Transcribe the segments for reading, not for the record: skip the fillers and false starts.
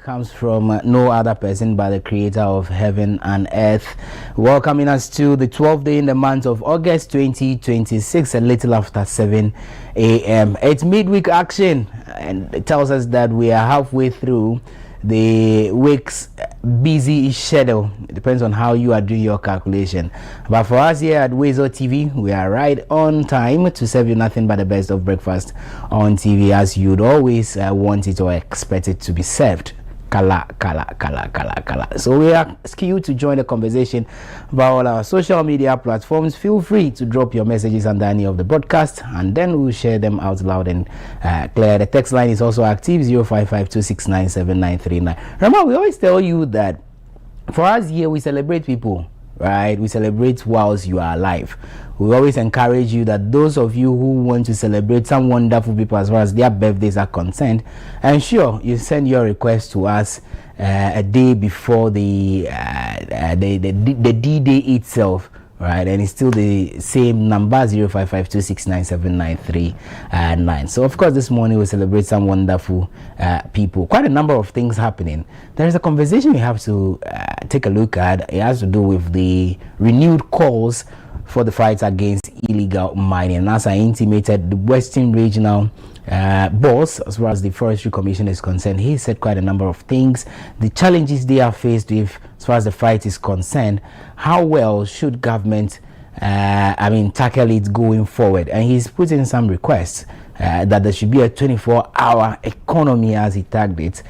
Comes from no other person but the creator of heaven and earth, welcoming us to the 12th day in the month of August 2026, a little after 7 a.m. It's midweek action, and it tells us that we are halfway through the week's busy schedule. It depends on how you are doing your calculation, but for us here at WoezorTV, we are right on time to serve you nothing but the best of breakfast on TV as you'd always want it or expect it to be served. Kala. So we ask you to join the conversation via all our social media platforms. Feel free to drop your messages under any of the broadcasts, and then we'll share them out loud and clear. The text line is also active, 0552697939. Remember, we always tell you that for us here, we celebrate people, right? We celebrate whilst you are alive. We always encourage you that those of you who want to celebrate some wonderful people as far as their birthdays are concerned, and sure, you send your request to us a day before the D-Day itself, right? And it's still the same number, 0552697939. So of course this morning we celebrate some wonderful people. Quite a number of things happening. There is a conversation we have to take a look at. It has to do with the renewed calls for the fight against illegal mining. And as I intimated, the Western Regional boss, as far as the Forestry Commission is concerned, he said quite a number of things, the challenges they are faced with as far as the fight is concerned, how well should government tackle it going forward. And he's put in some requests that there should be a 24-hour economy, as he tagged it,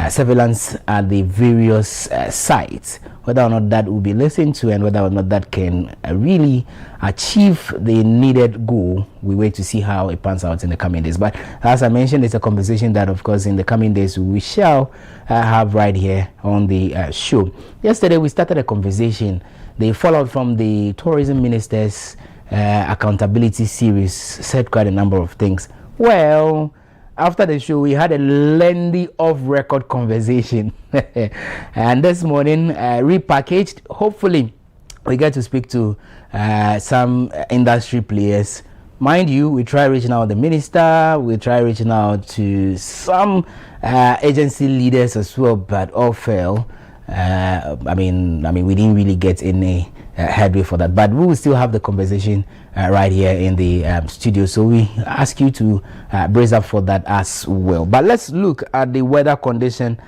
surveillance at the various sites, whether or not that will be listened to and whether or not that can really achieve the needed goal. We wait to see how it pans out in the coming days. But as I mentioned, it's a conversation that of course in the coming days we shall have right here on the show. Yesterday we started a conversation, they followed from the tourism minister's accountability series, said quite a number of things. Well, after the show, we had a lengthy off-record conversation, and this morning, repackaged. Hopefully, we get to speak to some industry players. Mind you, we try reaching out to the minister, we try reaching out to some agency leaders as well, but all fail. We didn't really get any headway for that, but we will still have the conversation right here in the studio, so we ask you to brace up for that as well. But let's look at the weather condition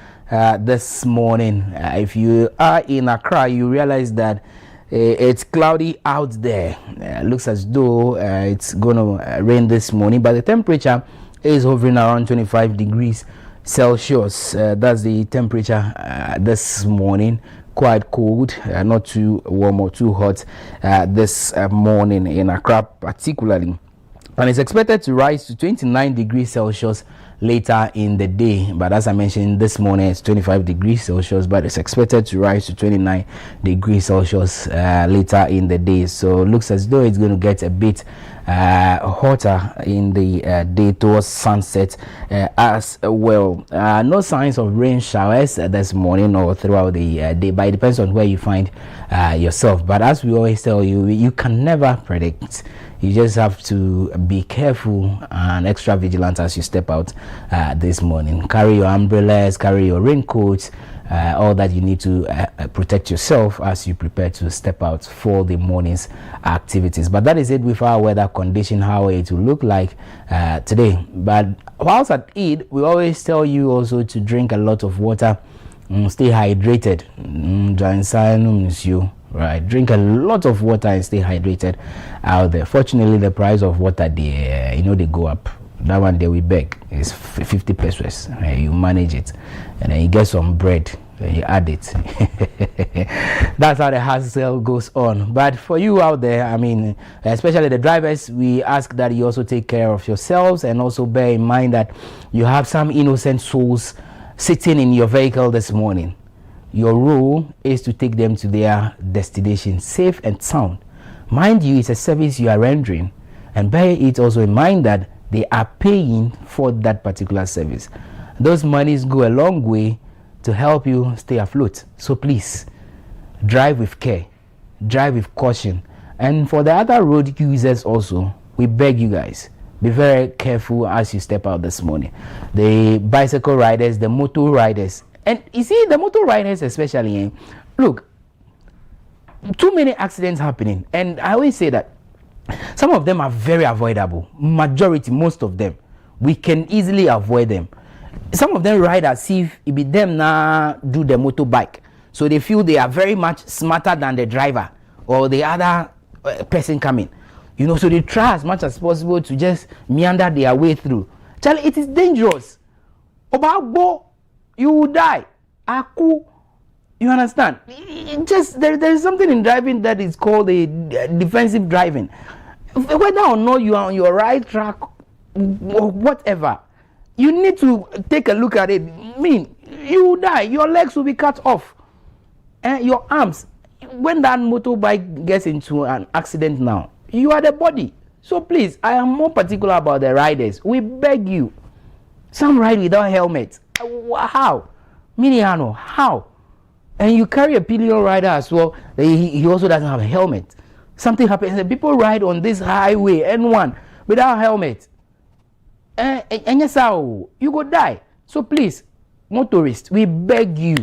this morning. If you are in Accra, you realize that it's cloudy out there. Looks as though it's gonna rain this morning, but the temperature is hovering around 25 degrees Celsius. That's the temperature this morning. Quite cold, not too warm or too hot this morning in Accra particularly, and it's expected to rise to 29 degrees Celsius later in the day. But as I mentioned, this morning it's 25 degrees Celsius, but it's expected to rise to 29 degrees Celsius later in the day. So it looks as though it's going to get a bit hotter in the day towards sunset as well. No signs of rain showers this morning or throughout the day, but it depends on where you find yourself. But as we always tell you, you can never predict. You just have to be careful and extra vigilant as you step out this morning. Carry your umbrellas, carry your raincoats, all that you need to protect yourself as you prepare to step out for the morning's activities. But that is it with our weather condition, how it will look like today. But whilst at Eid, we always tell you also to drink a lot of water, stay hydrated. Right, drink a lot of water and stay hydrated out there. Fortunately, the price of water, they go up. That one day we beg is 50 pesos. You manage it, and then you get some bread and you add it. That's how the hassle goes on. But for you out there, especially the drivers, we ask that you also take care of yourselves and also bear in mind that you have some innocent souls sitting in your vehicle this morning. Your role is to take them to their destination safe and sound. Mind you, it's a service you are rendering, and bear it also in mind that they are paying for that particular service. Those monies go a long way to help you stay afloat. So please, drive with care, drive with caution. And for the other road users also, we beg you guys, Be very careful as you step out this morning. The bicycle riders, the motor riders, and you see the motor riders especially, look, too many accidents happening, and I always say that some of them are very avoidable. Majority, most of them, we can easily avoid them. Some of them ride as if it be them now do the motorbike, so they feel they are very much smarter than the driver or the other person coming. So they try as much as possible to just meander their way through. Charlie, it is dangerous. Obabo, you will die. Aku, you understand? Just there is something in driving that is called a defensive driving. Whether or not you are on your right track or whatever, you need to take a look at it. You will die. Your legs will be cut off, and your arms. When that motorbike gets into an accident now, you are the body. So please, I am more particular about the riders. We beg you. Some ride without helmets. How? Miniano, how? And you carry a pillion rider as well. He also doesn't have a helmet. Something happens. People ride on this highway N1 without helmet. And yes, you go die. So please, motorists, we beg you.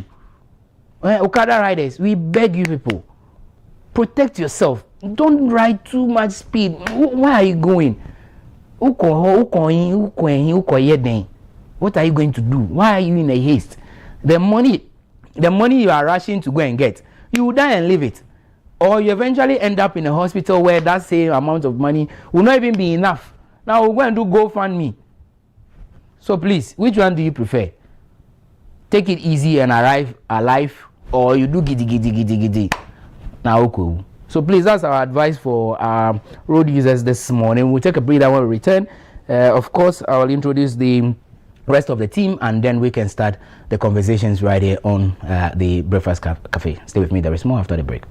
Okada riders, we beg you people. Protect yourself. Don't ride too much speed. Where are you going? What are you going to do? Why are you in a haste? The money you are rushing to go and get, you will die and leave it. Or you eventually end up in a hospital where that same amount of money will not even be enough. Now we'll go and do GoFundMe. So please, which one do you prefer? Take it easy and arrive alive, or you do giddy. Now, okay. So please, that's our advice for road users this morning. We'll take a breather when we return. Of course, I will introduce the rest of the team, and then we can start the conversations right here on the Breakfast Cafe. Stay with me. There is more after the break.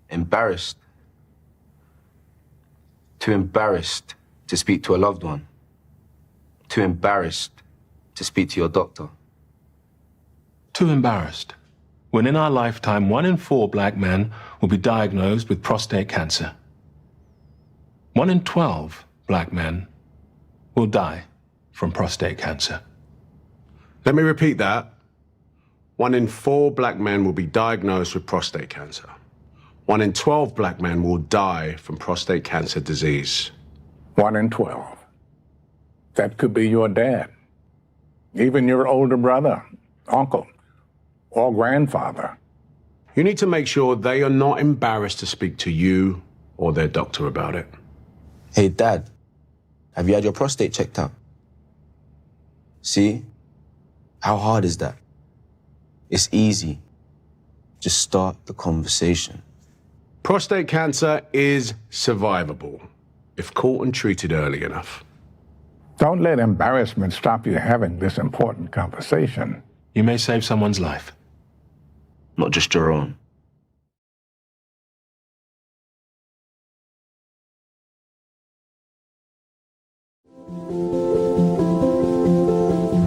Embarrassed. Too embarrassed to speak to a loved one. Too embarrassed to speak to your doctor. Too embarrassed. When in our lifetime, 1 in 4 black men will be diagnosed with prostate cancer. 1 in 12 black men will die from prostate cancer. Let me repeat that. 1 in 4 black men will be diagnosed with prostate cancer. 1 in 12 black men will die from prostate cancer disease. 1 in 12. That could be your dad, even your older brother, uncle, or grandfather. You need to make sure they are not embarrassed to speak to you or their doctor about it. Hey, Dad, have you had your prostate checked out? See? How hard is that? It's easy. Just start the conversation. Prostate cancer is survivable if caught and treated early enough. Don't let embarrassment stop you having this important conversation. You may save someone's life. Not just your own.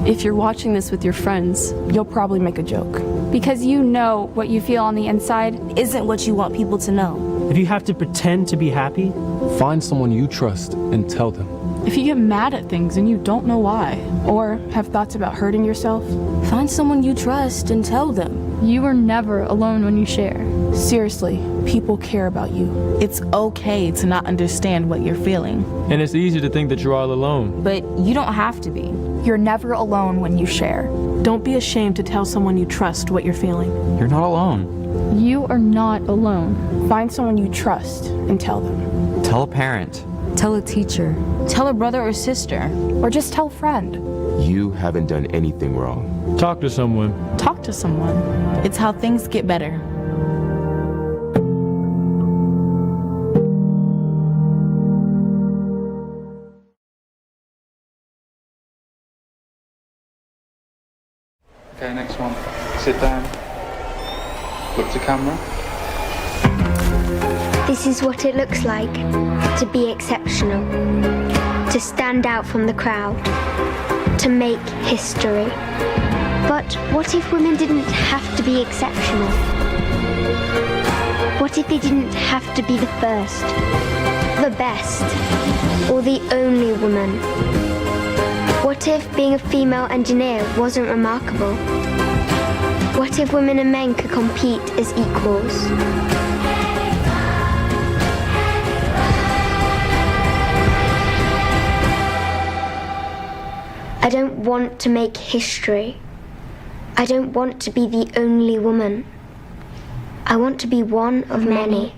If you're watching this with your friends, you'll probably make a joke. Because you know what you feel on the inside isn't what you want people to know. If you have to pretend to be happy, find someone you trust and tell them. If you get mad at things and you don't know why, or have thoughts about hurting yourself, find someone you trust and tell them. You are never alone when you share. Seriously, people care about you. It's okay to not understand what you're feeling. And it's easy to think that you're all alone. But you don't have to be. You're never alone when you share. Don't be ashamed to tell someone you trust what you're feeling. You're not alone. You are not alone. Find someone you trust and tell them. Tell a parent. Tell a teacher. Tell a brother or sister. Or just tell a friend. You haven't done anything wrong. Talk to someone. Talk to someone. It's how things get better. Okay, next one. Sit down. Look to camera. This is what it looks like to be exceptional, to stand out from the crowd, to make history. But what if women didn't have to be exceptional? What if they didn't have to be the first, the best, or the only woman? What if being a female engineer wasn't remarkable? What if women and men could compete as equals? I don't want to make history. I don't want to be the only woman. I want to be one of many.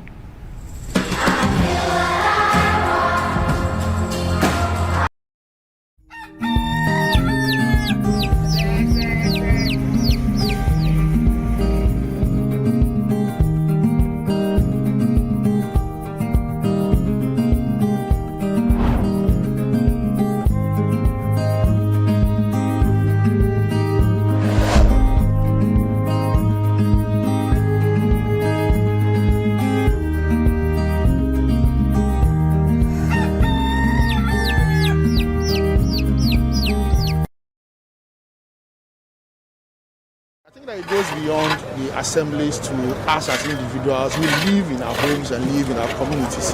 It goes beyond the assemblies to us as individuals who live in our homes and live in our communities.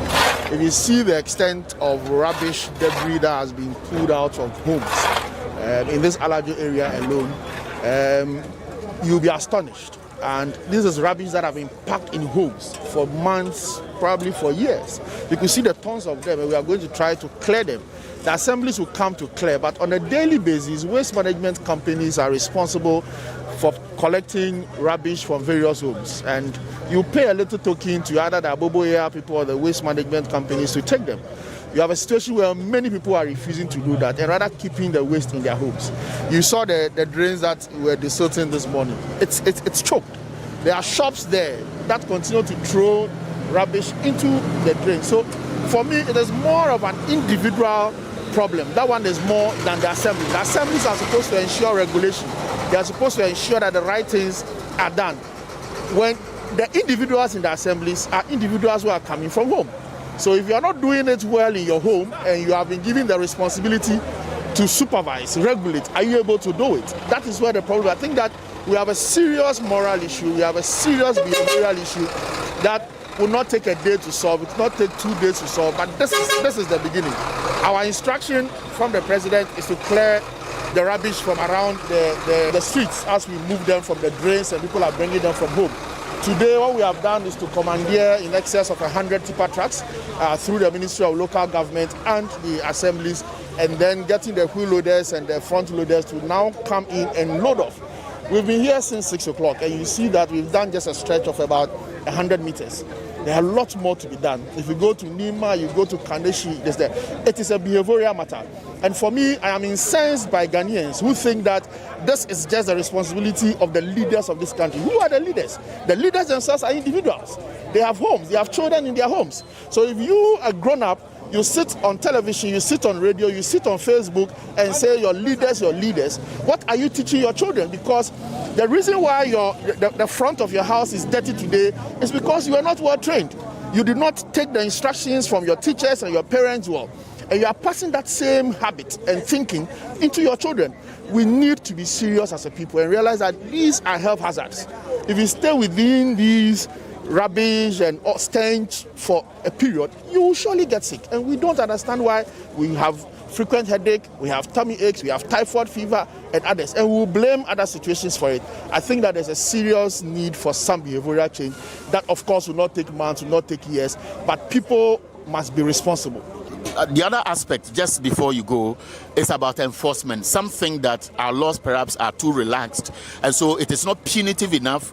If you see the extent of rubbish debris that has been pulled out of homes in this Alajo area alone, you'll be astonished. And this is rubbish that have been packed in homes for months, probably for years. You can see the tons of them, and we are going to try to clear them. The assemblies will come to clear, but on a daily basis, waste management companies are responsible for collecting rubbish from various homes, and you pay a little token to either the Abobo area people or the waste management companies to take them. You have a situation where many people are refusing to do that and rather keeping the waste in their homes. You saw the drains that were desilting this morning. It's choked. There are shops there that continue to throw rubbish into the drain. So for me, it is more of an individual problem. That one is more than the assembly. The assemblies are supposed to ensure regulation. They are supposed to ensure that the right things are done. When the individuals in the assemblies are individuals who are coming from home. So if you are not doing it well in your home and you have been given the responsibility to supervise, regulate, are you able to do it? That is where the problem. I think that we have a serious moral issue. We have a serious behavioral issue that will not take a day to solve. It will not take 2 days to solve. But this is the beginning. Our instruction from the president is to clear the rubbish from around the streets as we move them from the drains and people are bringing them from home. Today, what we have done is to commandeer in excess of 100 tipper trucks through the Ministry of Local Government and the assemblies, and then getting the wheel loaders and the front loaders to now come in and load off. We've been here since 6 o'clock, and you see that we've done just a stretch of about 100 meters. There are lots more to be done. If you go to Nima, you go to Kandeshi, it is a behavioral matter. And for me, I am incensed by Ghanaians who think that this is just the responsibility of the leaders of this country. Who are the leaders? The leaders themselves are individuals. They have homes, they have children in their homes. So if you are grown up, you sit on television, you sit on radio, you sit on Facebook and say your leaders, what are you teaching your children? Because the reason why the front of your house is dirty today is because you are not well trained. You did not take the instructions from your teachers and your parents well. And you are passing that same habit and thinking into your children. We need to be serious as a people and realize that these are health hazards. If you stay within these rubbish and stench for a period, you will surely get sick. And we don't understand why we have frequent headache, we have tummy aches, we have typhoid fever and others. And we will blame other situations for it. I think that there's a serious need for some behavioral change that, of course, will not take months, will not take years, but people must be responsible. The other aspect, just before you go, is about enforcement. Something that our laws perhaps are too relaxed, and so it is not punitive enough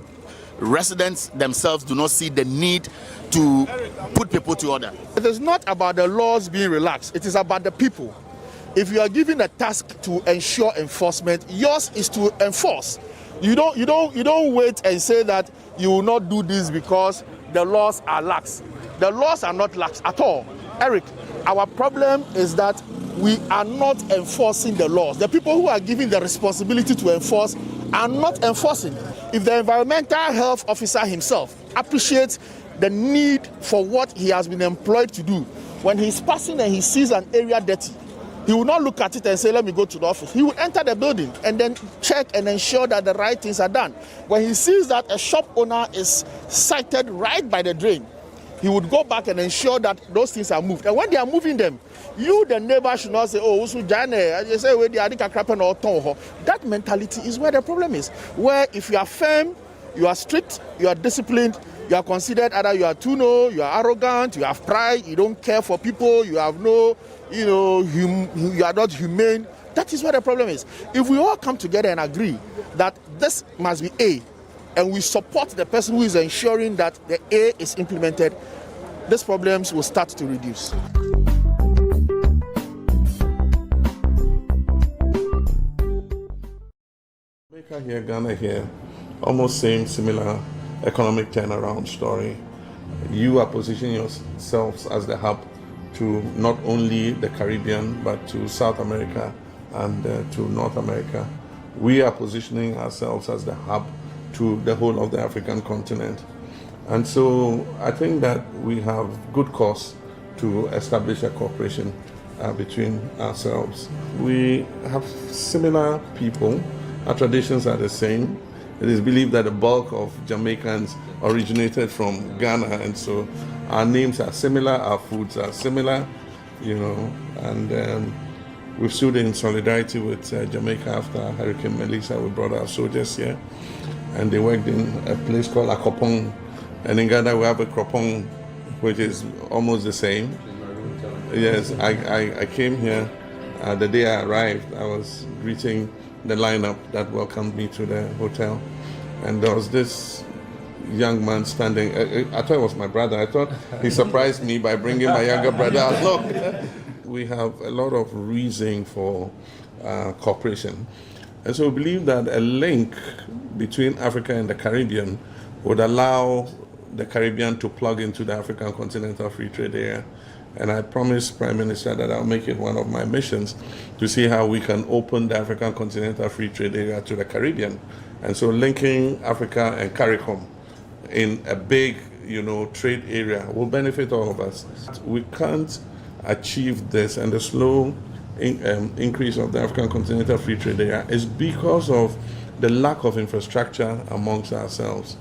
residents themselves do not see the need to put people to order. It is not about the laws being relaxed. It is about the people. If you are given a task to ensure enforcement, yours is to enforce. You don't wait and say that you will not do this because the laws are lax. The laws are not lax at all. Eric, our problem is that we are not enforcing the laws. The people who are given the responsibility to enforce are not enforcing. If the environmental health officer himself appreciates the need for what he has been employed to do, when he's passing and he sees an area dirty, he will not look at it and say, let me go to the office. He will enter the building and then check and ensure that the right things are done. When he sees that a shop owner is sited right by the drain, he would go back and ensure that those things are moved. And when they are moving them, you, the neighbor, should not say, oh, that mentality is where the problem is. Where if you are firm, you are strict, you are disciplined, you are considered either you are too low, you are arrogant, you have pride, you don't care for people, you have no, you are not humane. That is where the problem is. If we all come together and agree that this must be A, and we support the person who is ensuring that the A is implemented, these problems will start to reduce. Jamaica here, Ghana here, almost same similar economic turnaround story. You are positioning yourselves as the hub to not only the Caribbean but to South America and to North America. We are positioning ourselves as the hub to the whole of the African continent. And so I think that we have good cause to establish a cooperation between ourselves. We have similar people, our traditions are the same. It is believed that the bulk of Jamaicans originated from Ghana, and so our names are similar, our foods are similar, and we've stood in solidarity with Jamaica after Hurricane Melissa. We brought our soldiers here, and they worked in a place called Akopong. And in Ghana, we have a Kropong, which is almost the same. Yes, I came here the day I arrived. I was greeting the lineup that welcomed me to the hotel, and there was this young man standing. I thought it was my brother. I thought he surprised me by bringing my younger brother out. Look, we have a lot of reason for cooperation, and so we believe that a link between Africa and the Caribbean would allow the Caribbean to plug into the African Continental Free Trade Area. And I promised Prime Minister that I'll make it one of my missions to see how we can open the African Continental Free Trade Area to the Caribbean. And so linking Africa and CARICOM in a big, trade area will benefit all of us. We can't achieve this, and the slow increase of the African Continental Free Trade Area is because of the lack of infrastructure amongst ourselves.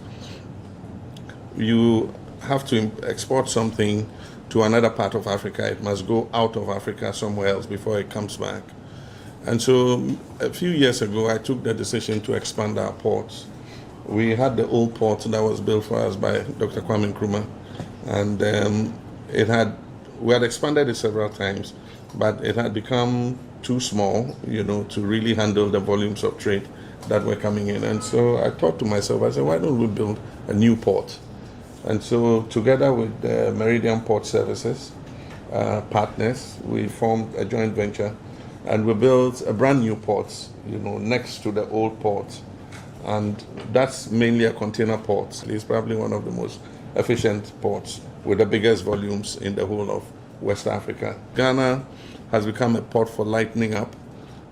You have to export something to another part of Africa. It must go out of Africa somewhere else before it comes back. And so a few years ago, I took the decision to expand our ports. We had the old port that was built for us by Dr. Kwame Nkrumah, and we had expanded it several times, but it had become too small, to really handle the volumes of trade that were coming in. And so I thought to myself, I said, why don't we build a new port? And so together with the Meridian Port Services partners, we formed a joint venture, and we built a brand new port, next to the old port. And that's mainly a container port. It's probably one of the most efficient ports with the biggest volumes in the whole of West Africa. Ghana has become a port for lightening up.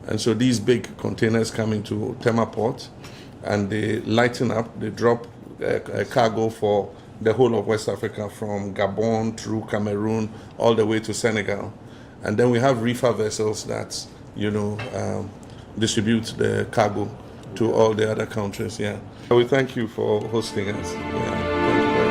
And so these big containers come into Tema Port and they lighten up, they drop a cargo for the whole of West Africa, from Gabon through Cameroon all the way to Senegal. And then we have reefer vessels that, distribute the cargo to all the other countries. Yeah. So we thank you for hosting us. Yeah. Thank you very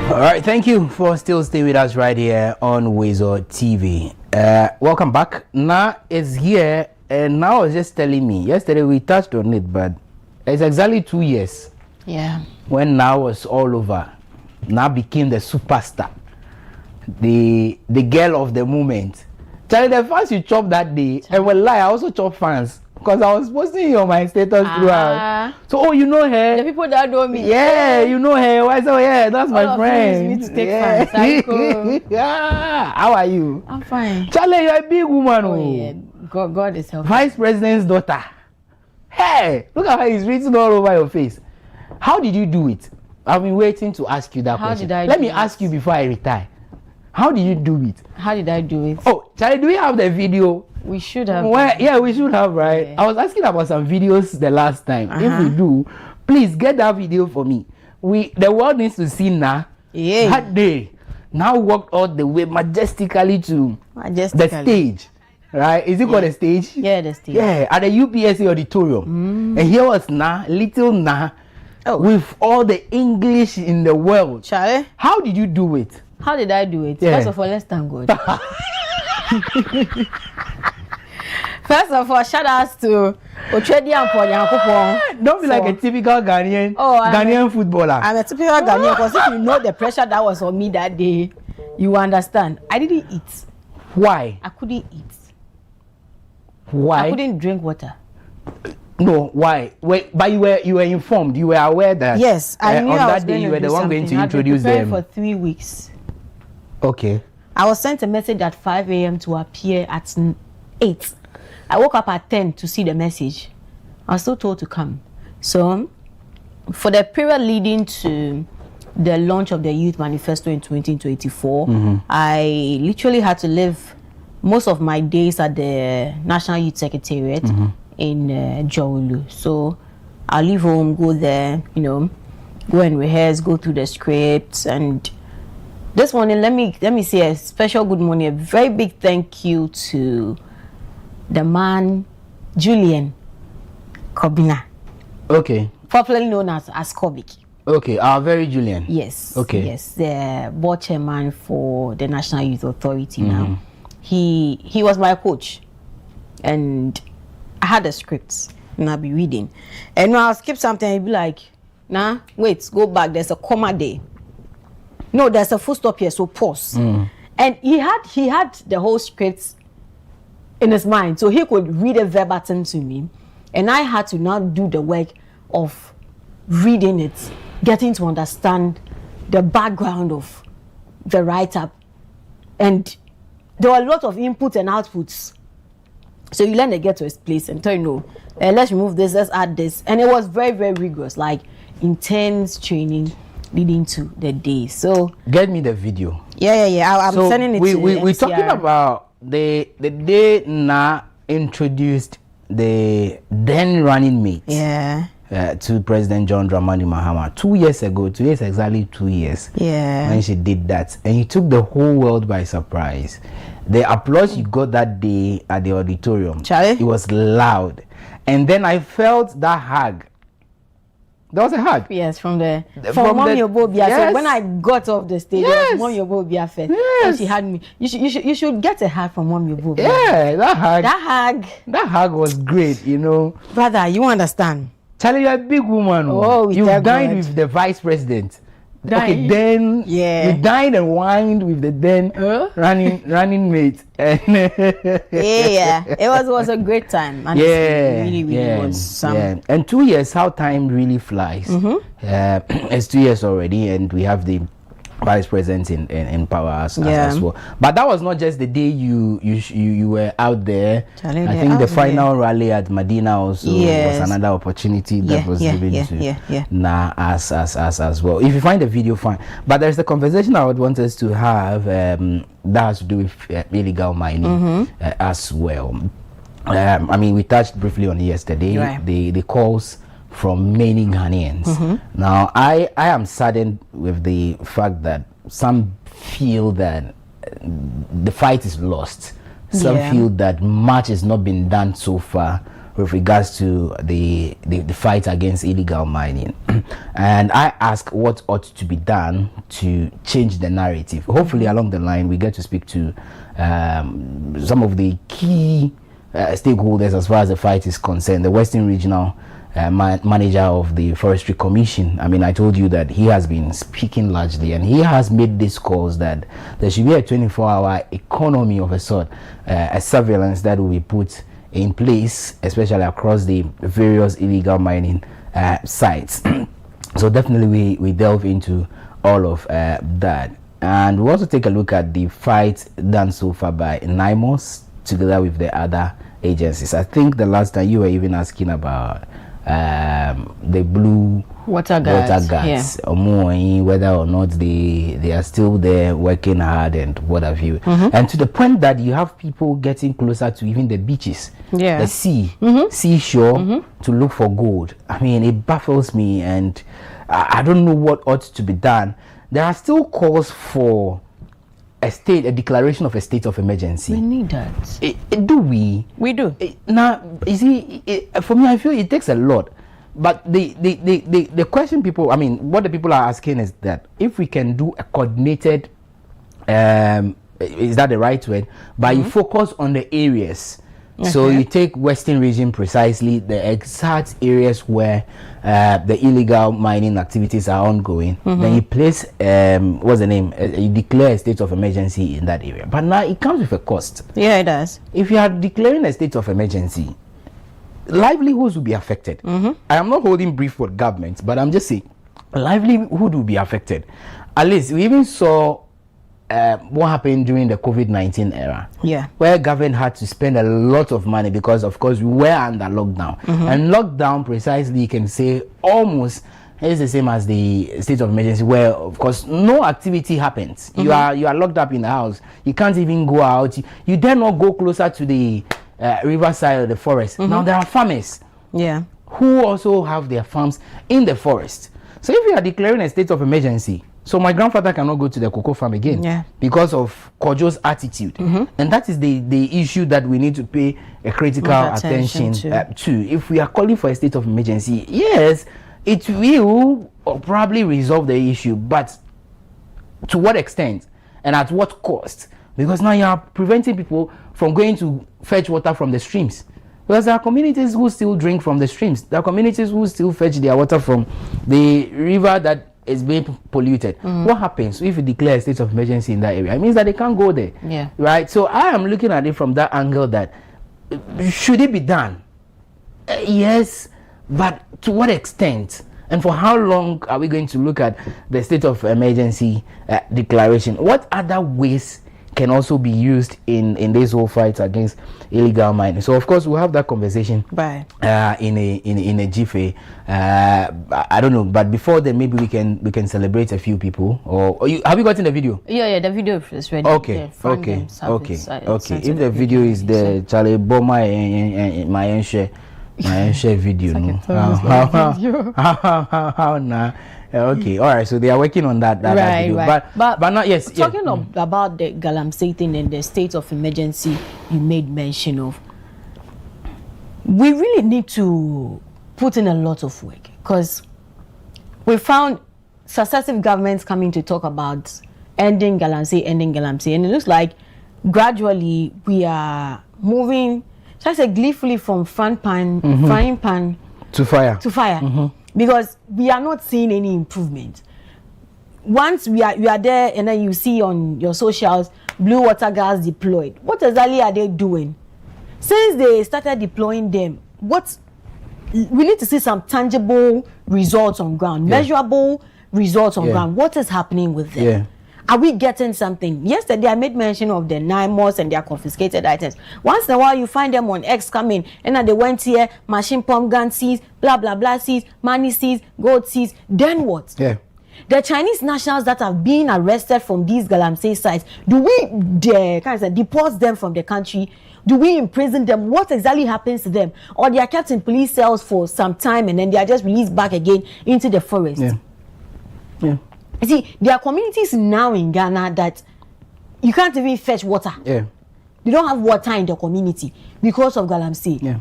much. All right, thank you for still staying with us right here on WoezorTV. Welcome back. Now it's here, and now it's just telling me, yesterday we touched on it, but it's exactly 2 years. Yeah. When now was all over, now became the superstar, the girl of the moment. Charlie, the fans you chopped that day, and well, I also chop fans because I was posting you on my status throughout. So, oh, you know her? The people that know me. Yeah, you know her. I said, yeah, that's all my friend. Me to take fans. Yeah. How are you? I'm fine. Charlie, you're a big woman. Oh, yeah. God is helping. Vice President's daughter. Hey, look at how it's written all over your face. How did you do it? I've been waiting to ask you that question. Let me ask you before I retire. How did you do it? How did I do it? Oh, Charlie, do we have the video? We should have. Yeah, we should have, right? Yeah. I was asking about some videos the last time. If we do, please get that video for me. The world needs to see now. Yeah. That day, now walked all the way majestically to the stage. Right? Is it called a stage? Yeah, the stage. Yeah, at the UPSC auditorium. And here was little with all the English in the world. Charlie, how did you do it? How did I do it? Yeah. First of all, let's thank God. First of all, shout outs to Ochedi and Ponyankopon. Don't be like a typical Ghanaian Ghanaian footballer. I'm a typical Ghanaian because if you know the pressure that was on me that day, you understand. I didn't eat. Why? I couldn't eat. Why? I couldn't drink water. No, why? Wait, but you were informed. You were aware that. Yes, I knew on I that was day you were the one going to introduce them for 3 weeks. Okay. I was sent a message at 5 a.m. to appear at 8. I woke up at 10 to see the message. I was still told to come. So, for the period leading to the launch of the Youth Manifesto in 2024, I literally had to live most of my days at the National Youth Secretariat in Jowulu. So, I'll leave home, go there, go and rehearse, go through the scripts, and this morning, let me say a special good morning, a very big thank you to the man, Julian Kobina. Okay. Popularly known as Kobik. Okay, our very Julian. Yes. Okay. Yes, the board chairman for the National Youth Authority now. He was my coach, and I had the scripts, and I'll be reading. And when I'll skip something, he'll be like, nah, wait, go back, there's a comma there. No, there's a full stop here, so pause. And he had the whole script in his mind, so he could read it verbatim to me, and I had to now do the work of reading it, getting to understand the background of the write-up, and there were a lot of inputs and outputs. So you learn to get to his place and tell let's remove this, let's add this, and it was very, very rigorous, like intense training leading to the day. So get me the video. Yeah. I'm sending it to you. We're talking about the day Na introduced the then running mate. Yeah. To President John Dramani Mahama 2 years ago. Today is exactly 2 years. Yeah. When she did that, and he took the whole world by surprise. The applause you got that day at the auditorium, Charlie, it was loud, and then I felt that hug. There was a hug. Yes, from Mommy Obobia. Yes. So when I got off the stage, it was Mommy Obobia first. Yes. And she had me. You should get a hug from Mommy Obobia. Yeah, That hug was great, Brother, you understand? Charlie, you're a big woman. Oh, you dined with the vice president. Okay, then you dined and wined with the then running mate. Yeah. It was a great time. And it really was some. Yeah. And 2 years, how time really flies. It's 2 years already, and we have the vice president in power as well. But that was not just the day you were out there. Charlie, I think the final rally at Medina also was another opportunity that was given to Na as well. If you find the video, fine. But there's a conversation I would want us to have that has to do with illegal mining as well. I mean, we touched briefly on it yesterday. The calls from many Ghanaians. Now, I am saddened with the fact that some feel that the fight is lost. Some feel that much has not been done so far with regards to the fight against illegal mining. And I ask what ought to be done to change the narrative. Hopefully, along the line, we get to speak to some of the key stakeholders as far as the fight is concerned. The Western Regional manager of the Forestry Commission. I mean, I told you that he has been speaking largely, and he has made these calls that there should be a 24-hour economy of a sort, a surveillance that will be put in place, especially across the various illegal mining sites. So definitely we delve into all of that, and we also take a look at the fight done so far by NIMOS together with the other agencies. I think the last time you were even asking about the blue water guards, whether or not they are still there working hard and what have you, and to the point that you have people getting closer to even the beaches, the seashore, to look for gold. I mean, it baffles me, and I don't know what ought to be done. There are still calls for a declaration of a state of emergency. We need that. Do we? We do. Now, you see, for me, I feel it takes a lot. But the question people, I mean, what the people are asking is that if we can do a coordinated, is that the right word? But you focus on the areas. Okay. So you take Western region precisely, the exact areas where the illegal mining activities are ongoing. Then you place, what's the name? You declare a state of emergency in that area. But now it comes with a cost. Yeah, it does. If you are declaring a state of emergency, livelihoods will be affected. I am not holding brief with government, but I'm just saying livelihood will be affected. At least we even saw what happened during the COVID-19 era, where government had to spend a lot of money because, of course, we were under lockdown. And lockdown, precisely, you can say almost is the same as the state of emergency, where, of course, no activity happens. You are locked up in the house. You can't even go out. You dare not go closer to the riverside or the forest. Now there are farmers, who also have their farms in the forest. So if you are declaring a state of emergency, so my grandfather cannot go to the cocoa farm again because of Kojo's attitude, and that is the issue that we need to pay a critical attention to. If we are calling for a state of emergency, yes, it will probably resolve the issue, but to what extent and at what cost? Because now you are preventing people from going to fetch water from the streams. Because there are communities who still drink from the streams. There are communities who still fetch their water from the river that is being polluted. What happens if you declare a state of emergency in that area? It means that they can't go there. Right? So I am looking at it from that angle that should it be done? Yes, but to what extent? And for how long are we going to look at the state of emergency declaration? What other ways can also be used in this whole fight against illegal mining? So of course we'll have that conversation in a jiffy. I don't know, but before then maybe we can celebrate a few people. Or have you gotten the video? Yeah, the video is ready. Okay. If the video is there, Charlie Boma and my share video. How now? Okay, all right. So they are working on that video, but not yes. Talking about the Galamsey thing and the state of emergency you made mention of, we really need to put in a lot of work, because we found successive governments coming to talk about ending Galamsey, and it looks like gradually we are moving, so I say gleefully, from frying pan to fire. Because we are not seeing any improvement. Once you are there and then you see on your socials blue water guards deployed, what exactly are they doing? Since they started deploying them, we need to see some tangible results on ground, measurable results on ground. What is happening with them? Are we getting something? Yesterday I made mention of the NIMOS and their confiscated items. Once in a while you find them on X coming, and then they went here, machine pump gun seized, blah blah blah seized, money seized, gold seized. Then what? The Chinese nationals that have been arrested from these Galamsey sites, do we deport them from the country? Do we imprison them? What exactly happens to them? Or they are kept in police cells for some time and then they are just released back again into the forest? You see, there are communities now in Ghana that you can't even fetch water. They don't have water in the community because of Galamsey.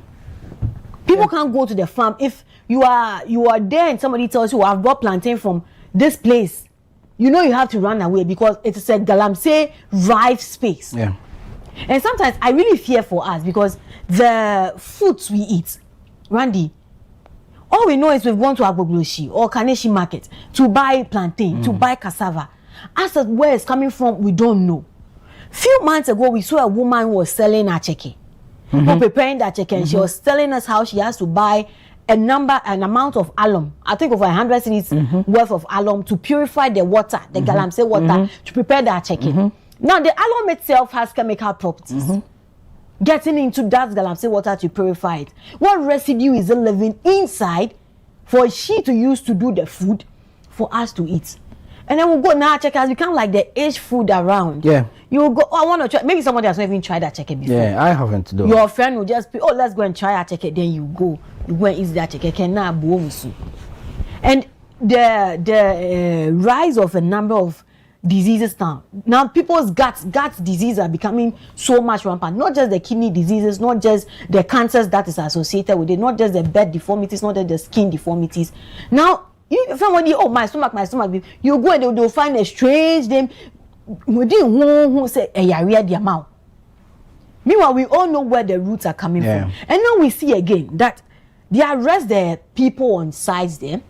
People can't go to the farm. If you are there and somebody tells you, I've brought plantain from this place, you know you have to run away because it is a Galamsey rife space. And sometimes I really fear for us, because the foods we eat, Randy, all we know is we've gone to Agbogloshi or Kaneshi market to buy plantain, to buy cassava. As to where it's coming from, we don't know. Few months ago, we saw a woman who was selling acheke. for preparing that chicken. She was telling us how she has to buy an amount of alum, I think over 100 cedis worth of alum to purify the water, the galamsey water, to prepare that chicken. Now the alum itself has chemical properties. Getting into that galamsey water to purify it. What residue is it living inside for she to use to do the food for us to eat? And then we'll go now check has become like the aged food around. Yeah. You will go, oh, I want to try. Maybe somebody has not even tried that chicken before. Yeah, I haven't done. Your friend will just be, oh, let's go and try that chicken. Then you go and eat that chicken. And the rise of a number of diseases now. Now people's gut diseases are becoming so much rampant. Not just the kidney diseases, not just the cancers that is associated with it, not just the bed deformities, not just the skin deformities. Now, if somebody, oh, my stomach, you go and they'll find a strange name. Who say, meanwhile, we all know where the roots are coming from. And now we see again that they arrest the people on sides there,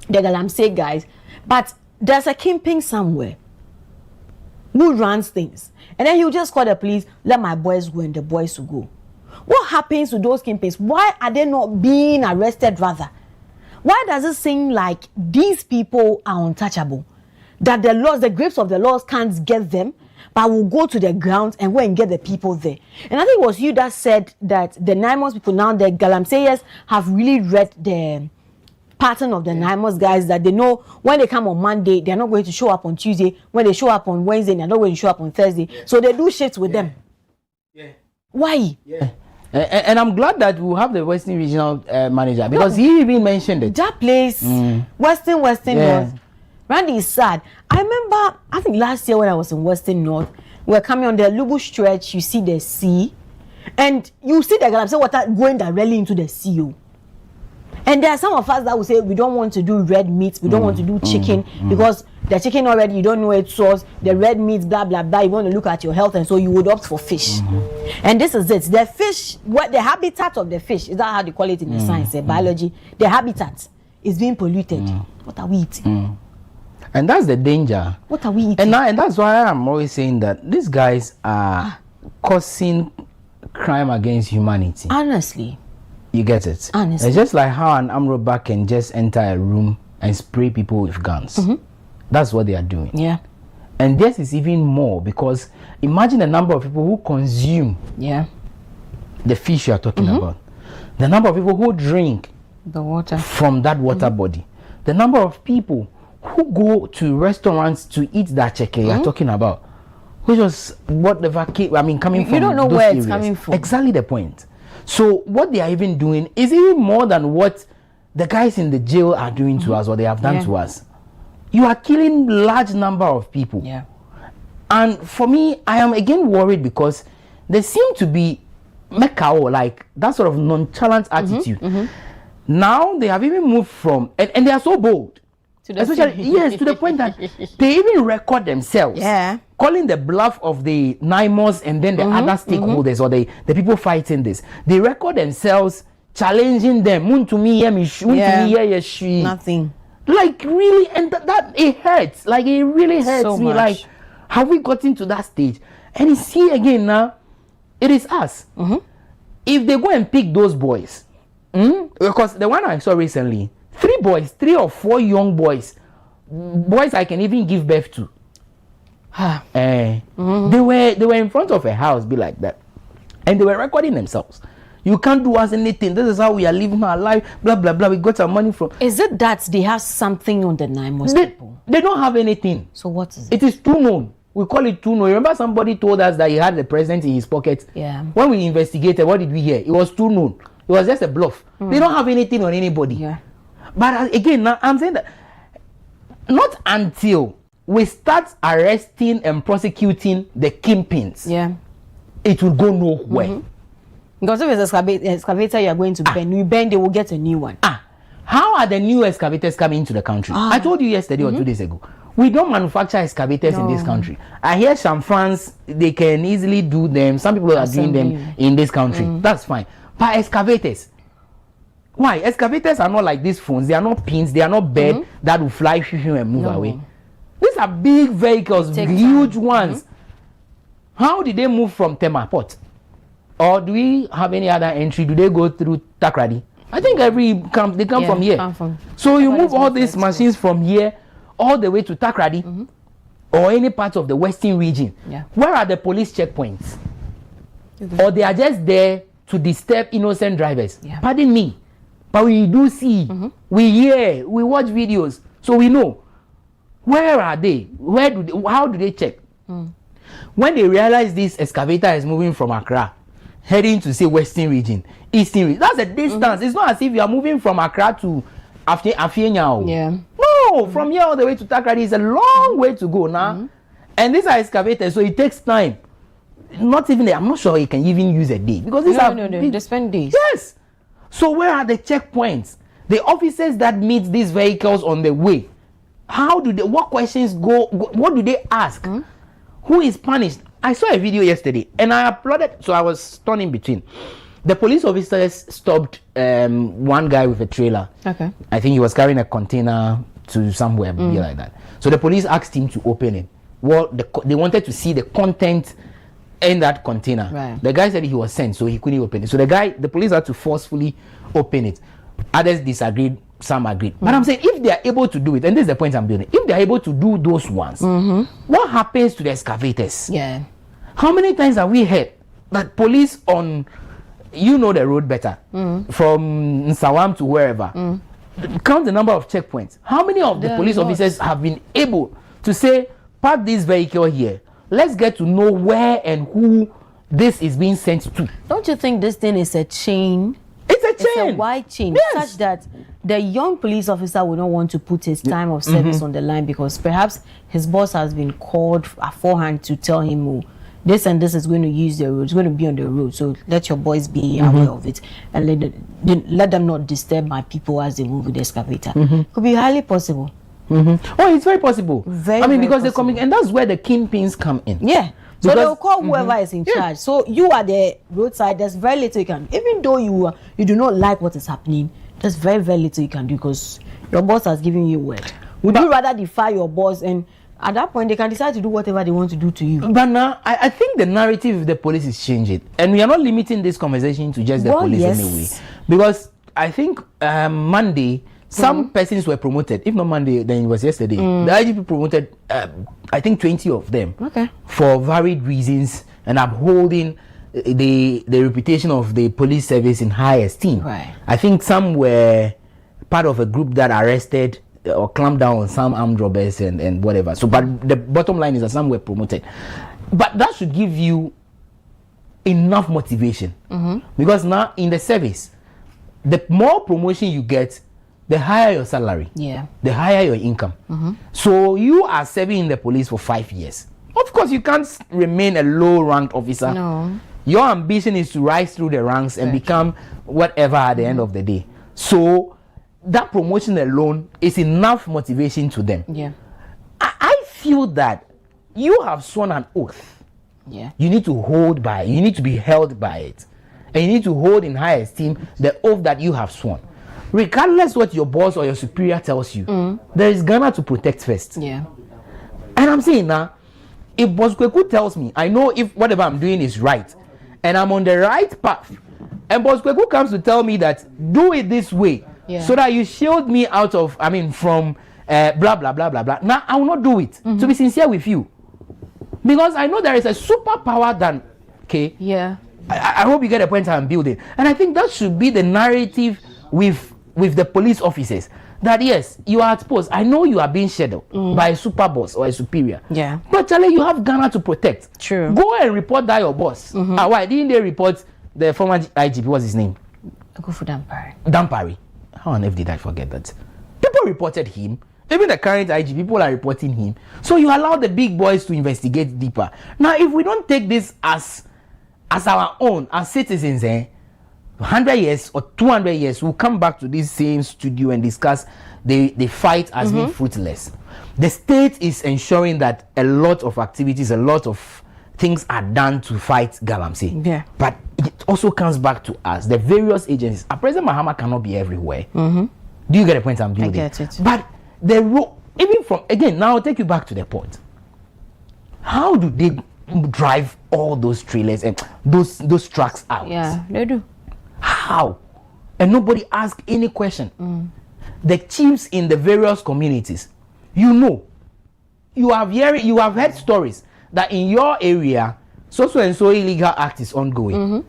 the galamsey guys, but there's a kingpin somewhere who runs things. And then he'll just call the police, let my boys go, and the boys will go. What happens to those kingpins? Why are they not being arrested rather? Why does it seem like these people are untouchable? That the laws, the grips of the laws can't get them, but will go to the ground and go and get the people there. And I think it was you that said that the Naimos people now, the galamseyers, have really read the pattern of the Naimos guys, that they know when they come on Monday, they're not going to show up on Tuesday. When they show up on Wednesday, they're not going to show up on Thursday. So they do shifts with them. Why? And I'm glad that we have the Western Regional Manager, because he even mentioned it. That place, Western North. Randy is sad. I remember, I think last year when I was in Western North, we were coming on the Lubu stretch, you see the sea, and you see the galamsey water going directly into the sea. And there are some of us that will say we don't want to do red meat, we don't want to do chicken, because the chicken already, you don't know its source, the red meat, blah, blah, blah, you want to look at your health, and so you would opt for fish. And this is it. The fish, what the habitat of the fish, is that how they call it in the science, biology? The habitat is being polluted. What are we eating? And that's the danger. What are we eating? And that's why I'm always saying that these guys are causing crime against humanity. Honestly. You get it? Honestly. It's just like how an armed robber can just enter a room and spray people with guns. That's what they are doing. Yeah. And this is even more, because imagine the number of people who consume the fish you are talking about. The number of people who drink the water from that water body. The number of people who go to restaurants to eat that chicken you're talking about, which was whatever coming from. You don't know those where areas. it's coming from. Exactly the point. So what they are even doing is even more than what the guys in the jail are doing to us, or they have done to us. You are killing large number of people. And for me, I am again worried, because they seem to be Mekao, like that sort of nonchalant attitude. Now they have even moved from, and they are so bold. Especially, to the point that they even record themselves calling the bluff of the Naimos and then the other stakeholders or the people fighting this. They record themselves challenging them. Nothing. Like really, and that it hurts. Like it really hurts so me. Much. Like, have we gotten to that stage? And you see again now, it is us. If they go and pick those boys, because the one I saw recently, 3 or 4 young boys I can even give birth to. They were in front of a house, be like that, and they were recording themselves. You can't do us anything. This is how we are living our life. Blah blah blah. We got our money from. Is it that they have something on the Naimos people? They don't have anything. So what is it? It is too known. We call it too known. Remember, somebody told us that he had the president in his pocket. Yeah. When we investigated, what did we hear? It was too known. It was just a bluff. They don't have anything on anybody. Yeah. But again, now I'm saying that not until we start arresting and prosecuting the kingpins, it will go nowhere. Because if it's excavator you are going to bend, you bend, they will get a new one. How are the new excavators coming into the country? I told you yesterday or 2 days ago, we don't manufacture excavators in this country. I hear some France, they can easily do them. Some people are doing them in this country. That's fine. But excavators, why? Excavators are not like these phones. They are not pins. They are not bed that will fly and move away. These are big vehicles, huge ones. How did they move from Tema Port Or do we have any other entry? Do they go through Takrady? I think they come from here. So you move all these machines from here all the way to Takrady or any part of the western region. Yeah. Where are the police checkpoints? Or they are just there to disturb innocent drivers? Yeah. Pardon me. But we do see, we hear, we watch videos, so we know. Where are they? How do they check? When they realize this excavator is moving from Accra, heading to say western region, eastern region, that's a distance. It's not as if you are moving from Accra to Afienyao. Yeah. No, from here all the way to Takrady is a long way to go now. And these are excavators, so it takes time. Not even, I'm not sure you can even use a day because these are they spend days. Yes. So where are the checkpoints? The officers that meet these vehicles on the way, what questions go, what do they ask? Who is punished? I saw a video yesterday and I uploaded, so I was torn in between. The police officers stopped one guy with a trailer. Okay. I think he was carrying a container to somewhere, like that. So the police asked him to open it. Well, they wanted to see the content in that container. Right. The guy said he was sent, so he couldn't open it. So the police had to forcefully open it. Others disagreed, some agreed. But I'm saying if they are able to do it, and this is the point I'm building, if they are able to do those ones, what happens to the excavators? Yeah. How many times have we heard that police on, you know the road better, from Nsawam to wherever, count the number of checkpoints. How many of the police officers have been able to say, park this vehicle here, let's get to know where and who this is being sent to? Don't you think this thing is a chain? It's a chain. It's a wide chain, Yes. such that the young police officer will not want to put his time of service on the line because perhaps his boss has been called beforehand to tell him, oh, this and this is going to use the road, it's going to be on the road, so let your boys be aware of it and let them not disturb my people as they move with the excavator. Could be highly possible. Oh, it's very possible. Very because possible. and that's where the kingpins come in. Yeah. So Because- they'll call whoever is in charge. So you are the roadside. There's very little you can. Even though you do not like what is happening, there's very little you can do because your boss has given you a word. Would you rather defy your boss, and at that point they can decide to do whatever they want to do to you? But now I think the narrative of the police is changing, and we are not limiting this conversation to just the police yes. anyway. Because I think Monday some persons were promoted. If not Monday, then it was yesterday. The IGP promoted I think 20 of them for varied reasons and upholding the reputation of the police service in high esteem. Right. I think some were part of a group that arrested or clamped down on some armed robbers and whatever. So, but the bottom line is that some were promoted. But that should give you enough motivation because now in the service, the more promotion you get, the higher your salary, the higher your income. So you are serving in the police for 5 years. Of course, you can't remain a low-ranked officer. No. Your ambition is to rise through the ranks and become whatever at the end of the day. So that promotion alone is enough motivation to them. Yeah. I feel that you have sworn an oath. Yeah. You need to hold by it. You need to be held by it. And you need to hold in high esteem the oath that you have sworn. Regardless what your boss or your superior tells you, there is Ghana to protect first. Yeah. And I'm saying now, if Boss Kweku tells me, I know if whatever I'm doing is right, and I'm on the right path, and Boss Kweku comes to tell me that do it this way, so that you shield me out of, from blah, blah, blah, blah, blah. Now, I will not do it, to be sincere with you. Because I know there is a superpower than, okay? Yeah. I hope you get the point I'm building. And I think that should be the narrative with the police officers. That yes, you are at post. I know you are being shadowed by a super boss or a superior. Yeah. But Charlie, you have Ghana to protect. True. Go and report that your boss. Why didn't they report the former IGP? What's his name? Akufu Dampare. Dampare. How on earth did I forget that? People reported him. Even the current IG, people are reporting him. So you allow the big boys to investigate deeper. Now, if we don't take this as our own, as citizens, 100 years or 200 years, we'll come back to this same studio and discuss the fight as being fruitless. The state is ensuring that a lot of activities, a lot of things are done to fight galamsey. Yeah. But it also comes back to us, the various agencies. President Mahama cannot be everywhere. Do you get the point I'm building? I get it. But the even from, again, now I'll take you back to the port. How do they drive all those trailers and those trucks out? Yeah, they do. How? And nobody asks any question. The chiefs in the various communities, you have heard stories that in your area, so and so illegal act is ongoing.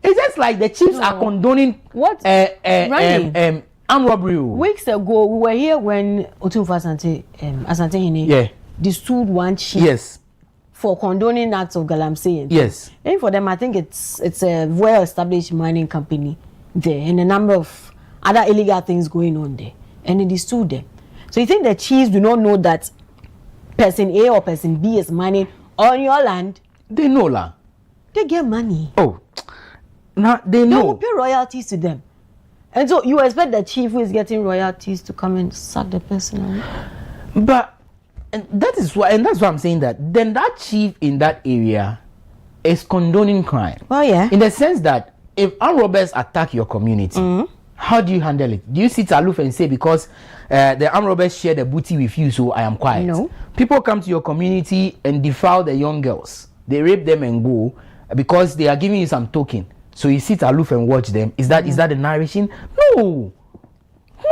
It's just like the chiefs are condoning what armed robbery. Weeks ago, we were here when Otunfa Asante Hine they sued one chief for condoning acts of galamsey. Yes. And for them, I think it's a well-established mining company there, and a number of other illegal things going on there, and it is sued them. So you think the chiefs do not know that person A or person B is mining on your land? They know la. They get money. Oh, now they know. They will pay royalties to them. And so you expect the chief who is getting royalties to come and sack the person away? But that's why I'm saying that then that chief in that area is condoning crime. Oh yeah. In the sense that if armed robbers attack your community, how do you handle it? Do you sit aloof and say because the armed robbers share the booty with you, so I am quiet? No. People come to your community and defile the young girls. They rape them and go because they are giving you some token. So you sit aloof and watch them. Is that the narration? No.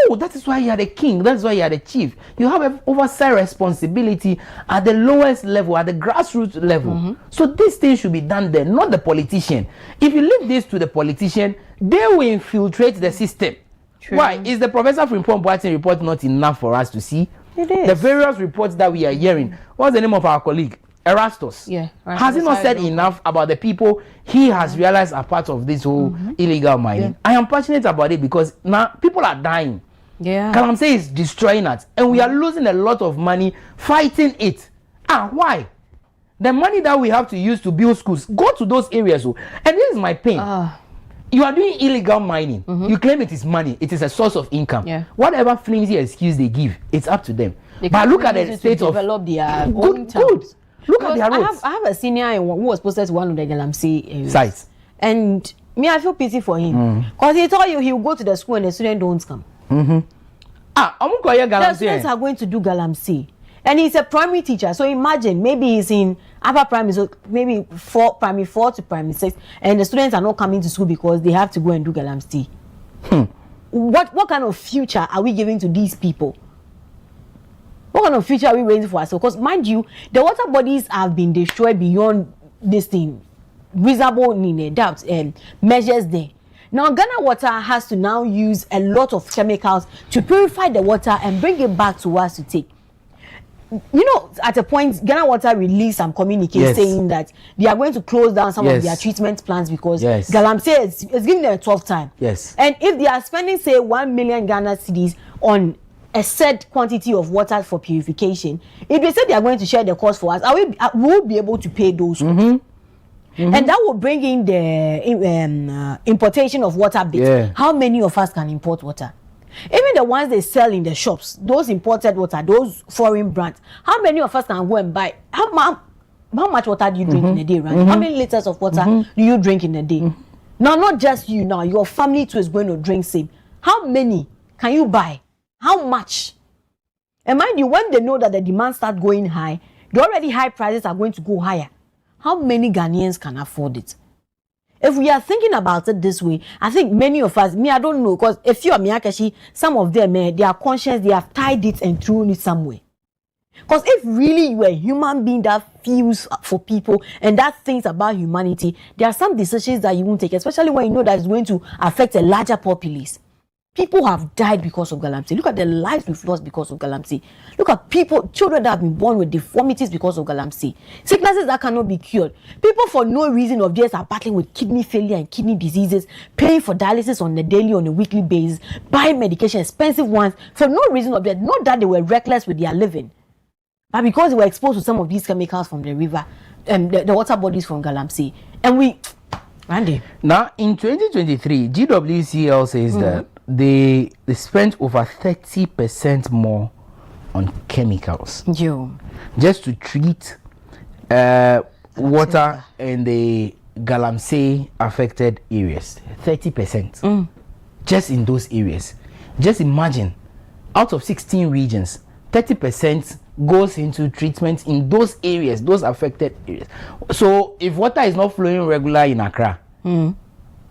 No, that is why you are the king. That's why you are the chief. You have an oversight responsibility at the lowest level, at the grassroots level. So this thing should be done there, not the politician. If you leave this to the politician, they will infiltrate the system. True. Why? Is the Professor Frimpong Boateng report not enough for us to see? It is. The various reports that we are hearing. What's the name of our colleague? Erastus. Yeah. Has he not said enough about the people he has realized are part of this whole illegal mining? I am passionate about it because now people are dying. Yeah. Galamsey is destroying us, and we are losing a lot of money fighting it. Why? The money that we have to use to build schools, go to those areas. And this is my pain. You are doing illegal mining. You claim it is money. It is a source of income. Yeah. Whatever flimsy excuse they give, it's up to them. They but look at the state of develop their good. Look at their roads. I have a senior who was posted to one of the Galamsey sites, and me, I feel pity for him because he told you he will go to the school and the students don't come. The students are going to do Galamsey, and he's a primary teacher. So imagine maybe he's in upper primary, so maybe primary 4 to primary 6, and the students are not coming to school because they have to go and do Galamsey. What kind of future are we giving to these people? What kind of future are we raising for ourselves? Because mind you, the water bodies have been destroyed beyond this thing, reasonable doubt and measures there. Now Ghana Water has to now use a lot of chemicals to purify the water and bring it back to us to take. You know, at a point, Ghana Water released some communique saying that they are going to close down some of their treatment plants because Galamsey is giving them a 12th time. And if they are spending, say, 1 million Ghana cedis on a set quantity of water for purification, if they say they are going to share the cost for us, we will be able to pay those costs. And that will bring in the importation of water bits. How many of us can import water? Even the ones they sell in the shops, those imported water, those foreign brands, how many of us can go and buy? How much water do you drink in a day, right? How many liters of water do you drink in a day? Now, not just you now, your family too is going to drink same. How many can you buy? How much? And mind you, when they know that the demand starts going high, the already high prices are going to go higher. How many Ghanaians can afford it? If we are thinking about it this way, I think many of us, I don't know, because if you are Miyakashi, some of them, they are conscious, they have tied it and thrown it somewhere. Because if really you are a human being that feels for people and that thinks about humanity, there are some decisions that you won't take, especially when you know that it's going to affect a larger populace. People have died because of Galamsey. Look at the lives we've lost because of Galamsey. Look at children that have been born with deformities because of Galamsey. Sicknesses that cannot be cured. People for no reason of theirs are battling with kidney failure and kidney diseases, paying for dialysis on a weekly basis, buying medication, expensive ones, for no reason of theirs. Not that they were reckless with their living, but because they were exposed to some of these chemicals from the river, the water bodies from Galamsey. And Randy. Now, in 2023, GWCL says that they spent over 30% more on chemicals. Just to treat water in the Galamsey affected areas. 30%. Just in those areas. Just imagine, out of 16 regions, 30% goes into treatment in those areas, those affected areas. So if water is not flowing regular in Accra, do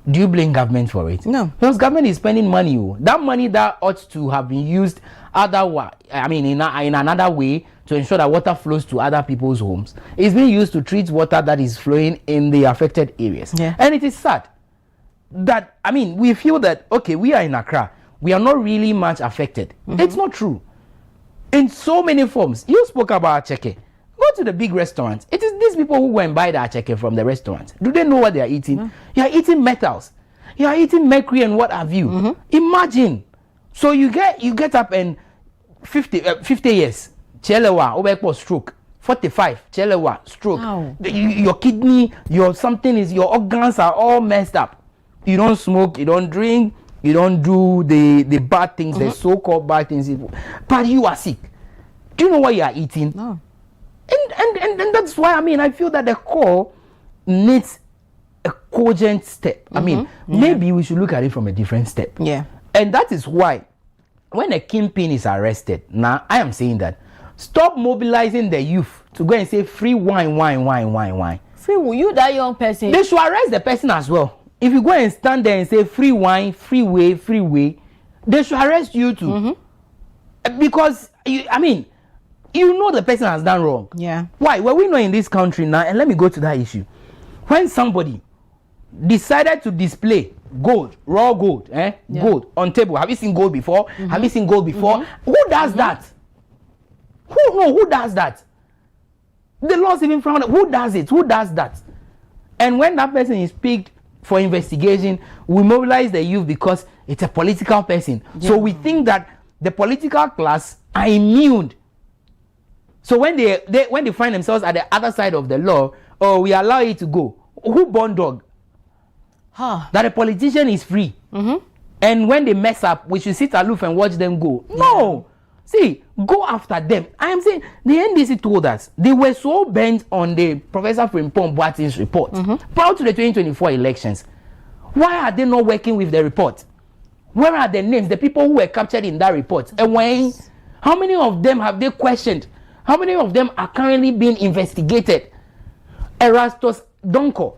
you blame government for it? No. Because government is spending money. That money that ought to have been used otherwise, I mean in another way to ensure that water flows to other people's homes, is being used to treat water that is flowing in the affected areas. Yeah. And it is sad that, I mean, we feel that, okay, we are in Accra, we are not really much affected. It's not true. In so many forms. You spoke about acheke. Go to the big restaurants. It is these people who go and buy the acheke from the restaurant. Do they know what they are eating? You are eating metals. You are eating mercury and what have you. Imagine. So you get up and 50 years, chelewa, obekpo stroke. 45, chelewa, stroke. Wow. Your kidney, your organs are all messed up. You don't smoke, you don't drink, you don't do the bad things, the so-called bad things, but you are sick. Do you know what you are eating? No. And that's why, I mean, I feel that the call needs a cogent step. I mean, maybe we should look at it from a different step. Yeah. And that is why when a kingpin is arrested, now I am saying that stop mobilizing the youth to go and say free wine. Free, you that young person. They should arrest the person as well. If you go and stand there and say free wine, free way, they should arrest you too. Because, you know the person has done wrong. Yeah. Why? Well, we know in this country now, and let me go to that issue. When somebody decided to display gold, raw gold, gold on table. Have you seen gold before? Have you seen gold before? Who does that? Who does that? The laws even frown. Who does it? Who does that? And when that person is picked for investigation, we mobilize the youth because it's a political person. Yeah. So we think that the political class are immune. So when they find themselves at the other side of the law, we allow it to go. Who born dog? That a politician is free. And when they mess up, we should sit aloof and watch them go. No. See, go after them. I am saying the NDC told us they were so bent on the Professor Frimpong Boateng's report prior to the 2024 elections. Why are they not working with the report? Where are the names, the people who were captured in that report? And when, how many of them have they questioned? How many of them are currently being investigated? Erastus Donko,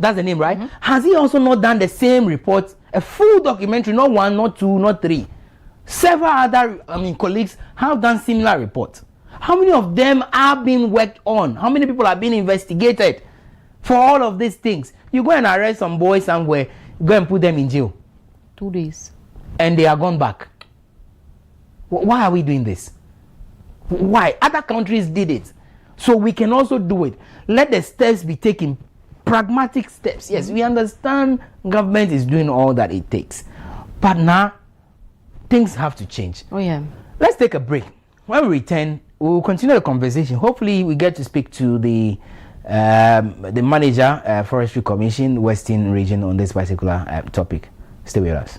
that's the name, right? Has he also not done the same report? A full documentary, not one, not two, not three. Several other colleagues have done similar reports. How many of them are being worked on? How many people are being investigated for all of these things? You go and arrest some boy somewhere, go and put them in jail. 2 days. And they are gone back. Why are we doing this? Why? Other countries did it. So we can also do it. Let the steps be taken. Pragmatic steps. Yes, we understand government is doing all that it takes. But now, things have to change. Oh yeah. Let's take a break. When we return, we'll continue the conversation. Hopefully, we get to speak to the manager, Forestry Commission, Western Region, on this particular topic. Stay with us.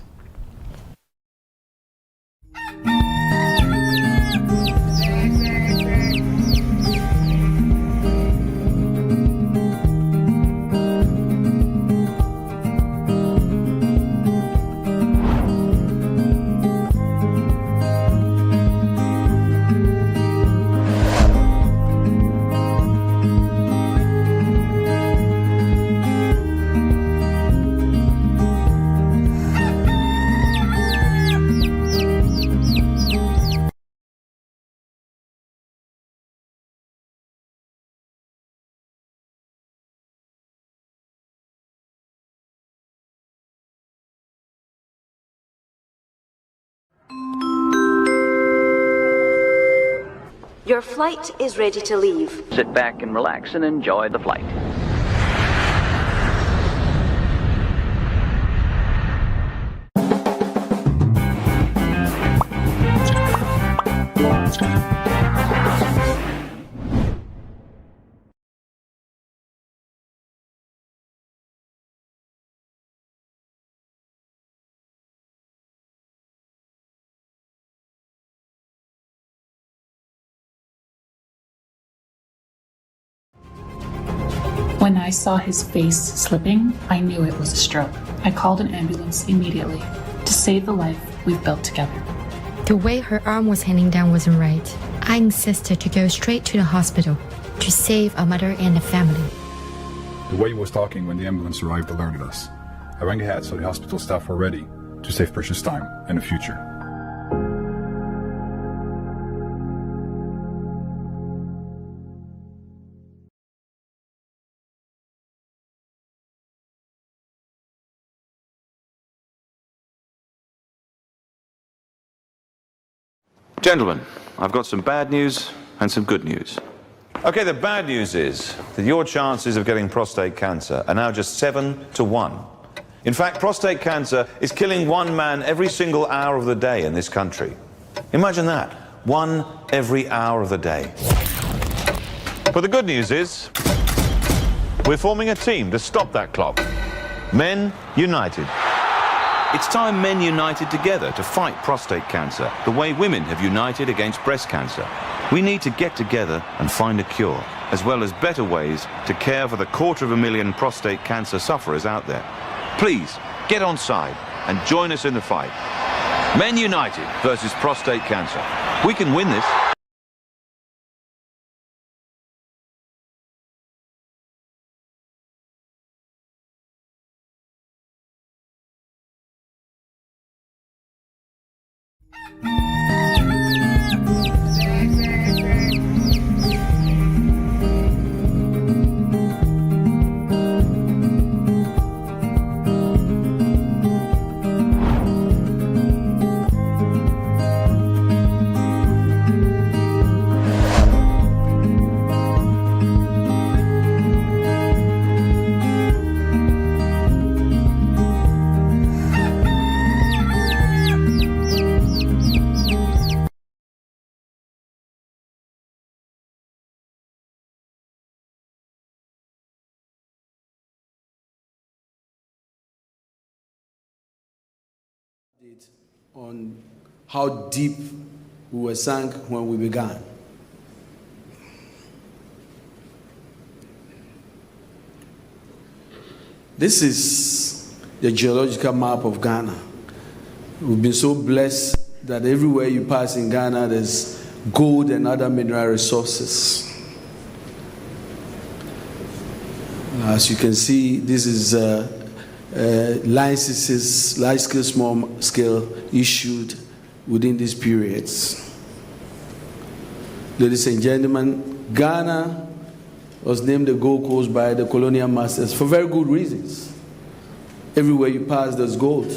Your flight is ready to leave. Sit back and relax and enjoy the flight. When I saw his face slipping, I knew it was a stroke. I called an ambulance immediately to save the life we've built together. The way her arm was hanging down wasn't right. I insisted to go straight to the hospital to save our mother and the family. The way he was talking when the ambulance arrived alerted us. I rang ahead so the hospital staff were ready to save precious time and the future. Gentlemen, I've got some bad news and some good news. Okay, the bad news is that your chances of getting prostate cancer are now just 7 to 1. In fact, prostate cancer is killing one man every single hour of the day in this country. Imagine that, one every hour of the day. But the good news is we're forming a team to stop that clock. Men United. It's time men united together to fight prostate cancer, the way women have united against breast cancer. We need to get together and find a cure, as well as better ways to care for the 250,000 prostate cancer sufferers out there. Please, get on side and join us in the fight. Men United versus prostate cancer. We can win this. On how deep we were sunk when we began. This is the geological map of Ghana. We've been so blessed that everywhere you pass in Ghana, there's gold and other mineral resources. As you can see, this is licenses, large scale, small scale, issued within these periods. Ladies and gentlemen, Ghana was named the Gold Coast by the colonial masters for very good reasons. Everywhere you pass, there's gold.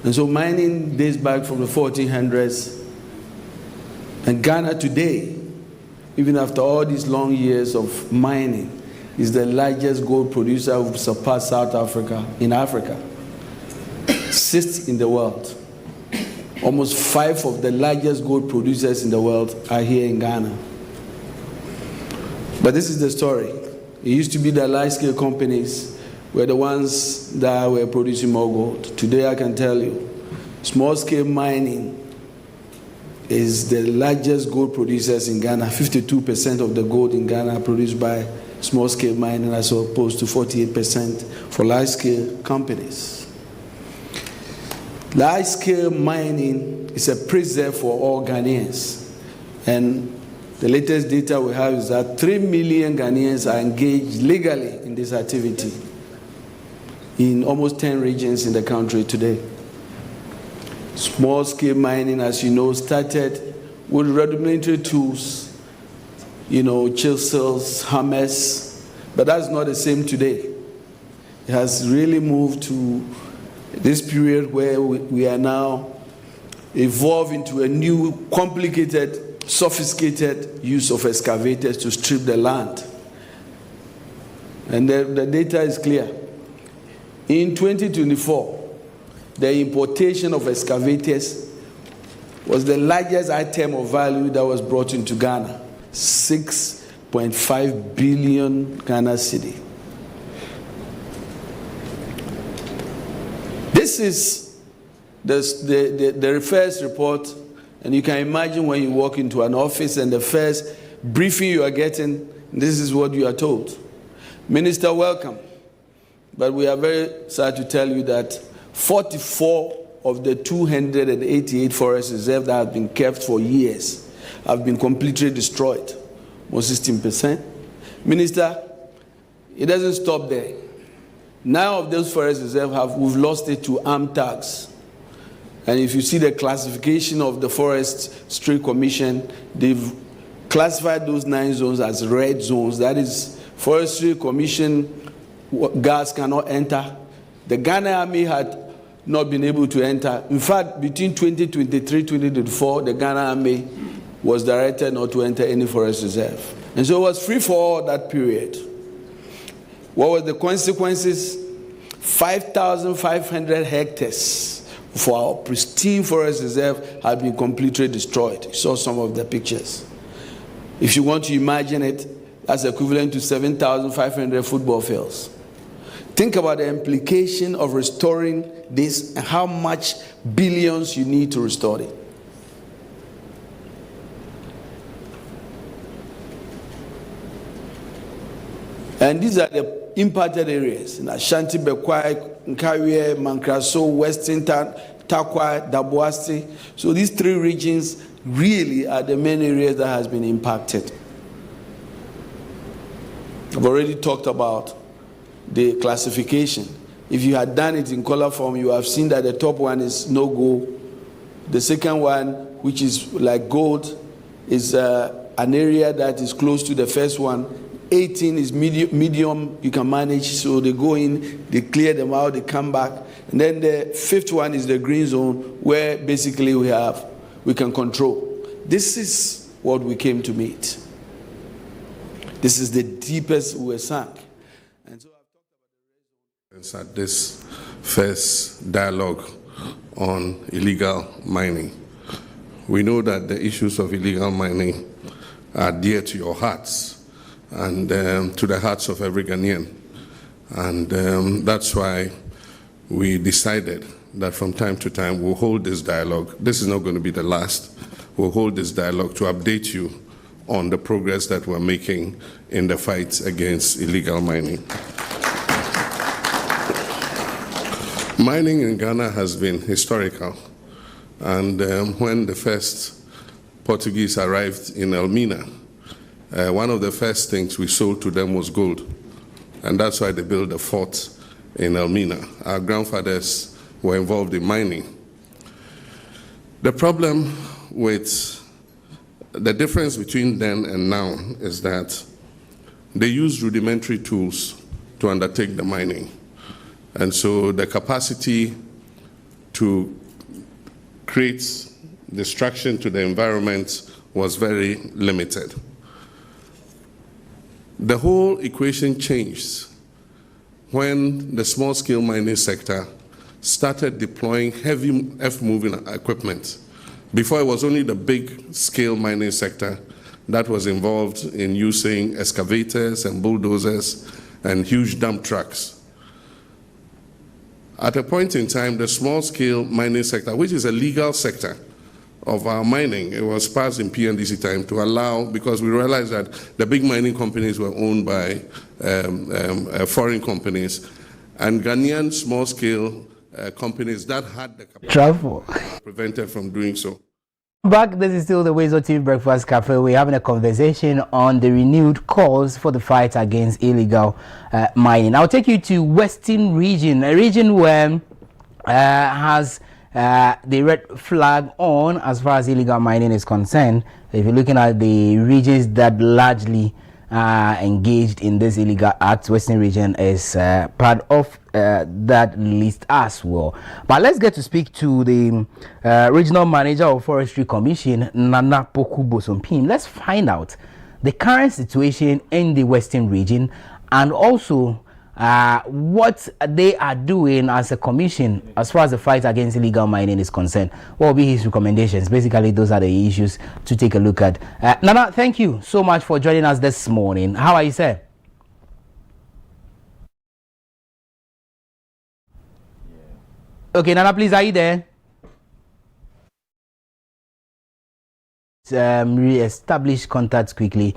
And so mining dates back from the 1400s. And Ghana today, even after all these long years of mining, is the largest gold producer who surpassed South Africa in Africa. Sixth in the world. Almost 5 of the largest gold producers in the world are here in Ghana. But this is the story. It used to be the large-scale companies were the ones that were producing more gold. Today I can tell you, small-scale mining is the largest gold producers in Ghana. 52% of the gold in Ghana are produced by small-scale mining as opposed to 48% for large-scale companies. Large-scale mining is a preserve for all Ghanaians. And the latest data we have is that 3 million Ghanaians are engaged legally in this activity in almost 10 regions in the country today. Small-scale mining, as you know, started with rudimentary tools, you know, chisels, hammers, but that's not the same today. It has really moved to this period where we are now evolving into a new, complicated, sophisticated use of excavators to strip the land. And the data is clear. In 2024, the importation of excavators was the largest item of value that was brought into Ghana. 6.5 billion Ghana cedi. This is the first report, and you can imagine when you walk into an office and the first briefing you are getting, this is what you are told. Minister, welcome. But we are very sad to tell you that 44 of the 288 forest reserves that have been kept for years have been completely destroyed, almost 16%. Minister, it doesn't stop there. 9 of those forest reserves we've lost it to armed thugs. And if you see the classification of the Forestry Commission, they've classified those 9 zones as red zones. That is, Forestry Commission guards cannot enter. The Ghana Army had not been able to enter. In fact, between 2023-2024, the Ghana Army was directed not to enter any forest reserve. And so it was free for all that period. What were the consequences? 5,500 hectares for our pristine forest reserve had been completely destroyed. You saw some of the pictures. If you want to imagine it, that's equivalent to 7,500 football fields. Think about the implication of restoring this and how much billions you need to restore it. And these are the impacted areas in Ashanti, Bekwai, Nkawie, Mankraso, Western Takwa, Dabuasti. So these 3 regions really are the main areas that has been impacted. I've already talked about the classification. If you had done it in color form, you have seen that the top one is no go. The second one, which is like gold, is an area that is close to the first one. 18 is medium, you can manage, so they go in, they clear them out, they come back. And then the 5th one is the green zone, where basically we can control. This is what we came to meet. This is the deepest we were sunk. And so at this first dialogue on illegal mining. We know that the issues of illegal mining are dear to your hearts and to the hearts of every Ghanaian. And that's why we decided that from time to time we'll hold this dialogue. This is not going to be the last. We'll hold this dialogue to update you on the progress that we're making in the fight against illegal mining. Mining in Ghana has been historical. And when the first Portuguese arrived in Elmina, one of the first things we sold to them was gold. And that's why they built a fort in Elmina. Our grandfathers were involved in mining. The problem with the difference between then and now is that they use rudimentary tools to undertake the mining. And so the capacity to create destruction to the environment was very limited. The whole equation changed when the small-scale mining sector started deploying heavy earth-moving equipment. Before, it was only the big-scale mining sector that was involved in using excavators and bulldozers and huge dump trucks. At a point in time, the small-scale mining sector, which is a legal sector of our mining, it was passed in PNDC time to allow, because we realized that the big mining companies were owned by foreign companies, and Ghanaian small-scale companies that had the capacity prevented from doing so. Back, this is still the WoezorTV Breakfast Cafe. We're having a conversation on the renewed calls for the fight against illegal mining. I'll take you to Western region, a region where has the red flag on as far as illegal mining is concerned. If you're looking at the regions that largely engaged in this illegal act, Western region is part of that list as well. But let's get to speak to the regional manager of Forestry Commission, Nana Poku Bosompim. Let's find out the current situation in the Western region and also what they are doing as a commission as far as the fight against illegal mining is concerned. What will be his recommendations? Basically, those are the issues to take a look at. Nana, thank you so much for joining us this morning. How are you, sir? Okay, Nana, please, are you there? Re-establish contact quickly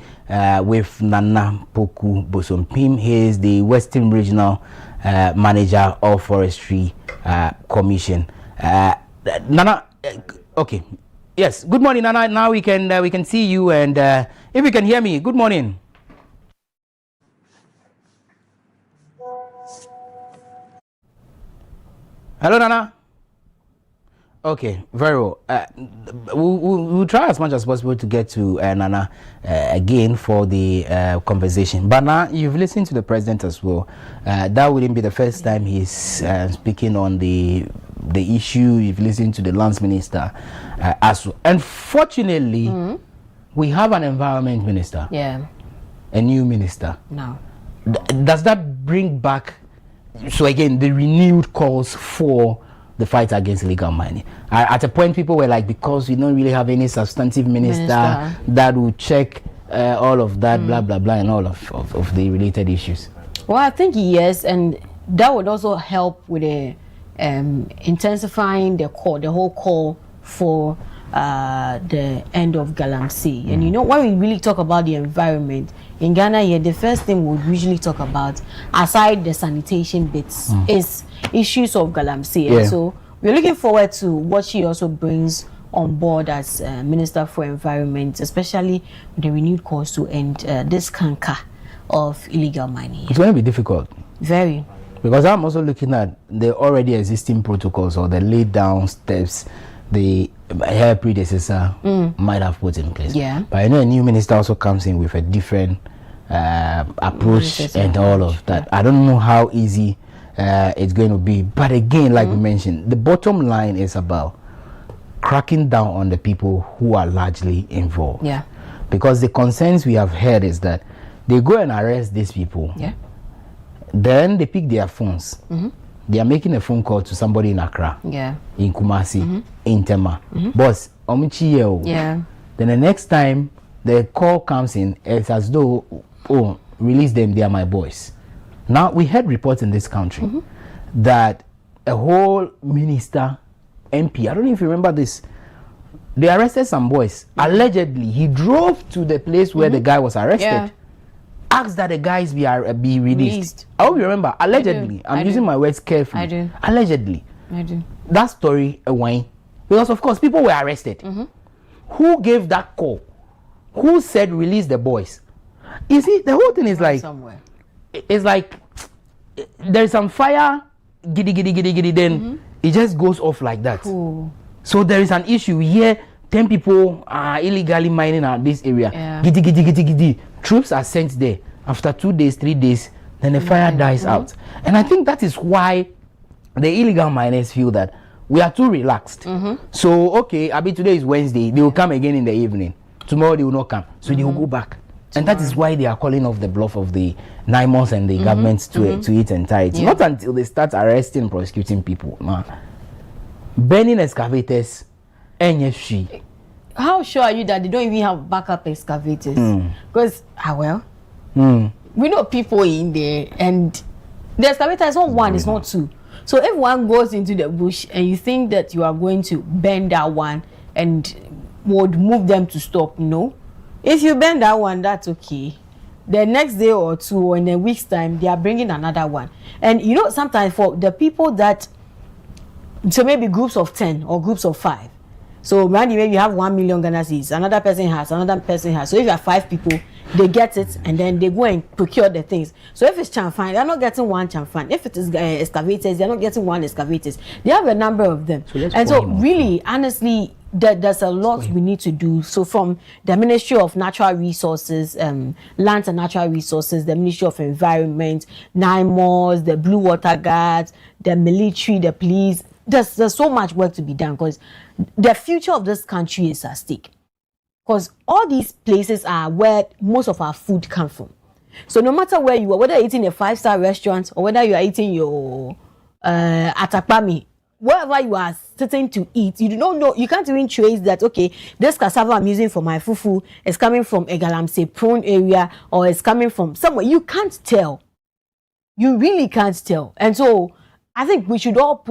with Nana Poku Bosompim. He is the Western Regional Manager of Forestry Commission. Nana, okay, Yes. Good morning, Nana. Now we can see you, and if you can hear me, good morning. Hello, Nana. Okay, very well. We'll try as much as possible to get to Nana again for the conversation. But now you've listened to the president as well. That wouldn't be the first time he's speaking on the issue. You've listened to the lands minister as well. Unfortunately, we have an environment minister. Yeah. A new minister. No. Does that bring back, so again, the renewed calls for the fight against illegal mining? At a point, people were like, because we don't really have any substantive minister that will check all of that, blah, blah, blah, and all of the related issues. Well, I think yes, and that would also help with the intensifying the whole call for the end of Galamsey. And you know, when we really talk about the environment in Ghana here, the first thing we usually talk about, aside the sanitation bits, is issues of Galamsey. And so we're looking forward to what she also brings on board as Minister for Environment, especially with the renewed calls to end this canker of illegal mining. It's going to be difficult. Very. Because I'm also looking at the already existing protocols or the laid down steps her predecessor might have put in place. Yeah. But I know a new minister also comes in with a different approach and all of that. I don't know how easy it's going to be. But again, like we mentioned, the bottom line is about cracking down on the people who are largely involved. Yeah. Because the concerns we have heard is that they go and arrest these people. Yeah. Then they pick their phones. They are making a phone call to somebody in Accra, in Kumasi, in Tema. Boss, yeah. Then the next time the call comes in, it's as though, oh, release them, they are my boys. Now, we had reports in this country that a whole minister, MP, I don't know if you remember this, they arrested some boys. Allegedly, he drove to the place where the guy was arrested. Asked that the guys be released. I hope you remember. Allegedly. I'm using my words carefully. I do. Allegedly. I do. That story, why? Because of course people were arrested. Who gave that call? Who said release the boys? You see, the whole thing is like somewhere. It's like there's some fire, giddy, then it just goes off like that. Cool. So there is an issue here. 10 people are illegally mining at this area. Yeah. Giddy. Troops are sent there. After 2 days, 3 days, then the fire dies out. And I think that is why the illegal miners feel that we are too relaxed. So, okay, today is Wednesday. They will come again in the evening. Tomorrow they will not come. So they will go back. And that is why they are calling off the bluff of the NIMOS and the government to it entirety. Not until they start arresting and prosecuting people. Burning excavators. How sure are you that they don't even have backup excavators? Because, we know people in there, and the excavator is not one, it's not two. So if one goes into the bush and you think that you are going to bend that one and would move them to stop, no. If you bend that one, that's okay. The next day or two or in a week's time, they are bringing another one. And you know, sometimes for the people that, so maybe groups of 10 or groups of 5. So maybe you have 1 million Ghana cedis, another person has. So if you have 5 people, they get it and then they go and procure the things. So if it's chamfan, they're not getting one chamfan. If it is excavators, they're not getting one excavators. They have a number of them. So really, honestly, there's a lot we need to do. So from the Ministry of Natural Resources, Lands and Natural Resources, the Ministry of Environment, NIMOS, the Blue Water Guards, the military, the police, there's so much work to be done because the future of this country is at stake. Because all these places are where most of our food comes from. So no matter where you are, whether you're eating a 5-star restaurant or whether you are eating your atakpami, wherever you are sitting to eat, you do not know, you can't even trace that, okay, this cassava I'm using for my fufu is coming from a Galamsey prone area or it's coming from somewhere. You can't tell. You really can't tell. And so I think we should all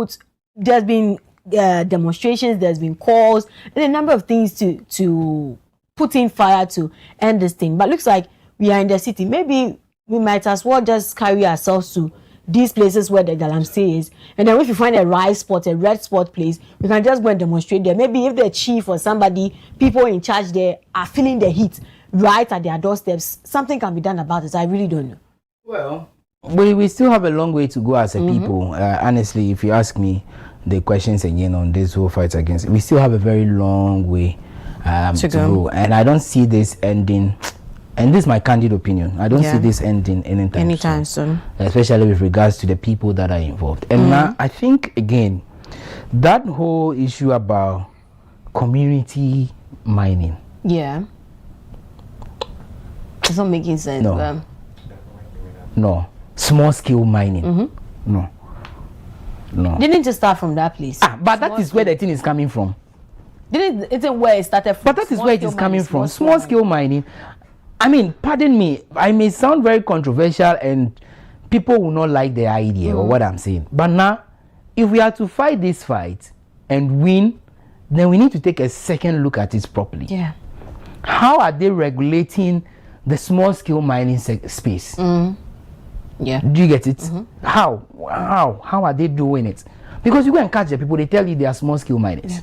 there's been demonstrations, there's been calls, and a number of things to put in fire to end this thing. But looks like we are in the city. Maybe we might as well just carry ourselves to these places where the galamsey is, and then if you find a rice spot, a red spot place, we can just go and demonstrate there. Maybe if the chief or somebody, people in charge there are feeling the heat right at their doorsteps, something can be done about it. I really don't know. Well, we still have a long way to go as a people. Honestly, if you ask me the questions again on this whole fight against it, we still have a very long way to go. And I don't see this ending. And this is my candid opinion. I don't see this ending anytime soon. Especially with regards to the people that are involved. And now, I think, again, that whole issue about community mining. Yeah. It's not making sense. No. Small scale mining. No. Didn't just start from that place. But that is where the thing is coming from. It's where it started from. But that is where it is coming from. Small scale mining. I mean, pardon me, I may sound very controversial and people will not like the idea or what I'm saying. But now, if we are to fight this fight and win, then we need to take a second look at it properly. Yeah. How are they regulating the small scale mining space? Yeah. Do you get it? How are they doing it? Because you go and catch the people, they tell you they are small scale miners. Yeah.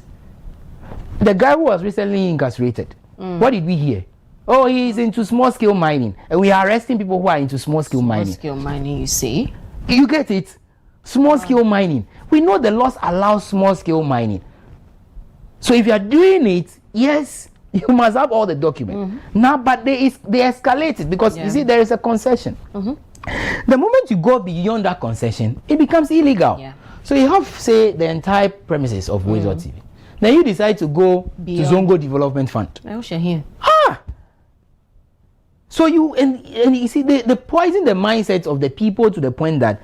The guy who was recently incarcerated, what did we hear? Oh, he's into small scale mining, and we are arresting people who are into small scale mining. Small scale mining, you see? You get it? Small scale mining. We know the laws allow small scale mining. So if you are doing it, yes, you must have all the documents. Now, but they escalate it because you see there is a concession. The moment you go beyond that concession, it becomes illegal. Yeah. So you have, say, the entire premises of WoezorTV. Then you decide to go beyond to Zongo Development Fund. I wish you're here. So you you see they poison the mindset of the people to the point that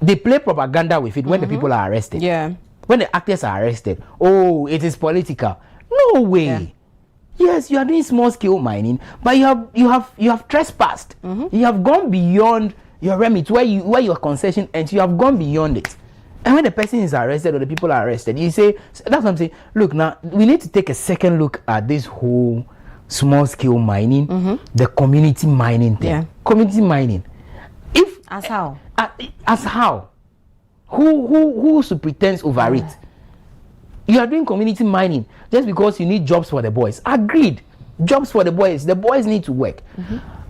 they play propaganda with it when the people are arrested. Yeah. When the actors are arrested, oh, it is political. No way. Yeah. Yes, you are doing small scale mining, but you have trespassed. You have gone beyond your remit where your concession ends. You have gone beyond it. And when the person is arrested or the people are arrested, you say, that's what I'm saying. Look, now we need to take a second look at this whole small scale mining, the community mining thing. Yeah. Community mining. As how? As how? Who pretense over it? You are doing community mining just because you need jobs for the boys. Agreed. Jobs for the boys. The boys need to work.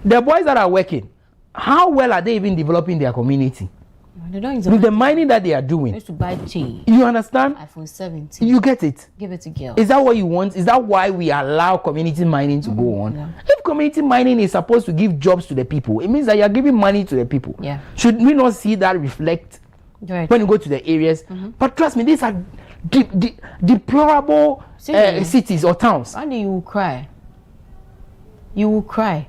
The boys that are working, how well are they even developing their community? They don't with the mining that they are doing. They to buy tea. You understand? iPhone 17. You get it? Give it to girls. Is that what you want? Is that why we allow community mining to go on? Yeah. If community mining is supposed to give jobs to the people, it means that you are giving money to the people. Yeah. Should we not see that reflect when you go to the areas? But trust me, these are deplorable cities or towns. And you will cry. You will cry.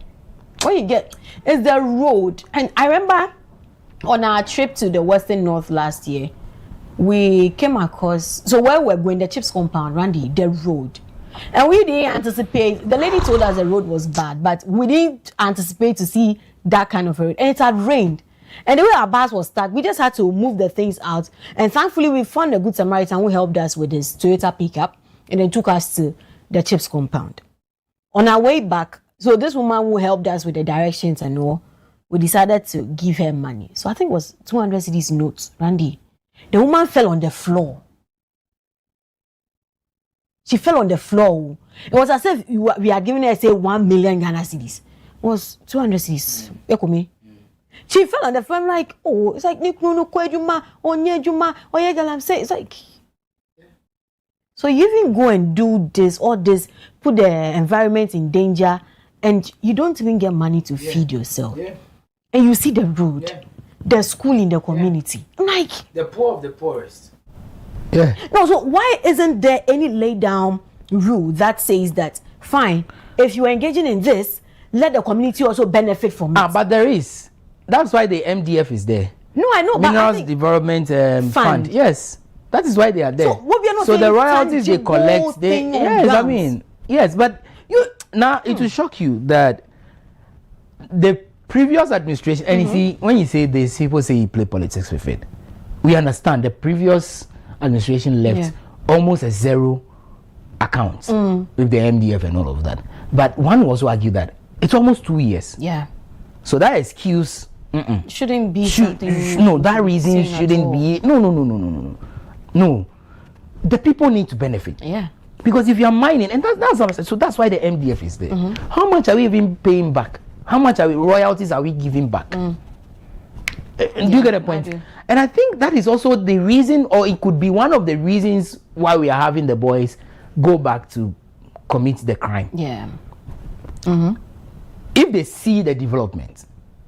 When you get, it's the road. And I remember on our trip to the Western North last year, we came across, so where we're going, the Chips compound, Randy, the road. And we didn't anticipate, the lady told us the road was bad, but we didn't anticipate to see that kind of road. And it had rained. And the way our bus was stuck, we just had to move the things out. And thankfully, we found a good Samaritan who helped us with his Toyota pickup and then took us to the Chips compound. On our way back, so this woman who helped us with the directions and all, we decided to give her money. So I think it was 200 cedis notes, Randy. The woman fell on the floor. She fell on the floor. It was as if we are giving her, say, 1 million Ghana cedis. It was 200 cedis. She fell on the floor. I'm like, oh, it's like, it's like, so you even go and do this, all this, put the environment in danger, and you don't even get money to feed yourself. Yeah. And you see the road, the school in the community. I'm like, the poor of the poorest. Yeah. No, so why isn't there any laid down rule that says that, fine, if you're engaging in this, let the community also benefit from it? But there is. That's why the MDF is there. No, I know, Minerals Development Fund. Yes. That is why they are there. So, what we are not so the royalties they collect, yes, but it will shock you that the previous administration, and you see, when you say this, people say you play politics with it. We understand the previous administration left almost a zero account with the MDF and all of that. But one will also argue that it's almost 2 years. Yeah. So that excuse shouldn't be something. No, that reason shouldn't be. No. The people need to benefit. Yeah. Because if you are mining, and that's what I'm saying. So that's why the MDF is there. How much are we even paying back? How much royalties are we giving back? Do you get a point? And I think that is also the reason, or it could be one of the reasons why we are having the boys go back to commit the crime. Yeah. If they see the development,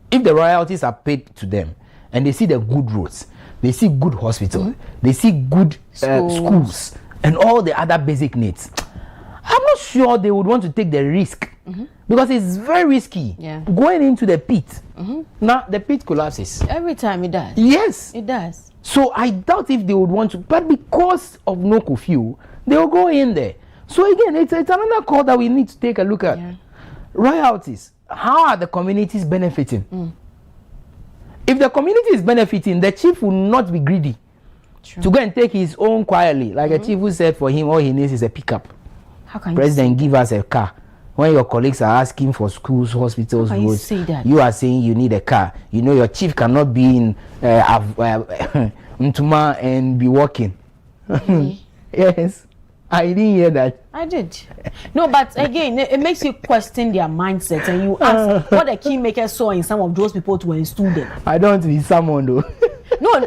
if the royalties are paid to them, and they see the good roads, they see good hospitals, they see good schools, and all the other basic needs, I'm not sure they would want to take the risk because it's very risky going into the pit. Now the pit collapses every time. It does. Yes, it does. So I doubt if they would want to, but because of no curfew, they will go in there. So again, it's another call that we need to take a look at. Royalties. How are the communities benefiting? If the community is benefiting, the chief will not be greedy to go and take his own quietly. Like a chief who said for him, all he needs is a pickup. How can President, give us a car. When your colleagues are asking for schools, hospitals, roads, you are saying you need a car. You know your chief cannot be in Ntuma and be walking. Yes. I didn't hear that. I did. No, but again, it makes you question their mindset, and you ask what the kingmakers saw in some of those people to instill them. I don't need someone though. No,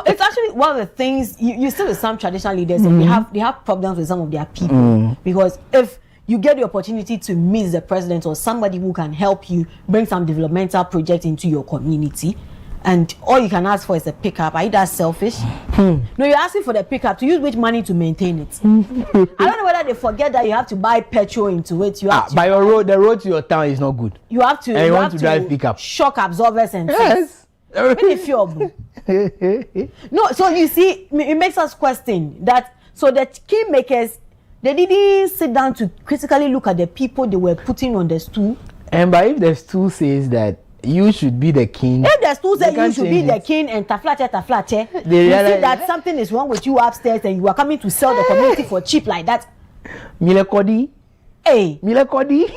it's actually one of the things you see with some traditional leaders, and they have problems with some of their people because if you get the opportunity to meet the president or somebody who can help you bring some developmental project into your community, and all you can ask for is a pickup, are you that selfish? No, you're asking for the pickup to use which money to maintain it. I don't know whether they forget that you have to buy petrol into it. You have to by your road, the road to your town is not good. You have to. And you want to drive pickup. Shock absorbers and things. No, so you see, it makes us question that. So the kingmakers, they didn't sit down to critically look at the people they were putting on the stool. And but if the stool says that you should be the king, if the stool says you should be the king and taflache, you see that something is wrong with you upstairs and you are coming to sell the community for cheap like that. Milekodi. Hey, Milekodi.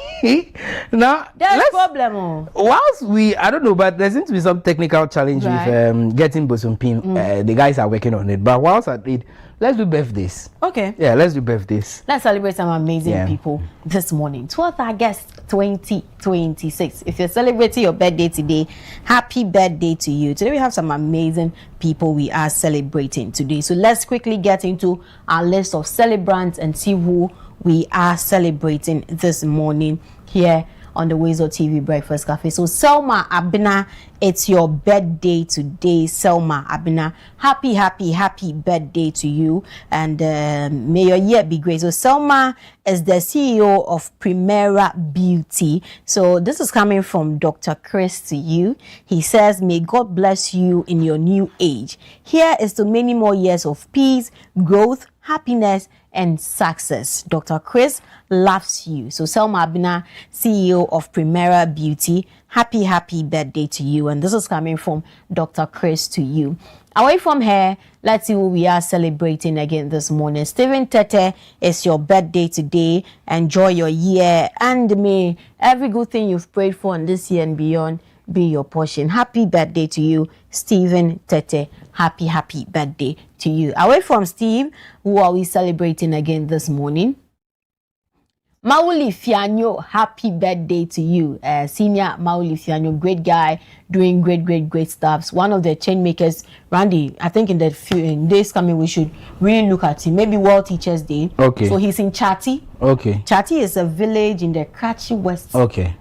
Now there's a problem. Whilst I don't know, but there seems to be some technical challenge with getting Bosumpim. The guys are working on it. But whilst at it, let's do birthdays. Okay. Yeah, let's do birthdays. Let's celebrate some amazing people this morning. 12th August 2026. If you're celebrating your birthday today, happy birthday to you. Today we have some amazing people we are celebrating today. So let's quickly get into our list of celebrants and see who we are celebrating this morning here on the WoezorTV Breakfast Cafe. So Selma Abena, it's your birthday today. Selma Abena, happy birthday to you, and may your year be great. So Selma is the CEO of Primera Beauty. So this is coming from Dr. Chris to you. He says, may God bless you in your new age. Here is to many more years of peace, growth, happiness, and success. Dr. Chris loves you. So Selma Abena, CEO of Primera Beauty, happy birthday to you. And this is coming from Dr. Chris to you. Away from here, let's see who we are celebrating again this morning. Stephen Tete, it's your birthday today. Enjoy your year, and may every good thing you've prayed for in this year and beyond be your portion. Happy birthday to you, Stephen Tete. Happy birthday to you. Away from Steve, who are we celebrating again this morning? Mauli Fianyo, happy birthday to you. Senior Mauli Fianyo, great guy, doing great stuff. One of the chain makers, Randy. I think in days coming, we should really look at him. Maybe World Teachers Day. Okay. So he's in Chati. Okay. Chati is a village in the Karachi West. Okay.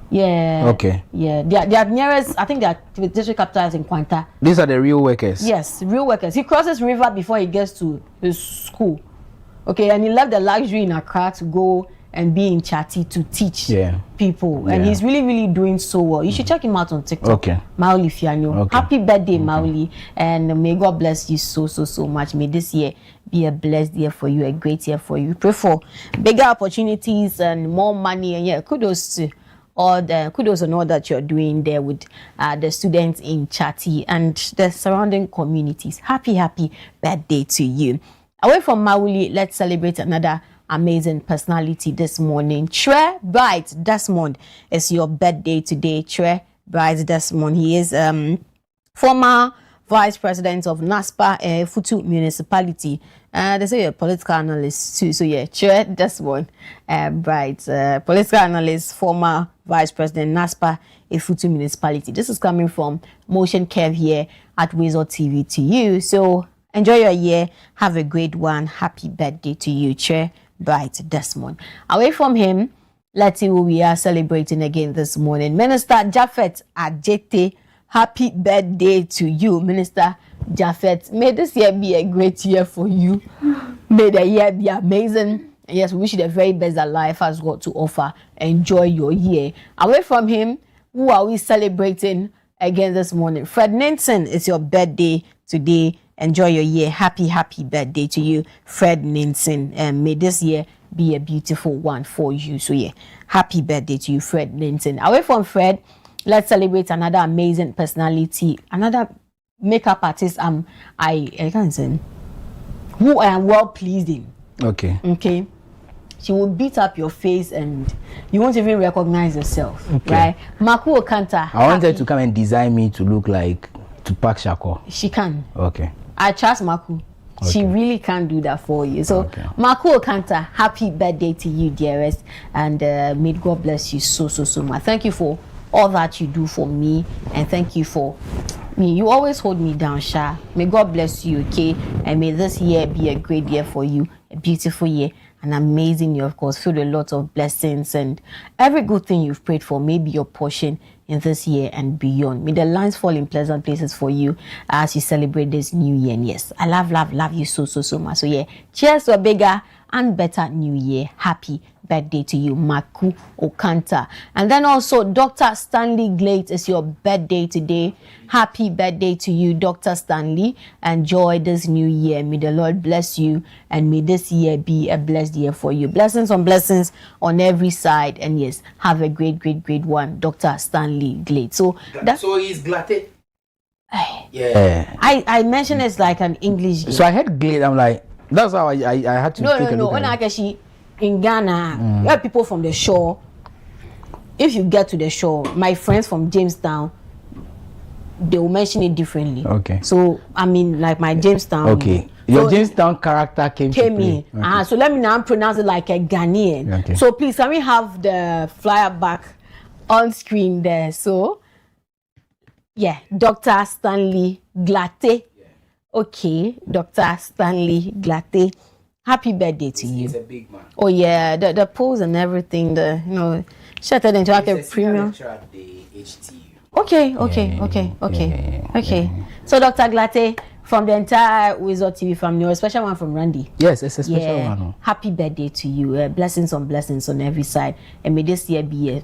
Yeah. Okay. Yeah. Their nearest, I think their district capital is in Kwanta. These are the real workers. Yes, real workers. He crosses river before he gets to his school. Okay, and he left the luxury in Accra to go and be in Chati to teach people. And he's really doing so well. You should check him out on TikTok. Okay. Mauli Fianyo. Okay. Happy birthday, Mauli. And may God bless you so much. May this year be a blessed year for you, a great year for you. Pray for bigger opportunities and more money. And kudos to kudos on all that you're doing there with the students in Chati and the surrounding communities. Happy birthday to you. Away from Mauli, let's celebrate another amazing personality this morning. Tre Bright Desmond, is your birthday today. Tre Bryce Desmond. He is former Vice President of NASPA Futu Municipality. They say a political analyst too. So yeah, Chair Desmond, Bryce, political analyst, former Vice President NASPA Futu Municipality. This is coming from Motion Kev here at WoezorTV to you. So enjoy your year. Have a great one. Happy birthday to you, Chair Bryce Desmond. Away from him, let's see who we are celebrating again this morning. Minister Japhet Adjete. Happy birthday to you, Minister Japhet. May this year be a great year for you. May the year be amazing. And yes, we wish you the very best that life has got to offer. Enjoy your year. Away from him, who are we celebrating again this morning? Fred Ninson, it's your birthday today. Enjoy your year. Happy birthday to you, Fred Ninson. And may this year be a beautiful one for you. So yeah, happy birthday to you, Fred Ninson. Away from Fred, let's celebrate another amazing personality, another makeup artist. I can't say who I am well pleased in. Okay. She will beat up your face and you won't even recognize yourself. Okay. Right? Maku Okanta. I wanted to come and design me to look like Tupac Shakur. She can. Okay. I trust Maku. Okay. She really can do that for you. So, Maku Okanta, happy birthday to you, dearest. And may God bless you so much. Thank you for all that you do for me, and thank you for me. You always hold me down, Sha. May God bless you, okay? And may this year be a great year for you, a beautiful year, an amazing year, of course, filled with a lot of blessings, and every good thing you've prayed for may be your portion in this year and beyond. May the lines fall in pleasant places for you as you celebrate this new year. And yes, I love you so much. So yeah, cheers to a bigger and better new year. Happy birthday to you, Maku Okanta. And then also Dr. Stanley Glate, is your birthday today. Happy birthday to you, Dr. Stanley. Enjoy this new year. May the Lord bless you, and may this year be a blessed year for you. Blessings on every side. And yes, have a great one, Dr. Stanley Glate. So he's Glate. Yeah. I mentioned it's like an English game. So I heard Glate, I'm like, that's how I had to take a look at it. In Ghana, you have people from the shore. If you get to the shore, my friends from Jamestown, they will mention it differently. Okay. So I mean, like my Jamestown. Okay. Your Jamestown character came in. Okay. So let me now pronounce it like a Ghanaian. Okay. So please, can we have the flyer back on screen there? So yeah, Dr. Stanley Glate. Okay, Dr. Stanley Glate. Happy birthday to you. He's a big man. Oh yeah, the pose and everything, shattered into like a premium. Okay. So Dr. Glate, from the entire WoezorTV family, or a special one from Randy. Yes, it's a special one. Happy birthday to you. Blessings on every side, and may this year be a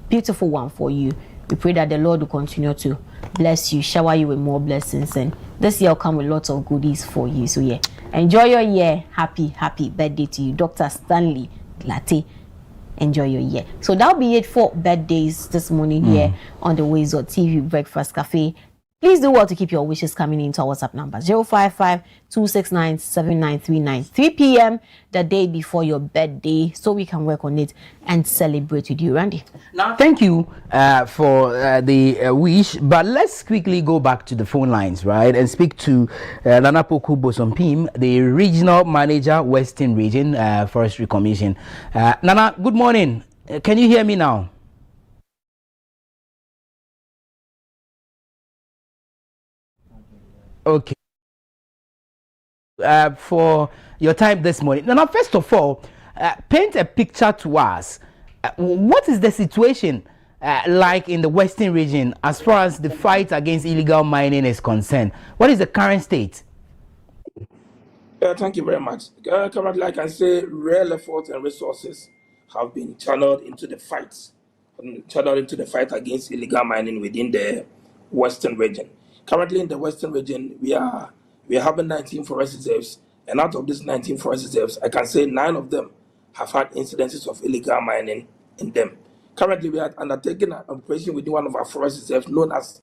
beautiful one for you. We pray that the Lord will continue to bless you, shower you with more blessings, and this year will come with lots of goodies for you. So yeah, enjoy your year. Happy birthday to you, Dr. Stanley Glate. Enjoy your year. So that'll be it for birthdays this morning here on the WoezorTV Breakfast Cafe. Please do well to keep your wishes coming into our WhatsApp number 055-269-7939. 3 p.m. the day before your birthday, so we can work on it and celebrate with you, Randy. Now, thank you for the wish, but let's quickly go back to the phone lines, right, and speak to Nana Poku Bosompim, the regional manager, Western Region Forestry Commission. Nana, good morning. Can you hear me now? Okay. For your time this morning. Now, first of all, paint a picture to us. What is the situation like in the Western region as far as the fight against illegal mining is concerned? What is the current state? Thank you very much. Currently, I can say real effort and resources have been channeled into the fight against illegal mining within the Western region. Currently, in the Western region, we are having 19 forest reserves, and out of these 19 forest reserves, I can say 9 of them have had incidences of illegal mining in them. Currently, we are undertaking an operation within one of our forest reserves known as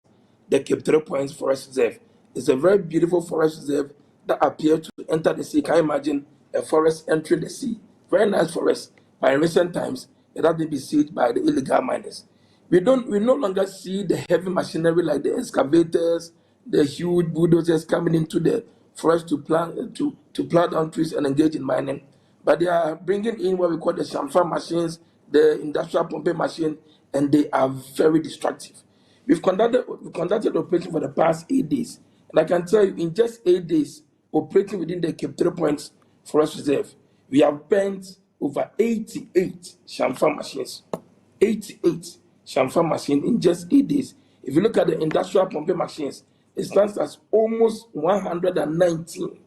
the Cape 3 Points Forest Reserve. It's a very beautiful forest reserve that appears to enter the sea. Can you imagine a forest entering the sea? Very nice forest, but in recent times, it has been besieged by the illegal miners. We no longer see the heavy machinery like the excavators, the huge bulldozers coming into the forest to plant down trees and engage in mining. But they are bringing in what we call the chamfer machines, the industrial pumping machine, and they are very destructive. We've conducted operation for the past 8 days, and I can tell you, in just 8 days operating within the Cape 3 Points Forest Reserve, we have burnt over 88 chamfer machines. 88 chamfer machines in just 8 days. If you look at the industrial pumping machines, it stands as almost 119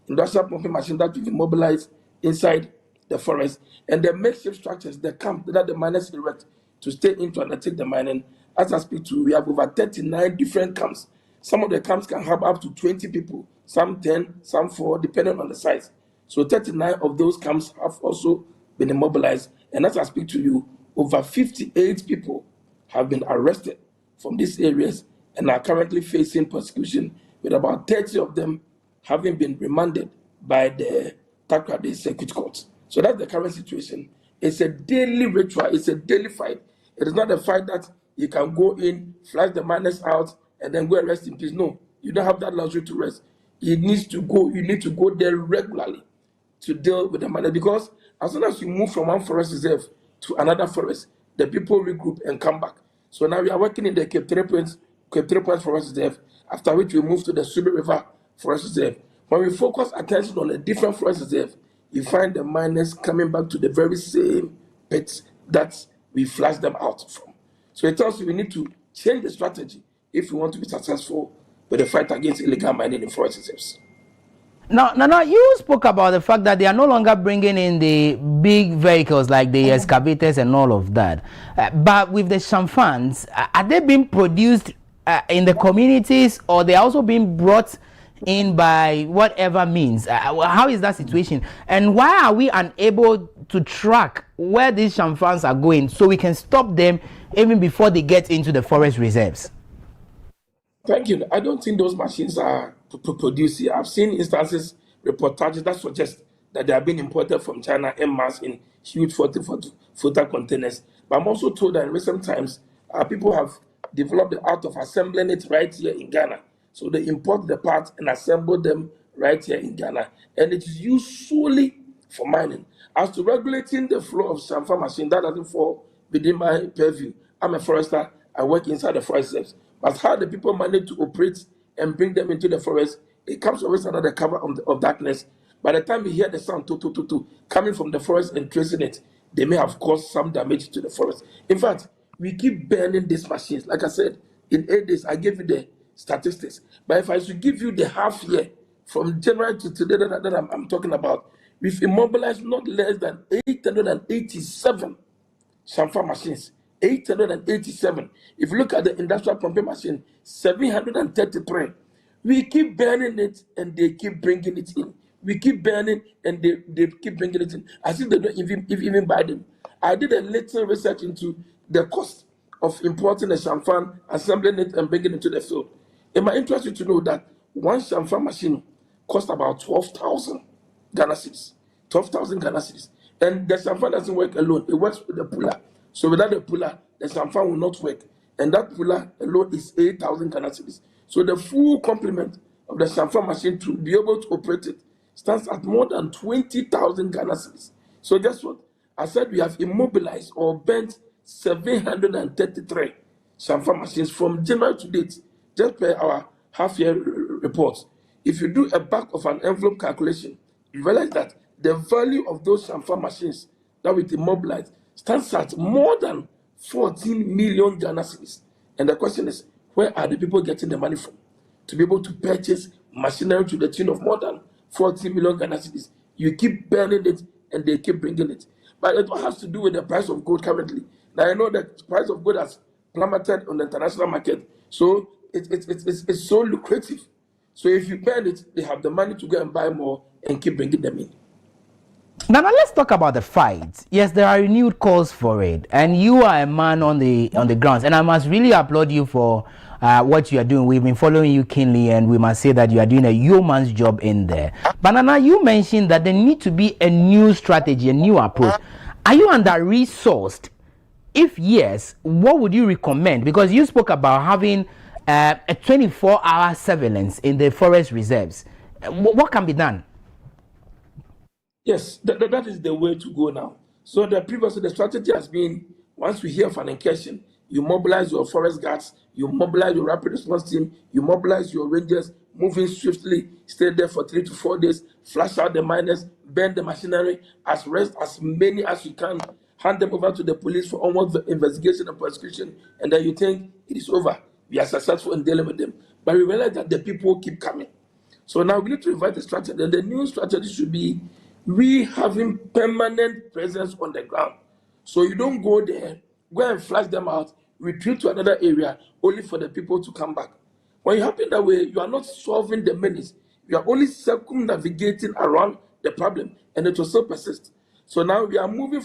industrial pumping machines that we've immobilized inside the forest, and the makeshift structures, the camp that the miners erect to stay in to undertake the mining. As I speak to you, we have over 39 different camps. Some of the camps can have up to 20 people, some 10, some 4, depending on the size. So 39 of those camps have also been immobilized, and as I speak to you, over 58 people have been arrested from these areas and are currently facing persecution, with about 30 of them having been remanded by the Takrady Circuit Court. So that's the current situation. It's a daily ritual, it's a daily fight. It is not a fight that you can go in, flush the miners out, and then go and rest in peace. No, you don't have that luxury to rest. You need to go there regularly to deal with the miners, because as soon as you move from one forest reserve to another forest, the people regroup and come back. So now we are working in the Cape 3 Points Forest Reserve, after which we move to the Sube River Forest Reserve. When we focus attention on a different forest reserve, you find the miners coming back to the very same pits that we flushed them out from. So it tells you we need to change the strategy if we want to be successful with the fight against illegal mining in forest reserves. Now, you spoke about the fact that they are no longer bringing in the big vehicles like the excavators and all of that. But with the chamfans, are they being produced in the communities, or they are also being brought in by whatever means? How is that situation? And why are we unable to track where these chamfans are going so we can stop them even before they get into the forest reserves? Thank you. I don't think those machines are produced here. I've seen instances, reportages that suggest that they are being imported from China en masse in huge 40-footer containers. But I'm also told that in recent times, people have developed the art of assembling it right here in Ghana. So they import the parts and assemble them right here in Ghana. And it is used solely for mining. As to regulating the flow of chamfer machine, that doesn't fall within my purview. I'm a forester. I work inside the forest reserves. But how the people manage to operate and bring them into the forest, it comes always under the cover of darkness. By the time you hear the sound coming from the forest and tracing it, they may have caused some damage to the forest. In fact, we keep burning these machines. Like I said, in 8 days, I gave you the statistics. But if I should give you the half year, from January to today that I'm talking about, we've immobilized not less than 887 chamfer machines. 887. If you look at the industrial pumping machine, 733. We keep burning it and they keep bringing it in. We keep burning and they keep bringing it in. As if they don't even buy them. I did a little research into the cost of importing a chamfer, assembling it and bringing it to the field. It might interest you to know that one chamfer machine costs about 12,000 Ghana cedis. 12,000 Ghana cedis. And the chamfer doesn't work alone. It works with the puller. So without the puller, the chamfer will not work. And that puller alone is 8,000 Ghana cedis. So the full complement of the chamfer machine to be able to operate it stands at more than 20,000 Ghana cedis. So guess what? I said we have immobilized or burnt 733 chamfer machines from January to date, just per our half-year reports. If you do a back of an envelope calculation, you realize that the value of those chamfer machines that we immobilized stands at more than 14 million Ghana cedis. And the question is, where are the people getting the money from to be able to purchase machinery to the tune of more than 14 million Ghana cedis? You keep burning it and they keep bringing it. But it has to do with the price of gold currently. Now I know that the price of gold has plummeted on the international market, so it's so lucrative. So if you burn it, they have the money to go and buy more and keep bringing them in. Now let's talk about the fight. Yes, there are renewed calls for it, and you are a man on the grounds, and I must really applaud you for what you are doing. We've been following you keenly, and we must say that you are doing a yeoman's job in there. But Nana, you mentioned that there need to be a new strategy, a new approach. Are you under-resourced If yes, what would you recommend? Because you spoke about having a 24-hour surveillance in the forest reserves. What can be done? Yes, that is the way to go now. So the strategy has been, once we hear of an incursion, you mobilize your forest guards, you mobilize your rapid response team, you mobilize your rangers, move in swiftly, stay there for 3 to 4 days, flush out the miners, burn the machinery, arrest as many as you can, hand them over to the police for almost investigation and prosecution, and then you think it is over. We are successful in dealing with them. But we realize that the people keep coming. So now we need to revise the strategy. And the new strategy should be we having permanent presence on the ground. So you don't go there, go and flash them out, retreat to another area, only for the people to come back. When you happen that way, you are not solving the menace. You are only circumnavigating around the problem, and it will still persist. So now we are moving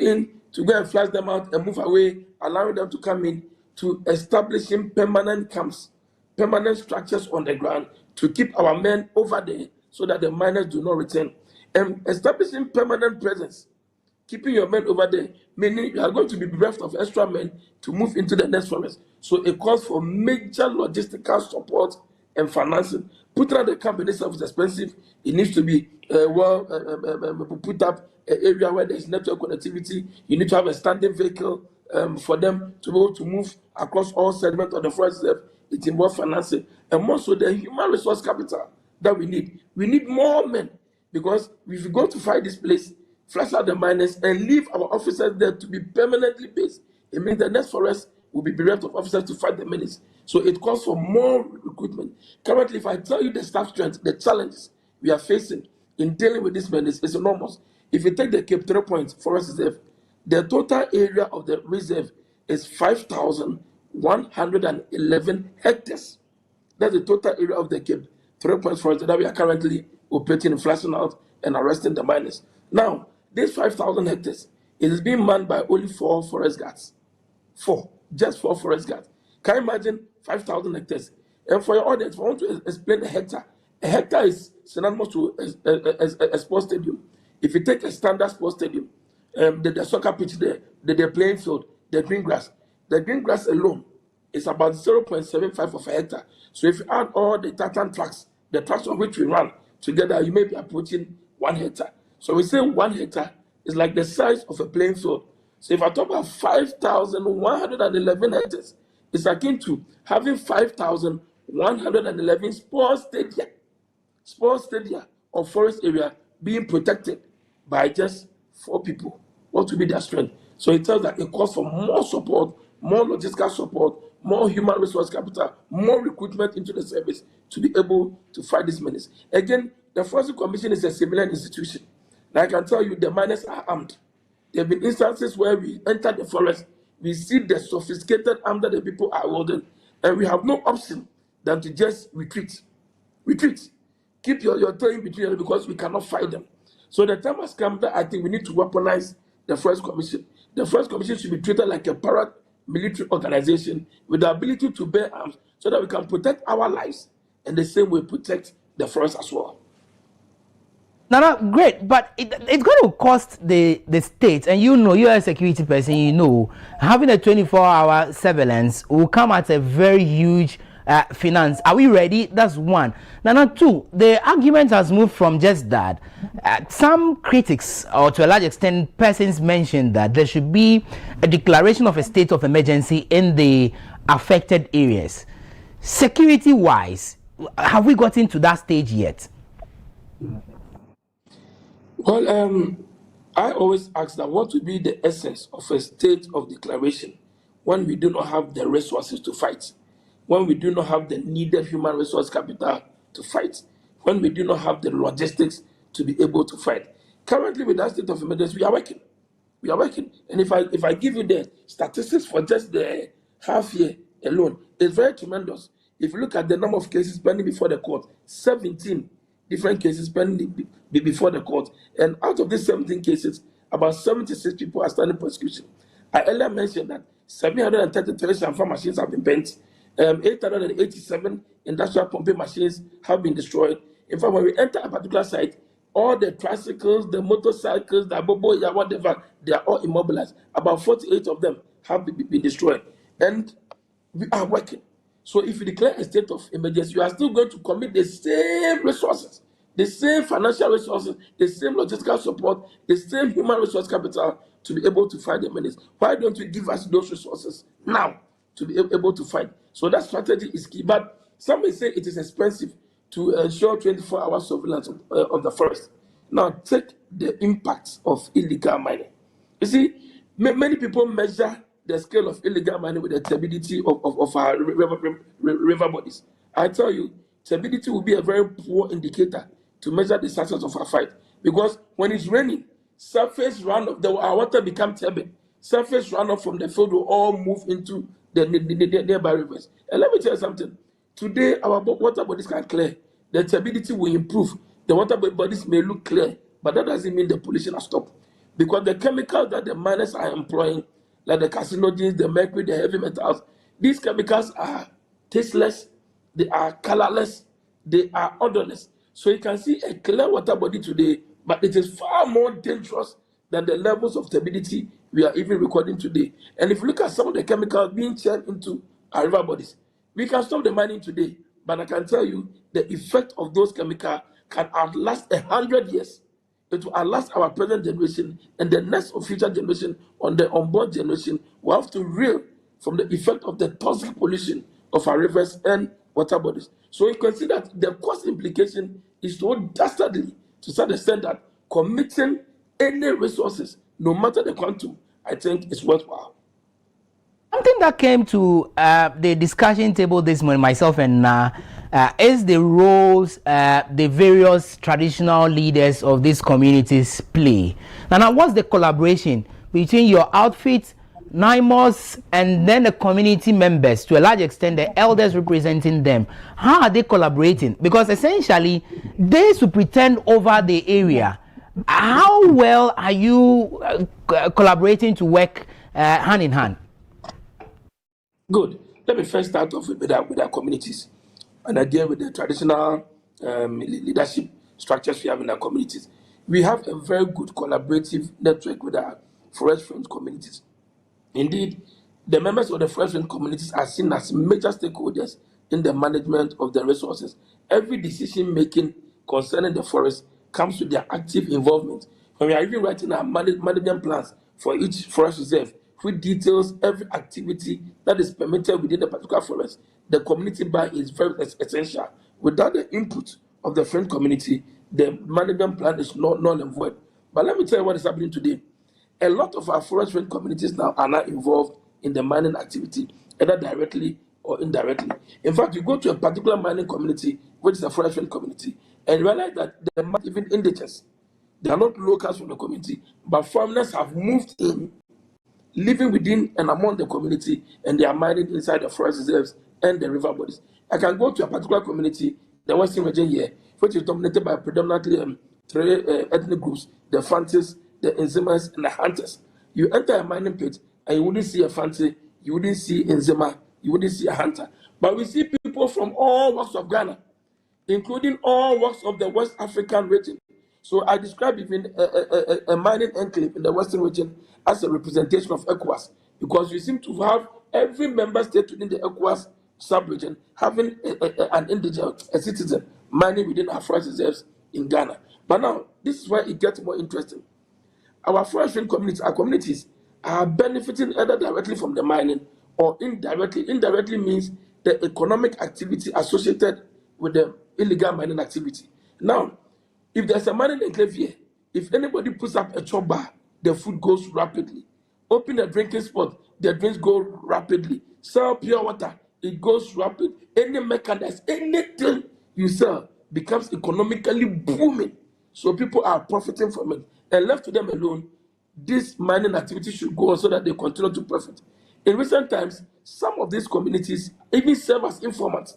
in to go and flash them out and move away, allowing them to come in, to establishing permanent camps, permanent structures on the ground to keep our men over there so that the miners do not return. And establishing permanent presence, keeping your men over there, meaning you are going to be bereft of extra men to move into the next forest. So it calls for major logistical support and financing. Putting out the camp in itself is expensive. It needs to be put up an area where there's network connectivity. You need to have a standing vehicle for them to be able to move across all segments of the forest reserve. It involves financing and more so the human resource capital that we need. We need more men because if we go to fight this place, flush out the miners and leave our officers there to be permanently based, it means the next forest will be bereft of officers to fight the menace. So it calls for more recruitment. Currently, if I tell you the staff strength, the challenges we are facing in dealing with this menace is enormous. If you take the Cape 3 Points Forest Reserve, the total area of the reserve is 5,111 hectares. That's the total area of the Cape 3 Points Forest that we are currently operating and flashing out and arresting the miners. Now, this 5,000 hectares is being manned by only 4 forest guards. Just 4 forest guards. Can you imagine 5,000 hectares? And for your audience, I want to explain a hectare is synonymous to a sports stadium. If you take a standard sports stadium, the soccer pitch there, the playing field, the green grass alone is about 0.75 of a hectare. So if you add all the tartan tracks, the tracks on which we run together, you may be approaching 1 hectare. So we say 1 hectare is like the size of a playing field. So if I talk about 5,111 hectares, it's akin to having 5,111 sports stadia or forest area being protected by just 4 people. What will be their strength? So it tells that it calls for more support, more logistical support, more human resource capital, more recruitment into the service to be able to fight this menace. Again, the Forestry Commission is a civilian institution. Now I can tell you the miners are armed. There have been instances where we enter the forest, we see the sophisticated arm that the people are holding, and we have no option than to just retreat. Keep your toe in between because we cannot fight them. So the time has come that I think we need to weaponize the Forest Commission. The Forest Commission should be treated like a paramilitary organization with the ability to bear arms so that we can protect our lives and the same way protect the forest as well. No, great, but it's going to cost the state, and you're a security person, having a 24-hour surveillance will come at a very huge finance. Are we ready? That's one. Now, 2, the argument has moved from just that. Some critics, or to a large extent, persons mentioned that there should be a declaration of a state of emergency in the affected areas. Security-wise, have we gotten to that stage yet? Well, I always ask that what would be the essence of a state of declaration when we do not have the resources to fight, when we do not have the needed human resource capital to fight, when we do not have the logistics to be able to fight. Currently, with that state of emergency, we are working. And if I give you the statistics for just the half year alone, it's very tremendous. If you look at the number of cases pending before the court, 17 different cases pending before the court. And out of these 17 cases, about 76 people are standing prosecution. I earlier mentioned that 733 transfer machines have been bent. 887 industrial pumping machines have been destroyed. In fact, when we enter a particular site, All the tricycles, the motorcycles, the bobo, yeah, whatever, they are all immobilized. About 48 of them have been destroyed. And we are working. So if you declare a state of emergency, you are still going to commit the same resources, the same financial resources, the same logistical support, the same human resource capital to be able to fight the menace. Why don't you give us those resources now to be able to fight? So that strategy is key. But some may say it is expensive to ensure 24-hour surveillance of the forest. Now take the impacts of illegal mining. You see, many people measure the scale of illegal mining with the turbidity of our river bodies. I tell you, turbidity will be a very poor indicator to measure the success of our fight. Because when it's raining, surface runoff, our water becomes turbid. Surface runoff from the field will all move into the nearby rivers. And let me tell you something. Today, our water bodies can clear. The turbidity will improve. The water bodies may look clear, but that doesn't mean the pollution has stopped. Because the chemicals that the miners are employing, like the carcinogens, the mercury, the heavy metals, these chemicals are tasteless, they are colorless, they are odorless. So you can see a clear water body today, but it is far more dangerous than the levels of turbidity we are even recording today. And if you look at some of the chemicals being churned into our river bodies, we can stop the mining today, but I can tell you the effect of those chemicals can outlast 100 years. It will outlast our present generation and the next or future generation on the onboard generation will have to reel from the effect of the toxic pollution of our rivers and water bodies. So you can see that the cost implication is so dastardly to such extent that committing any resources, no matter the quantum, I think is worthwhile. Something that came to the discussion table this morning, myself and is the roles the various traditional leaders of these communities play. Now, what's the collaboration between your outfit, NIMOS, and then the community members, to a large extent the elders representing them? How are they collaborating? Because essentially, they should pretend over the area. How well are you collaborating to work hand in hand? Good. Let me first start off with our communities, and again with the traditional leadership structures we have in our communities. We have a very good collaborative network with our forest friends communities. Indeed, the members of the forest friends communities are seen as major stakeholders in the management of the resources. Every decision making concerning the forest comes with their active involvement. When we are even writing our management plans for each forest reserve, which details every activity that is permitted within the particular forest, the community buy is very essential. Without the input of the friend community, the management plan is null and void. But let me tell you what is happening today. A lot of our forest friend communities now are not involved in the mining activity, either directly or indirectly. In fact, you go to a particular mining community, which is a forest friend community, and realize that they're not even indigents. They are not locals from the community, but foreigners have moved in, living within and among the community, and they are mining inside the forest reserves and the river bodies. I can go to a particular community, the Western region here, which is dominated by predominantly three ethnic groups: the Fantis, the Nzemas, and the Hunters. You enter a mining pit, and you wouldn't see a Fanti, you wouldn't see Nzema, you wouldn't see a Hunter. But we see people from all walks of Ghana, including all walks of the West African region. So I describe even a mining enclave in the Western region as a representation of ECOWAS, because you seem to have every member state within the ECOWAS sub-region having an individual, a citizen, mining within our forest reserves in Ghana. But now, this is where it gets more interesting. Our forest communities, our communities, are benefiting either directly from the mining or indirectly. Indirectly means the economic activity associated with the illegal mining activity. Now, if there's a mining enclave here, if anybody puts up a chop bar, the food goes rapidly. Open a drinking spot, the drinks go rapidly. Sell pure water, it goes rapid. Any mechanized, anything you sell becomes economically booming. So people are profiting from it. And left to them alone, this mining activity should go on so that they continue to profit. In recent times, some of these communities even serve as informants.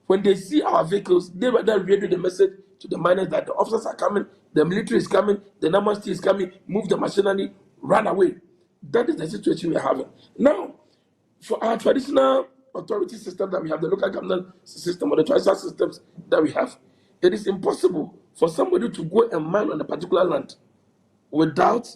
When they see our vehicles, they rather radio the message to the miners that the officers are coming, the military is coming, the Namaste is coming, move the machinery, run away. That is the situation we are having. Now, for our traditional authority system that we have, the local government system or the traditional systems that we have, it is impossible for somebody to go and mine on a particular land without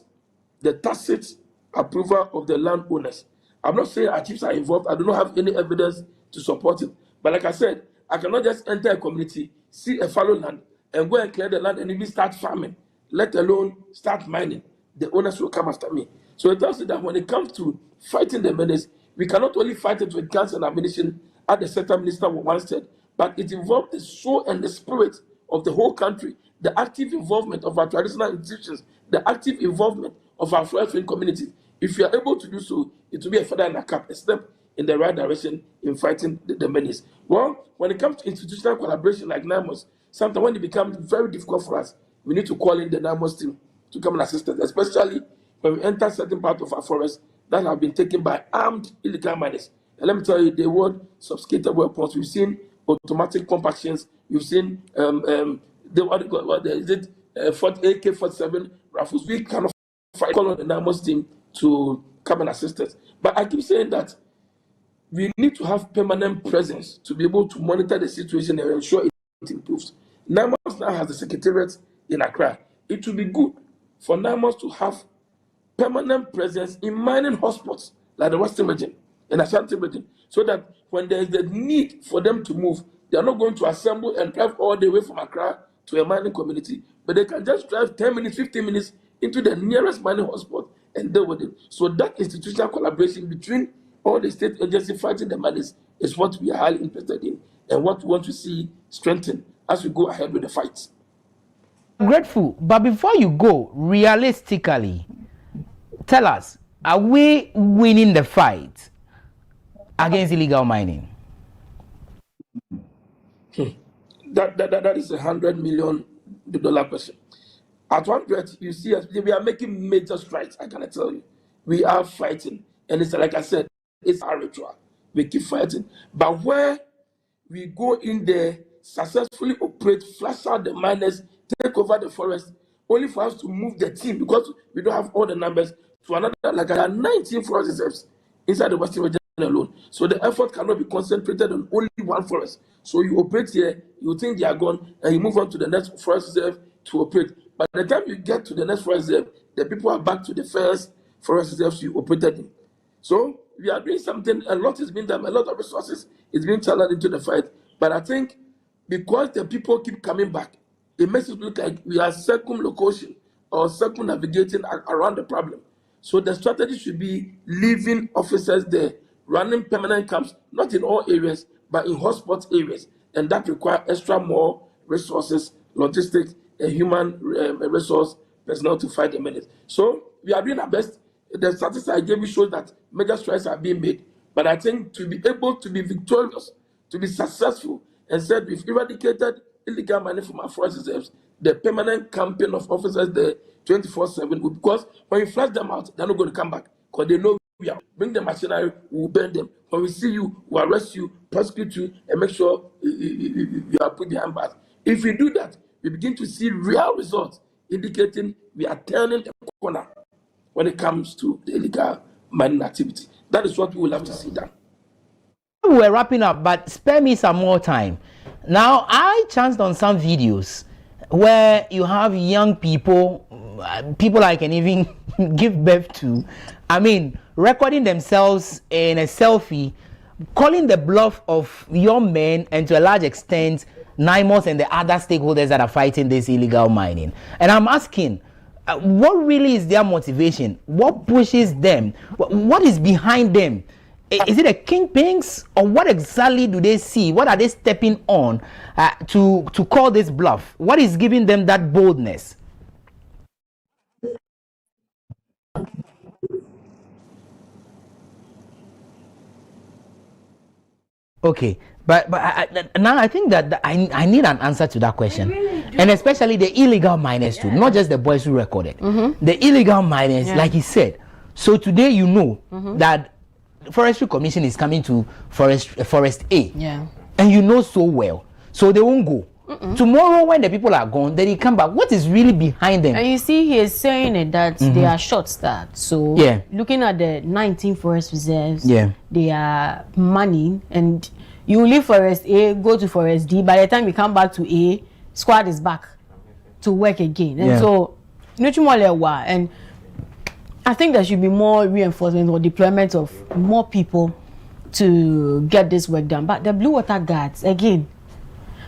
the tacit approval of the landowners. I'm not saying our chiefs are involved. I do not have any evidence to support it. But like I said, I cannot just enter a community, see a fallow land, and go and clear the land and even start farming, let alone start mining. The owners will come after me. So it tells you that when it comes to fighting the menace, we cannot only fight it with guns and ammunition, as the center minister once said, but it involves the soul and the spirit of the whole country, the active involvement of our traditional institutions, the active involvement of our forestry communities. If we are able to do so, it will be a feather in a cap, a step in the right direction in fighting the menace. Well, when it comes to institutional collaboration like NAMOS, sometimes when it becomes very difficult for us, we need to call in the NAMOS team to come and assist us, especially when we enter certain parts of our forests that have been taken by armed illegal miners. And let me tell you, the word sophisticated weapons, we've seen automatic compactions, we've seen AK-47 rifles. We cannot fight, call on the NAMOS team to come and assist us. But I keep saying that we need to have permanent presence to be able to monitor the situation and ensure it improves. NAMOS now has a secretariat in Accra. It will be good for NAMOS to have permanent presence in mining hotspots like the Western region and Ashanti region, so that when there is the need for them to move, they are not going to assemble and drive all the way from Accra to a mining community, but they can just drive 10 minutes, 15 minutes into the nearest mining hotspot and deal with it. So that institutional collaboration between all the state agencies fighting the menace is what we are highly interested in and what we want to see strengthened as we go ahead with the fight. Grateful, but before you go, realistically, tell us, are we winning the fight against illegal mining? That is $100 million question. At 100, you see us, we are making major strides, I cannot tell you. We are fighting. And it's like I said, it's our ritual. We keep fighting. But where we go in there, successfully operate, flush out the miners, take over the forest, only for us to move the team, because we don't have all the numbers, to another, like there are 19 forest reserves inside the Western region alone. So the effort cannot be concentrated on only one forest. So you operate here, you think they are gone, and you move on to the next forest reserve to operate. By the time you get to the next forest reserve, the people are back to the first forest reserves you operated in. So we are doing something, a lot is being done, a lot of resources is being channeled into the fight. But I think because the people keep coming back, it makes it look like we are circumlocution or circumnavigating around the problem. So the strategy should be leaving officers there, running permanent camps, not in all areas, but in hotspot areas. And that requires extra more resources, logistics, and human resource personnel to fight the menace. So we are doing our best. The statistics I gave you shows that major strides are being made. But I think to be able to be victorious, to be successful, and said we've eradicated illegal mining from our forest reserves, the permanent campaign of officers there 24/7, because when you flush them out, they're not going to come back, because they know we are. Bring the machinery, we will burn them. When we see you, we'll arrest you, prosecute you, and make sure you are put behind bars. If we do that, we begin to see real results indicating we are turning the corner when it comes to the illegal mining activity. That is what we will have to see done. We're wrapping up, but spare me some more time. Now, I chanced on some videos where you have young people I can even give birth to, recording themselves in a selfie, calling the bluff of young men and to a large extent, NIMOS and the other stakeholders that are fighting this illegal mining. And I'm asking, what really is their motivation? What pushes them? What is behind them? Is it a kingpins, or what exactly do they see? What are they stepping on to call this bluff? What is giving them that boldness? Okay, but now I think that I need an answer to that question, really, and especially the illegal miners too, not just the boys who recorded. The illegal miners, like he said. So today you know that Forestry Commission is coming to Forest A, and you know so well, so they won't go. Tomorrow when the people are gone, then they come back. What is really behind them? And you see, he is saying it that they are short-staffed. So looking at the 19 forest reserves, they are manning, and you leave Forest A, go to Forest D. By the time you come back to A, squad is back. to work again. And so, and I think there should be more reinforcement or deployment of more people to get this work done. But the Blue Water Guards, again,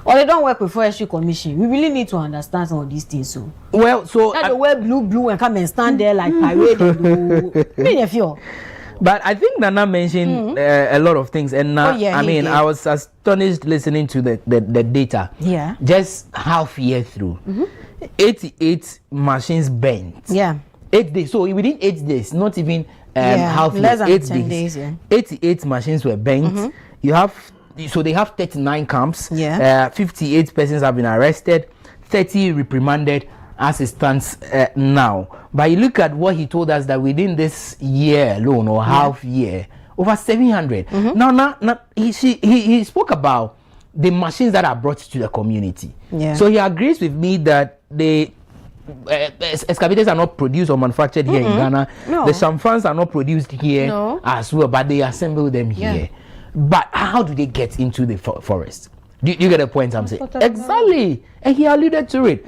or they don't work with Forestry Commission. We really need to understand some of these things. So, well, so they wear blue and come and stand there like parade. But I think Nana mentioned a lot of things, and I mean, I was astonished listening to the data. Yeah. Just half year through, 88 machines bent. Yeah. 8 days. So within 8 days, not even half less year, than 8 10 days. Yeah. 88 machines were bent. You have, so they have 39 camps. Yeah. 58 persons have been arrested, 30 reprimanded as it stands now. But you look at what he told us that within this year alone or half year, over 700. Now, he spoke about the machines that are brought to the community. Yeah. So he agrees with me that the excavators are not produced or manufactured here in Ghana. No. The shamfans are not produced here as well, but they assemble them here. But how do they get into the forest? Do you get the point I'm saying? Exactly. And he alluded to it.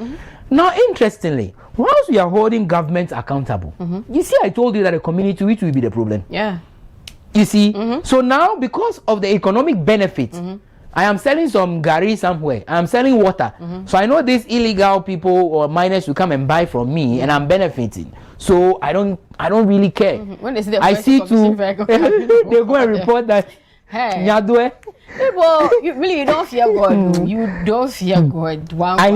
Now, interestingly, once we are holding government accountable, you see, I told you that the community, which will be the problem. Yeah. You see? So now, because of the economic benefits, I am selling some gari somewhere. I am selling water. So I know these illegal people or miners will come and buy from me, and I'm benefiting. So I don't really care. When they see the I see to they go and report that. Hey, well, you don't fear God. You don't fear God. I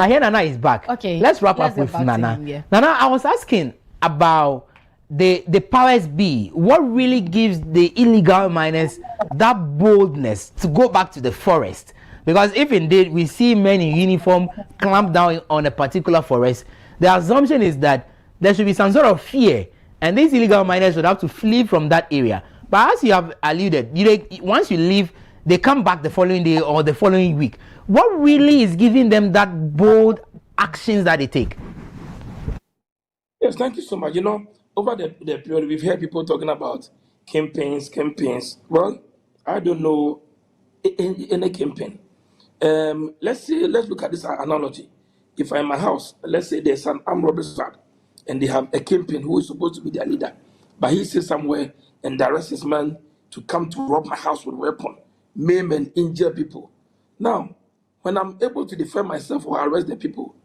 hear Nana is back. Okay, let's wrap up with Nana. Nana, I was asking about the powers be. What really gives the illegal miners that boldness to go back to the forest? Because if indeed we see men in uniform clamp down on a particular forest, the assumption is that there should be some sort of fear, and these illegal miners would have to flee from that area. But as you have alluded, once you leave, they come back the following day or the following week. What really is giving them that bold actions that they take? Yes, thank you so much. Over the period, we've heard people talking about campaigns. Well, I don't know any campaign. Let's look at this analogy. If I'm in my house, let's say there's an armed robbery squad, and they have a campaign who is supposed to be their leader, but he sits somewhere and directs his man to come to rob my house with a weapon, maim and injure people. Now, when I'm able to defend myself or arrest the people,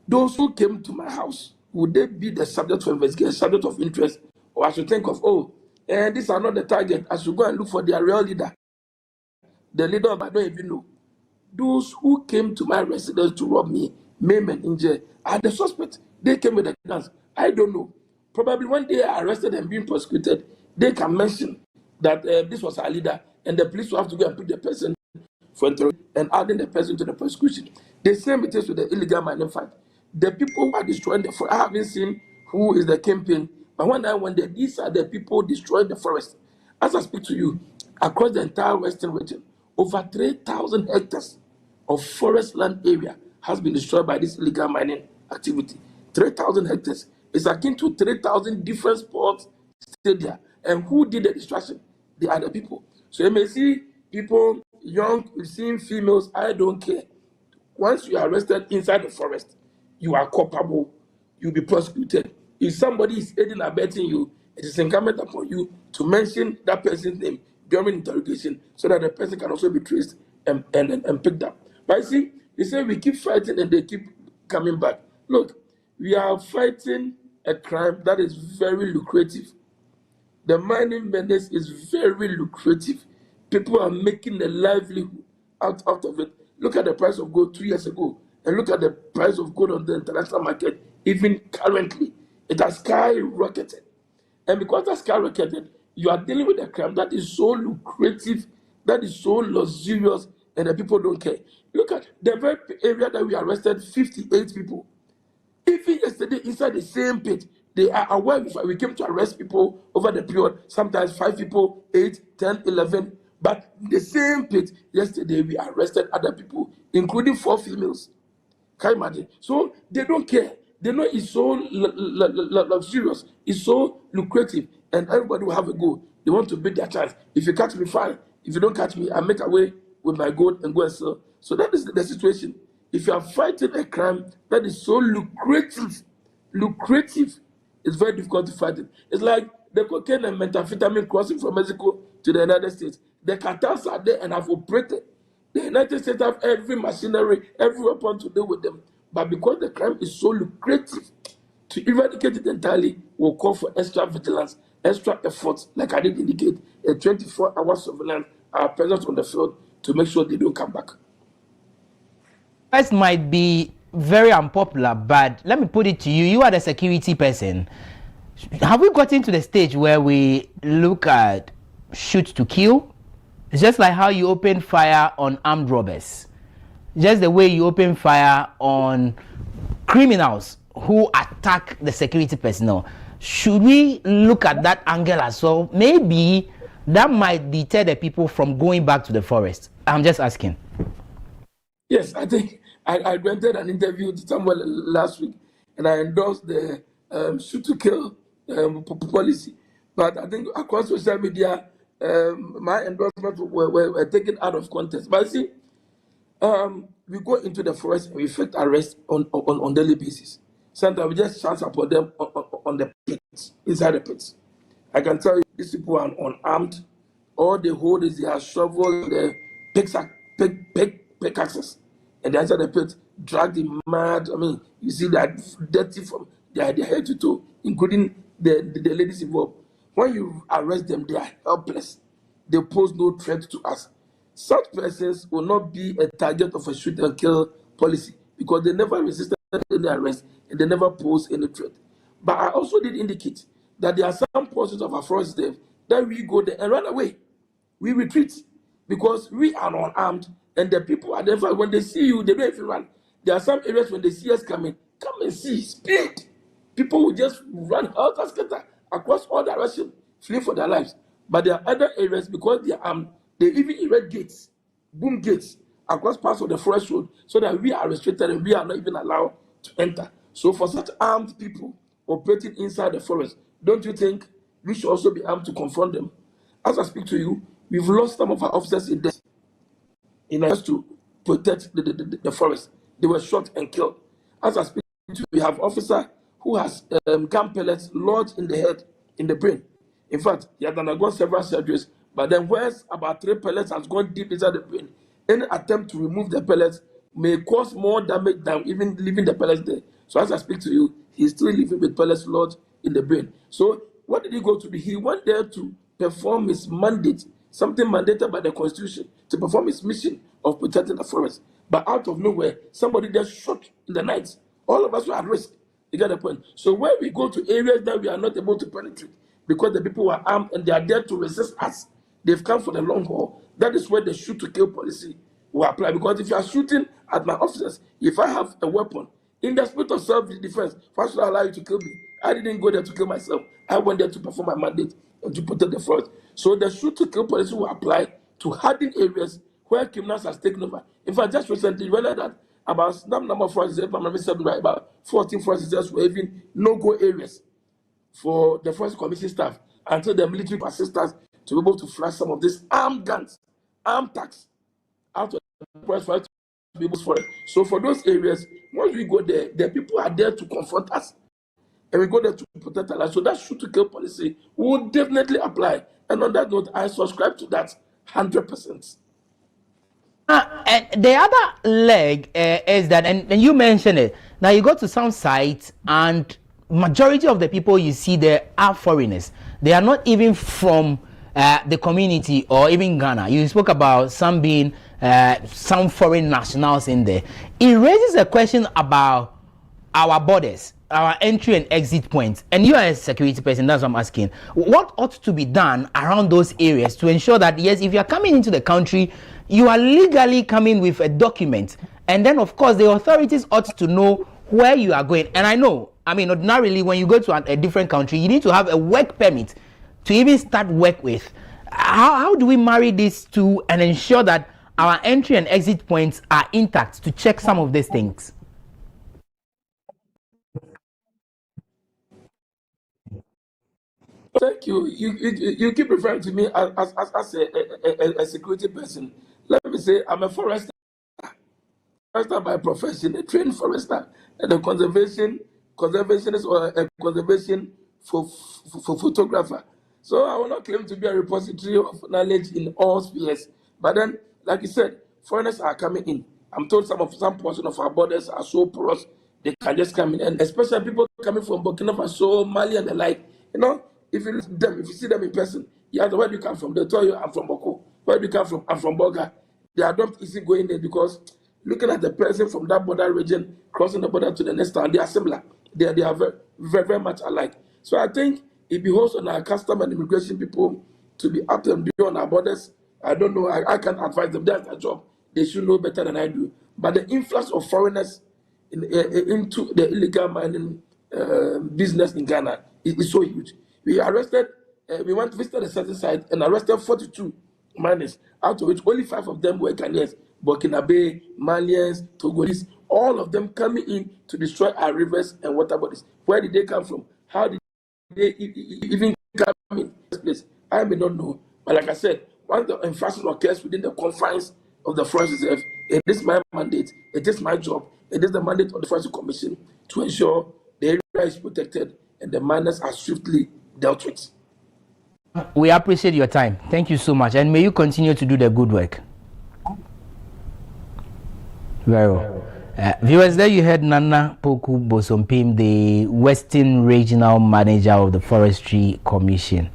those who came to my house, would they be the subject of investigation, subject of interest? Or I should think of, these are not the target. I should go and look for their real leader. The leader I don't even know. Those who came to my residence to rob me, maim and injure, are the suspects. They came with the guns. I don't know. Probably when they are arrested and being prosecuted, they can mention that this was our leader, and the police will have to go and put the person for interrogation and adding the person to the prosecution. The same it is with the illegal mining fight. The people who are destroying the forest, I haven't seen who is the campaign, but when I went there, these are the people destroying the forest. As I speak to you, across the entire western region, over 3,000 hectares of forest land area has been destroyed by this illegal mining activity. 3,000 hectares is akin to 3,000 different sports stadia. And who did the destruction? The other people. So you may see people, young, you've seen females, I don't care. Once you are arrested inside the forest, you are culpable, you'll be prosecuted. If somebody is aiding and abetting you, it is incumbent upon you to mention that person's name during interrogation so that the person can also be traced and picked up. But you say we keep fighting and they keep coming back. Look, we are fighting a crime that is very lucrative. The mining business is very lucrative. People are making a livelihood out of it. Look at the price of gold 2 years ago, and look at the price of gold on the international market, even currently. It has skyrocketed. And because that's skyrocketed, you are dealing with a crime that is so lucrative, that is so luxurious, and the people don't care. Look at the very area that we arrested 58 people. Even yesterday, inside the same pit, they are aware we came to arrest people over the period, sometimes 5 people, 8, 10, 11. But the same pit, yesterday, we arrested other people, including 4 females. Can you imagine? So they don't care. They know it's so luxurious, it's so lucrative, and everybody will have a go. They want to beat their chance. If you catch me, fine. If you don't catch me, I make away with my gold and go and sell. So that is the situation. if you are fighting a crime that is so lucrative, it's very difficult to fight it. It's like the cocaine and methamphetamine crossing from Mexico to the United States. The cartels are there and have operated. The United States have every machinery, every weapon to deal with them. But because the crime is so lucrative, to eradicate it entirely will call for extra vigilance, extra effort, like I did indicate, a 24-hour surveillance, our presence on the field to make sure they don't come back. This might be very unpopular, but let me put it to you. You are the security person. Have we gotten to the stage where we look at shoot to kill? It's just like how you open fire on armed robbers. Just the way you open fire on criminals who attack the security personnel. Should we look at that angle as well? Maybe that might deter the people from going back to the forest. I'm just asking. Yes, I think I granted an interview to someone last week, and I endorsed the shoot to kill policy. But I think across social media, my endorsements were taken out of context. But see, we go into the forest and we effect arrests on daily basis. Sometimes we just chance upon them on the pits, inside the pits. I can tell you, these people are unarmed. All they hold is their shovel, the pickaxes, and they enter the pit, drag the mud. I mean, you see that dirty from their head to toe, including the ladies involved. When you arrest them, they are helpless. They pose no threat to us. Such persons will not be a target of a shoot and kill policy because they never resisted any arrest and they never pose any threat. But I also did indicate that there are some portions of our forest there that we go there and run away. We retreat because we are unarmed and the people are there. When they see you, they don't even run. There are some areas when they see us coming, come and see, speed. People will just run out and scatter across all directions, flee for their lives. But there are other areas because they are armed, they even erect gates, boom gates across parts of the forest road so that we are restricted and we are not even allowed to enter. So for such armed people operating inside the forest, don't you think we should also be armed to confront them? As I speak to you, we've lost some of our officers in death in order to protect the forest. They were shot and killed. As I speak to you, we have an officer who has gun pellets lodged in the head, in the brain. In fact, he had undergone several surgeries, but then whereas about 3 pellets has gone deep inside the brain, any attempt to remove the pellets may cause more damage than even leaving the pellets there. So as I speak to you, he's still living with pellets lodged in the brain. So what did he go to do? He went there to perform his mandate, something mandated by the Constitution, to perform his mission of protecting the forest. But out of nowhere, somebody just shot in the night. All of us were at risk. You get the point? So when we go to areas that we are not able to penetrate, because the people are armed and they are there to resist us, they've come for the long haul. That is where the shoot to kill policy will apply. Because if you are shooting at my officers, if I have a weapon, in the spirit of self-defense, why should I allow you to kill me? I didn't go there to kill myself. I went there to perform my mandate and to protect the forest. So the shoot to kill policy will apply to hardened areas where criminals have taken over. In fact, just recently, we learned that about some number of forests, if I'm right, about 14 forests were even no-go areas for the Forest Commission staff until the military assistance to be able to flash some of these armed guns, armed tanks out of the forest for us to be able to forest. So for those areas, once we go there, the people are there to confront us. And we go there to protect our lives. So that shoot to kill policy will definitely apply. And on that note, I subscribe to that 100%. And the other leg is that, and you mentioned it, now you go to some sites and majority of the people you see there are foreigners. They are not even from the community or even Ghana. You spoke about some being some foreign nationals in there. It raises a question about our borders, our entry and exit points. And you are a security person, that's what I'm asking. What ought to be done around those areas to ensure that, yes, if you're coming into the country, you are legally coming with a document. And then, of course, the authorities ought to know where you are going. And I know, I mean, ordinarily, when you go to a different country, you need to have a work permit to even start work with. How do we marry these two and ensure that our entry and exit points are intact to check some of these things? Thank you. You keep referring to me as a security person. Let me say, I'm a forester. forester by profession, a trained forester, and a conservationist or a conservation for photographer. So I will not claim to be a repository of knowledge in all spheres. But then, like you said, foreigners are coming in. I'm told some portion of our borders are so porous they can just come in, and especially people coming from Burkina Faso, Mali, and the like. You know, if you see them in person, you ask them, where do you come from? They tell you, I'm from Boko. Where do you come from? I'm from Boga. They are not easy going there because looking at the person from that border region crossing the border to the next town, they are similar. They are very, very, very much alike. So I think it behoves on our custom and immigration people to be up and down on our borders. I don't know. I can't advise them. That's their job. They should know better than I do. But the influx of foreigners into the illegal mining business in Ghana is so huge. We arrested, we went to visit the certain site and arrested 42 miners, out of which only 5 of them were Ghanaians, Burkinabe, Malians, Togolese, all of them coming in to destroy our rivers and water bodies. Where did they come from? How did they even come in this place? I may not know. But like I said, once the infraction occurs within the confines of the Forest Reserve, it is my mandate, it is my job, it is the mandate of the Forest Commission to ensure the area is protected and the miners are swiftly dealt with. We appreciate your time. Thank you so much. And may you continue to do the good work. Very well. Viewers, there you heard Nana Poku Bosompim, the Western Regional Manager of the Forestry Commission.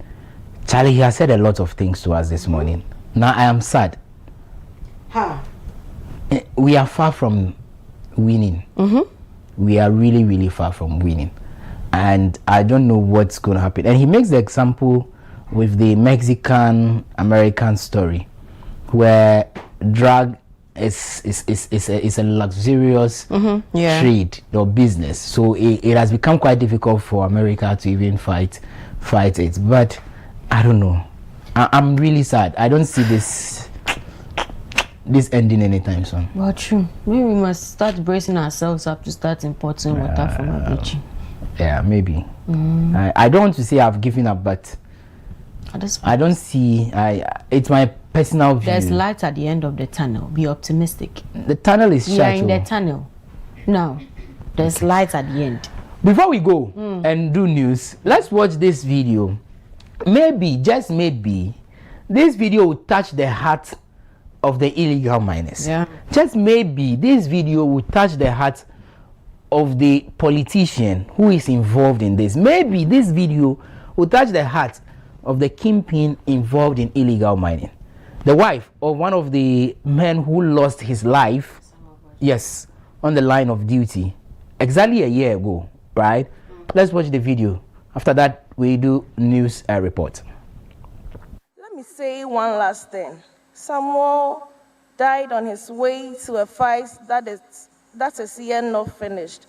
Charlie, he has said a lot of things to us this morning. Now I am sad. How? We are far from winning. We are really, really far from winning. And I don't know what's going to happen. And he makes the example with the Mexican-American story, where drug is a luxurious trade or business. So it has become quite difficult for America to even fight it. But I don't know. I'm really sad. I don't see this ending anytime soon. Well, true. Maybe we must start bracing ourselves up to start importing water from Abichi. Yeah, maybe. I don't want to say I've given up, but I don't see. It's my personal view. There's light at the end of the tunnel. Be optimistic. The tunnel is shut. We are in the tunnel now. There's light at the end. Before we go and do news, let's watch this video. Maybe, just maybe, this video will touch the heart of the illegal miners. Yeah. Just maybe this video will touch the heart of the politician who is involved in this. Maybe this video will touch the heart of the kingpin involved in illegal mining. The wife of one of the men who lost his life, yes, on the line of duty, exactly a year ago, right? Let's watch the video. After that, we do news report. Let me say one last thing. Samuel died on his way to a fight that is yet not finished.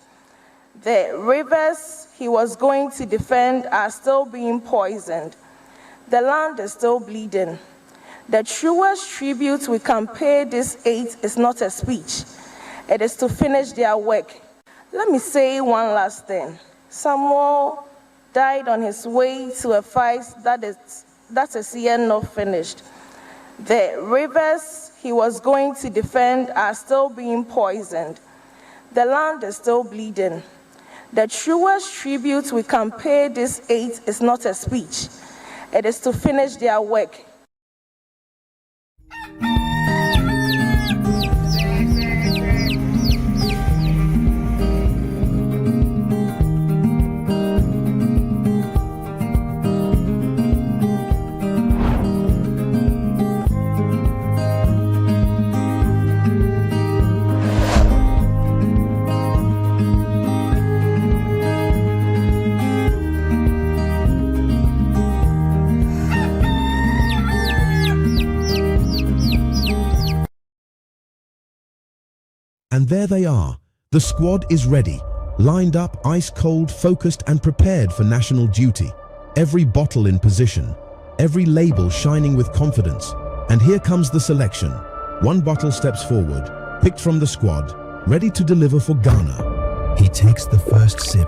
The rivers he was going to defend are still being poisoned. The land is still bleeding. The truest tribute we can pay this aid is not a speech. It is to finish their work. Let me say one last thing. Samuel died on his way to a fight that is yet not finished. The rivers he was going to defend are still being poisoned. The land is still bleeding. The truest tribute we can pay this aid is not a speech. It is to finish their work. And there they are. The squad is ready, lined up, ice cold, focused and prepared for national duty. Every bottle in position, every label shining with confidence. And here comes the selection. One bottle steps forward, picked from the squad, ready to deliver for Ghana. He takes the first sip.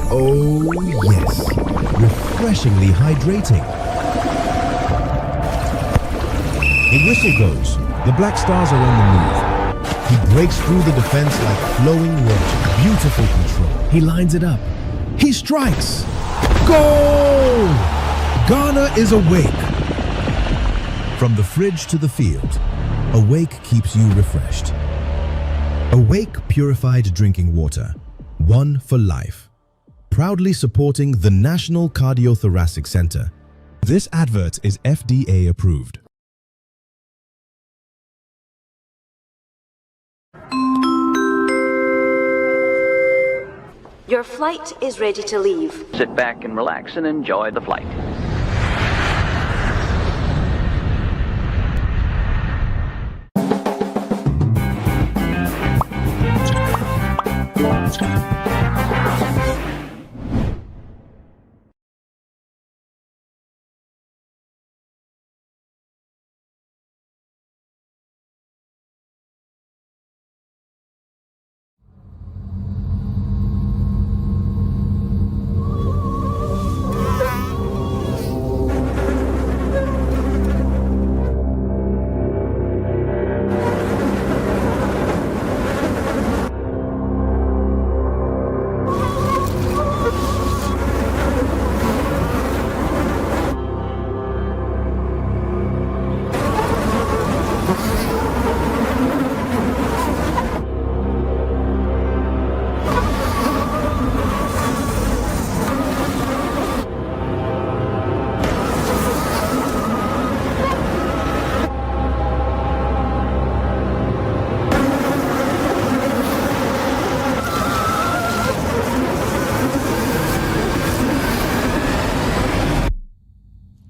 Oh yes, refreshingly hydrating. A whistle goes. The Black Stars are on the move. He breaks through the defense like flowing water. Beautiful control. He lines it up. He strikes. Goal! Ghana is awake. From the fridge to the field, Awake keeps you refreshed. Awake purified drinking water. One for life. Proudly supporting the National Cardiothoracic Center. This advert is FDA approved. Your flight is ready to leave. Sit back and relax and enjoy the flight.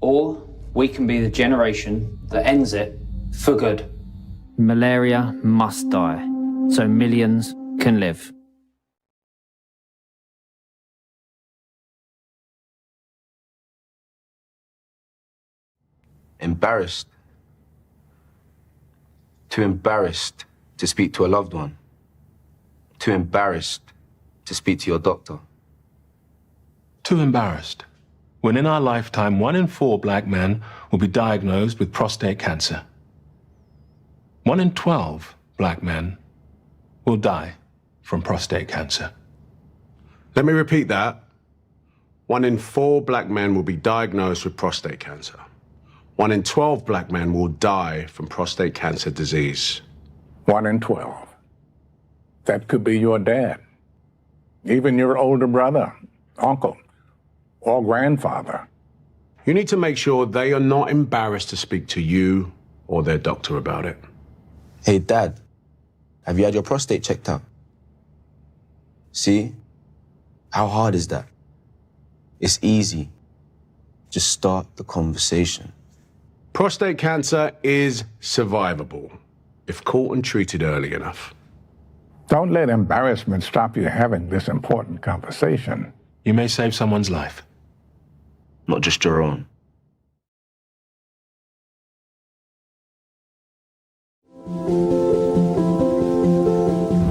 Or we can be the generation that ends it for good. Malaria must die, so millions can live. Embarrassed. Too embarrassed to speak to a loved one. Too embarrassed to speak to your doctor. Too embarrassed. When in our lifetime, 1 in 4 black men will be diagnosed with prostate cancer. 1 in 12 black men will die from prostate cancer. Let me repeat that. 1 in 4 black men will be diagnosed with prostate cancer. 1 in 12 black men will die from prostate cancer disease. 1 in 12. That could be your dad, even your older brother, uncle, or grandfather. You need to make sure they are not embarrassed to speak to you or their doctor about it. Hey, Dad, have you had your prostate checked out? See? How hard is that? It's easy. Just start the conversation. Prostate cancer is survivable if caught and treated early enough. Don't let embarrassment stop you having this important conversation. You may save someone's life. Not just your own.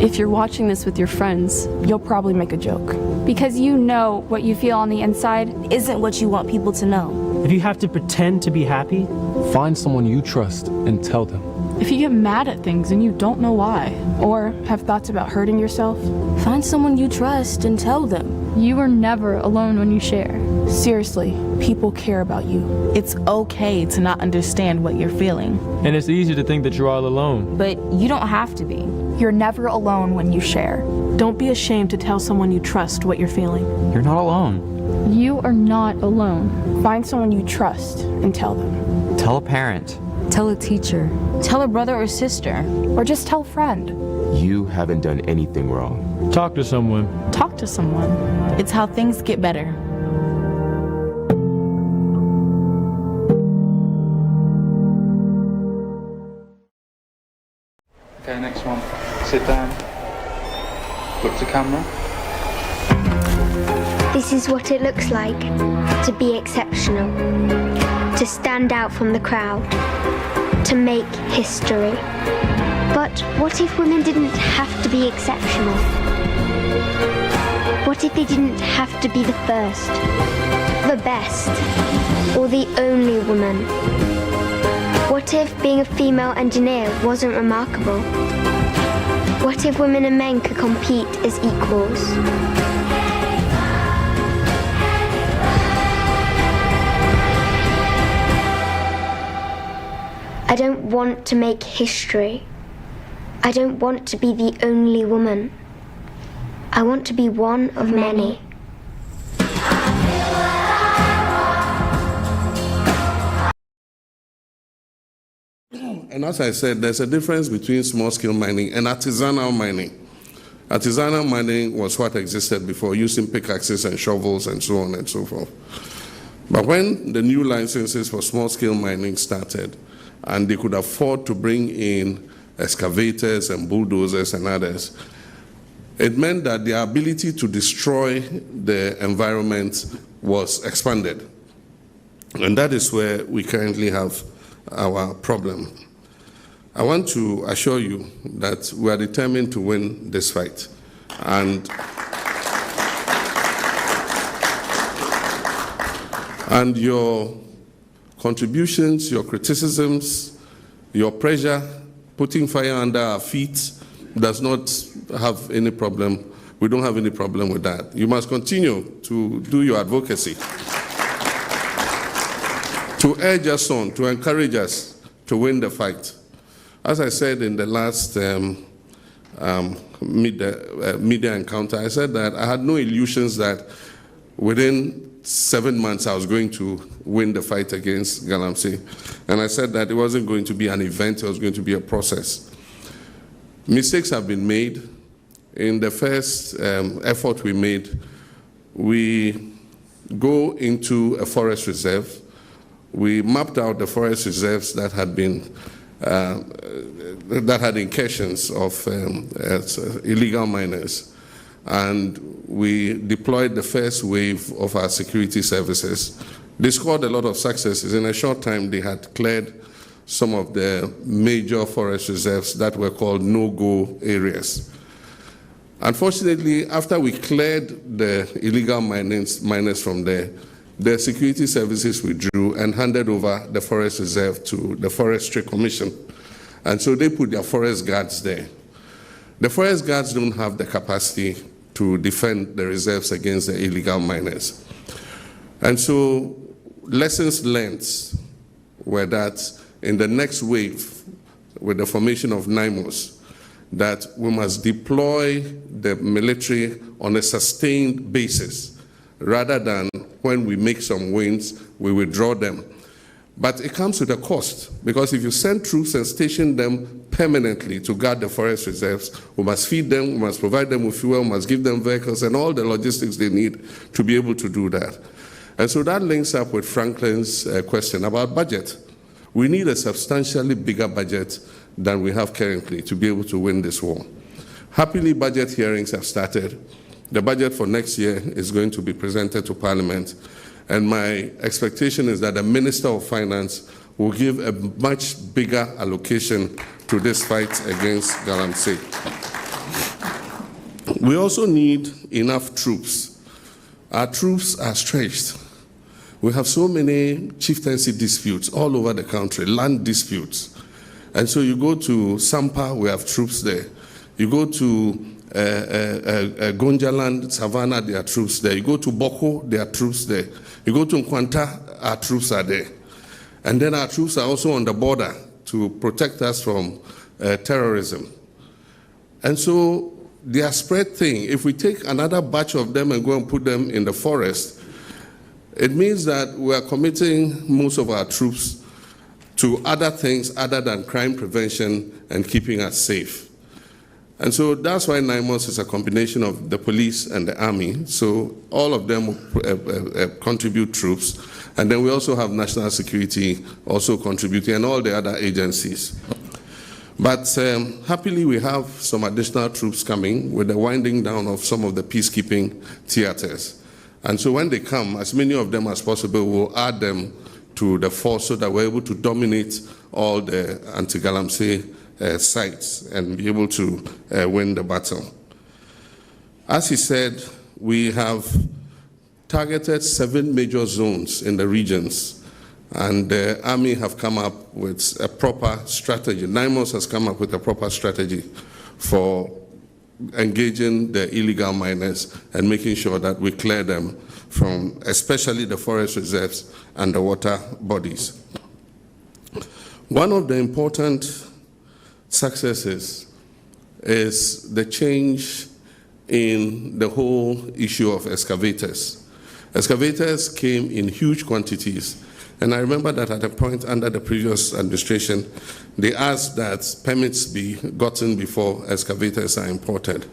If you're watching this with your friends, you'll probably make a joke. Because you know what you feel on the inside isn't what you want people to know. If you have to pretend to be happy, find someone you trust and tell them. If you get mad at things and you don't know why, or have thoughts about hurting yourself, find someone you trust and tell them. You are never alone when you share. Seriously, people care about you. It's okay to not understand what you're feeling. And it's easy to think that you're all alone. But you don't have to be. You're never alone when you share. Don't be ashamed to tell someone you trust what you're feeling. You're not alone. You are not alone. Find someone you trust and tell them. Tell a parent. Tell a teacher. Tell a brother or sister. Or just tell a friend. You haven't done anything wrong. Talk to someone. Talk to someone. It's how things get better. Okay, next one. Sit down. Look to camera. This is what it looks like to be exceptional, to stand out from the crowd, to make history. But what if women didn't have to be exceptional? What if they didn't have to be the first, the best, or the only woman? What if being a female engineer wasn't remarkable? What if women and men could compete as equals? I don't want to make history. I don't want to be the only woman. I want to be one of many. And as I said, there's a difference between small-scale mining and artisanal mining. Artisanal mining was what existed before, using pickaxes and shovels and so on and so forth. But when the new licenses for small-scale mining started, and they could afford to bring in excavators and bulldozers and others, it meant that their ability to destroy the environment was expanded. And that is where we currently have our problem. I want to assure you that we are determined to win this fight. And your contributions, your criticisms, your pressure, putting fire under our feet does not have any problem. We don't have any problem with that. You must continue to do your advocacy, to urge us on, to encourage us to win the fight. As I said in the last media encounter, I said that I had no illusions that within 7 months I was going to win the fight against Galamsey. And I said that it wasn't going to be an event, it was going to be a process. Mistakes have been made. In the first effort we made, we go into a forest reserve. We mapped out the forest reserves that had been that had incursions of illegal miners. And we deployed the first wave of our security services. They scored a lot of successes. In a short time, they had cleared some of the major forest reserves that were called no-go areas. Unfortunately, after we cleared the illegal miners from there, the security services withdrew and handed over the forest reserve to the Forestry Commission. And so they put their forest guards there. The forest guards don't have the capacity to defend the reserves against the illegal miners. And so lessons learned were that in the next wave, with the formation of NIMOS, that we must deploy the military on a sustained basis, rather than when we make some wins, we withdraw them. But it comes with a cost, because if you send troops and station them permanently to guard the forest reserves, we must feed them, we must provide them with fuel, we must give them vehicles and all the logistics they need to be able to do that. And so that links up with Franklin's question about budget. We need a substantially bigger budget than we have currently to be able to win this war. Happily, budget hearings have started. The budget for next year is going to be presented to Parliament. And my expectation is that the Minister of Finance will give a much bigger allocation to this fight against Galamsey. We also need enough troops. Our troops are stretched. We have so many chieftaincy disputes all over the country, land disputes. And so you go to Sampa, we have troops there. You go to Gonjaland, Savannah, there are troops there. You go to Boko, there are troops there. You go to Nkwanta, our troops are there. And then our troops are also on the border to protect us from terrorism. And so they are spread thin. If we take another batch of them and go and put them in the forest, it means that we are committing most of our troops to other things other than crime prevention and keeping us safe. And so that's why NIMOS is a combination of the police and the army. So all of them contribute troops. And then we also have national security also contributing and all the other agencies. But happily, we have some additional troops coming with the winding down of some of the peacekeeping theaters. And so when they come, as many of them as possible, we'll add them to the force so that we're able to dominate all the anti-Galamsey sites and be able to win the battle. As he said, we have targeted 7 major zones in the regions, and the army have come up with a proper strategy. NIMOS has come up with a proper strategy for engaging the illegal miners and making sure that we clear them from especially the forest reserves and the water bodies. One of the important successes is the change in the whole issue of excavators. Excavators came in huge quantities, and I remember that at a point under the previous administration, they asked that permits be gotten before excavators are imported.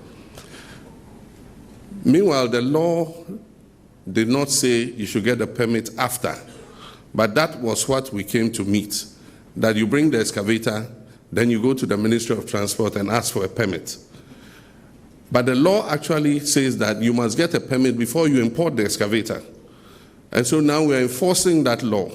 Meanwhile, the law did not say you should get a permit after, but that was what we came to meet, that you bring the excavator, then you go to the Ministry of Transport and ask for a permit. But the law actually says that you must get a permit before you import the excavator. And so now we're enforcing that law.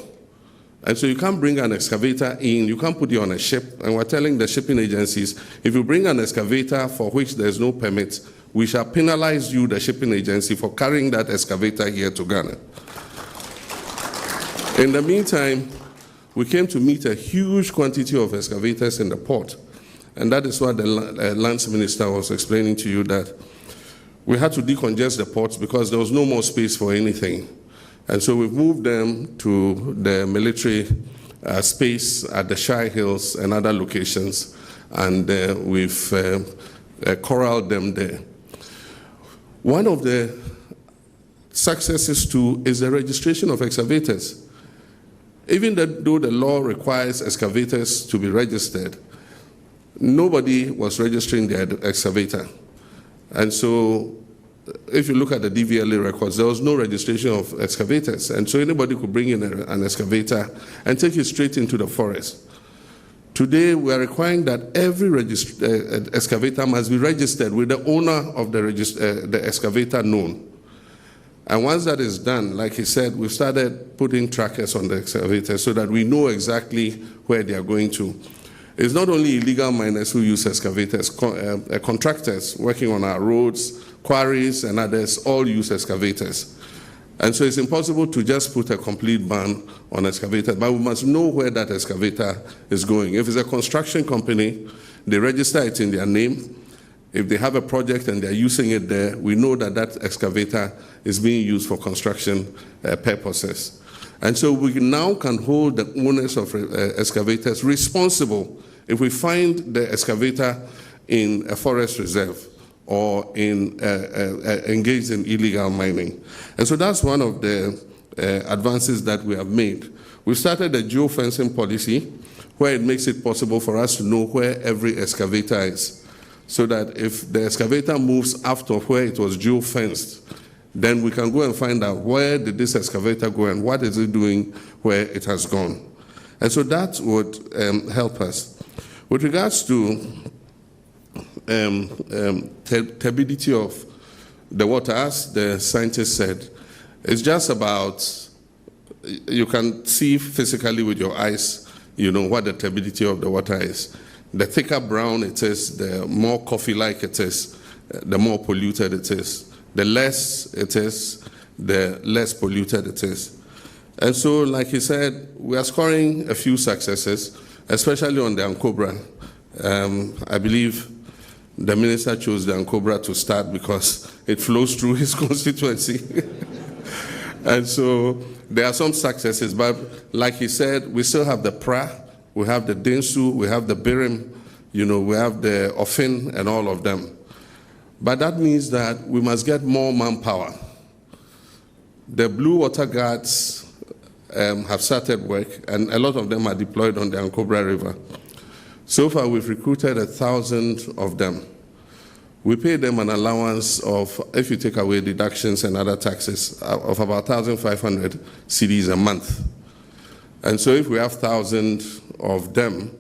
And so you can't bring an excavator in, you can't put it on a ship, and we're telling the shipping agencies, if you bring an excavator for which there's no permit, we shall penalize you, the shipping agency, for carrying that excavator here to Ghana. In the meantime, we came to meet a huge quantity of excavators in the port. And that is what the lands minister was explaining to you, that we had to decongest the ports because there was no more space for anything. And so we've moved them to the military space at the Shire Hills and other locations, and we've corralled them there. One of the successes too is the registration of excavators. Even though the law requires excavators to be registered, nobody was registering their excavator. And so if you look at the DVLA records, there was no registration of excavators. And so anybody could bring in an excavator and take it straight into the forest. Today, we are requiring that every excavator must be registered with the owner of the excavator known. And once that is done, like he said, we've started putting trackers on the excavators so that we know exactly where they are going to. It's not only illegal miners who use excavators, contractors working on our roads, quarries, and others all use excavators. And so it's impossible to just put a complete ban on excavators, but we must know where that excavator is going. If it's a construction company, they register it in their name. If they have a project and they're using it there, we know that that excavator is being used for construction purposes. And so we now can hold the owners of excavators responsible if we find the excavator in a forest reserve or engaged in illegal mining. And so that's one of the advances that we have made. We started a geofencing policy where it makes it possible for us to know where every excavator is, so that if the excavator moves after where it was geofenced, then we can go and find out where did this excavator go and what is it doing where it has gone. And so that would help us. With regards to turbidity of the water, as the scientist said, it's just about, you can see physically with your eyes, you know, what the turbidity of the water is. The thicker brown it is, the more coffee-like it is, the more polluted it is. The less it is, the less polluted it is. And so, like he said, we are scoring a few successes, especially on the Ankobra. I believe the minister chose the Ankobra to start because it flows through his constituency. And so there are some successes, but like he said, we still have the Pra, we have the Densu, we have the Birim, you know, we have the Ofin and all of them. But that means that we must get more manpower. The Blue Water Guards have started work, and a lot of them are deployed on the Ankobra River. So far, we've recruited 1,000 of them. We pay them an allowance of, if you take away deductions and other taxes, of about 1,500 cedis a month. And so if we have 1,000 of them,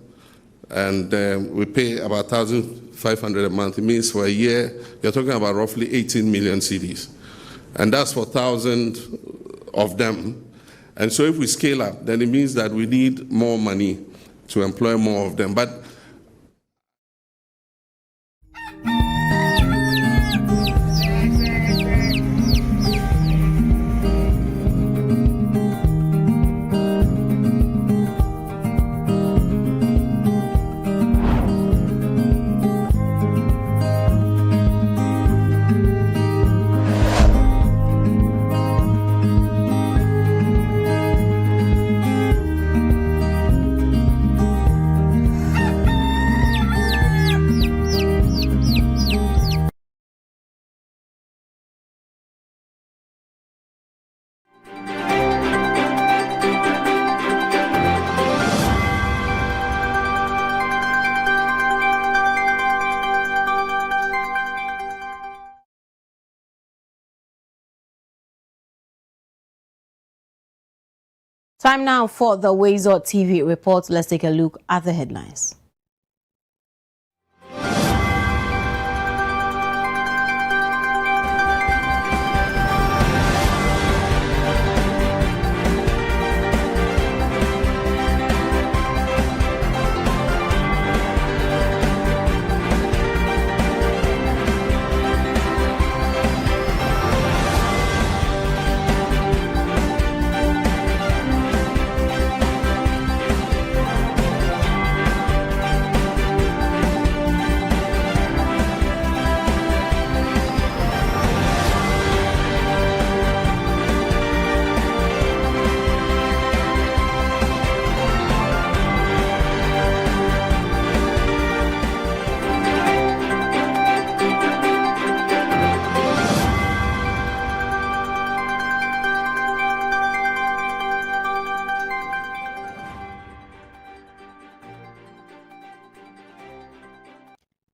and we pay about 1,500 a month, it means for a year, you're talking about roughly 18 million cedis. And that's for 1,000 of them. And so if we scale up, then it means that we need more money to employ more of them. But Time now for the WoezorTV report. Let's take a look at the headlines.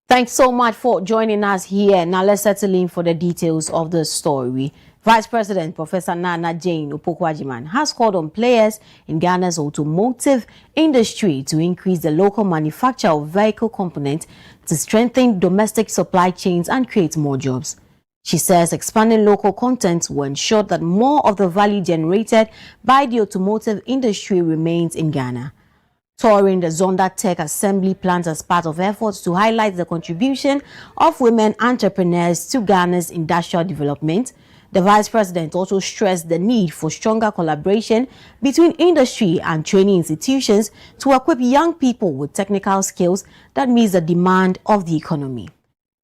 Thanks so much for joining us here. Now let's settle in for the details of the story. Vice President Professor Nana Jane Opoku-Agyeman has called on players in Ghana's automotive industry to increase the local manufacture of vehicle components to strengthen domestic supply chains and create more jobs. She says expanding local content will ensure that more of the value generated by the automotive industry remains in Ghana. Touring the Zonda Tech Assembly plant as part of efforts to highlight the contribution of women entrepreneurs to Ghana's industrial development, the Vice President also stressed the need for stronger collaboration between industry and training institutions to equip young people with technical skills that meet the demand of the economy.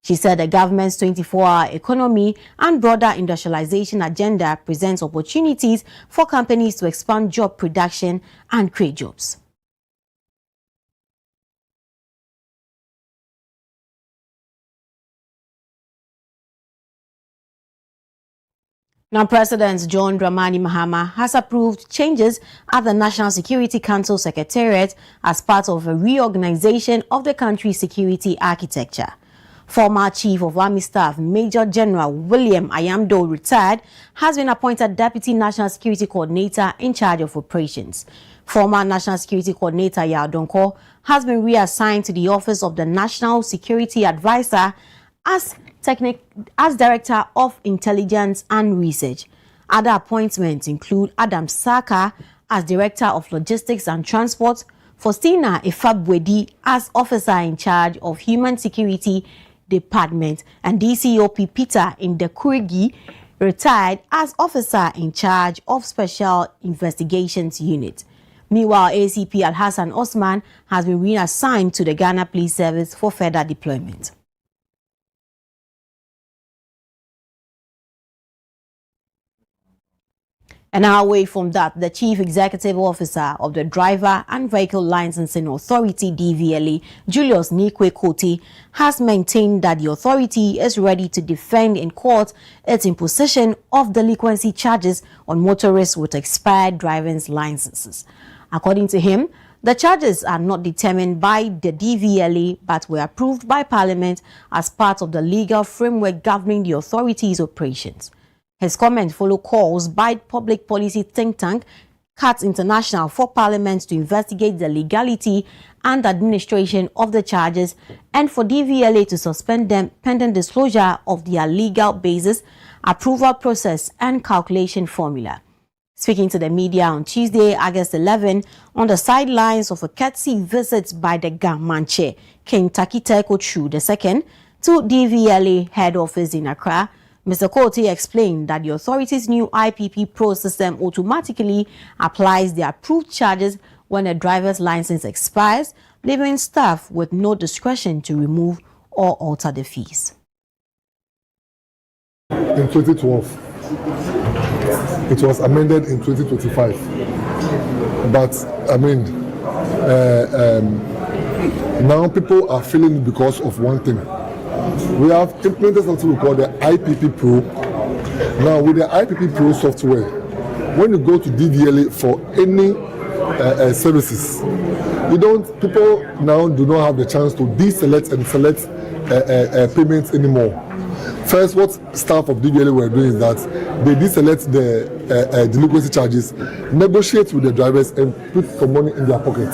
She said the government's 24-hour economy and broader industrialization agenda presents opportunities for companies to expand job production and create jobs. Now, President John Dramani Mahama has approved changes at the National Security Council Secretariat as part of a reorganization of the country's security architecture. Former Chief of Army Staff Major General William Ayamdo, retired, has been appointed Deputy National Security Coordinator in charge of operations. Former National Security Coordinator Yadonko has been reassigned to the Office of the National Security Advisor as Director of Intelligence and Research. Other appointments include Adam Saka as Director of Logistics and Transport, Faustina Ifabwedi as Officer in charge of Human Security Department, and DCOP Peter Indekurigi, retired, as Officer in charge of Special Investigations Unit. Meanwhile, ACP Al-Hassan Osman has been reassigned to the Ghana Police Service for further deployment. And now, away from that, the Chief Executive Officer of the Driver and Vehicle Licensing Authority, DVLA, Julius Nikwe Koti, has maintained that the authority is ready to defend in court its imposition of delinquency charges on motorists with expired driver's licenses. According to him, the charges are not determined by the DVLA but were approved by Parliament as part of the legal framework governing the authority's operations. His comments follow calls by public policy think tank CAT International for Parliament to investigate the legality and administration of the charges and for DVLA to suspend them pending disclosure of their legal basis, approval process and calculation formula. Speaking to the media on Tuesday, August 11, on the sidelines of a courtesy visit by the Gamanche, King Takite Kochu II, to DVLA head office in Accra, Mr. Koti explained that the authority's new IPP Pro system automatically applies the approved charges when a driver's license expires, leaving staff with no discretion to remove or alter the fees. In 2012, it was amended in 2025, but I mean, now people are feeling it because of one thing. We have implemented something we call the IPP Pro. Now, with the IPP Pro software, when you go to DVLA for any services, people now do not have the chance to deselect and select payments anymore. First, what staff of DVLA were doing is that they deselect the delinquency charges, negotiate with the drivers, and put some money in their pocket.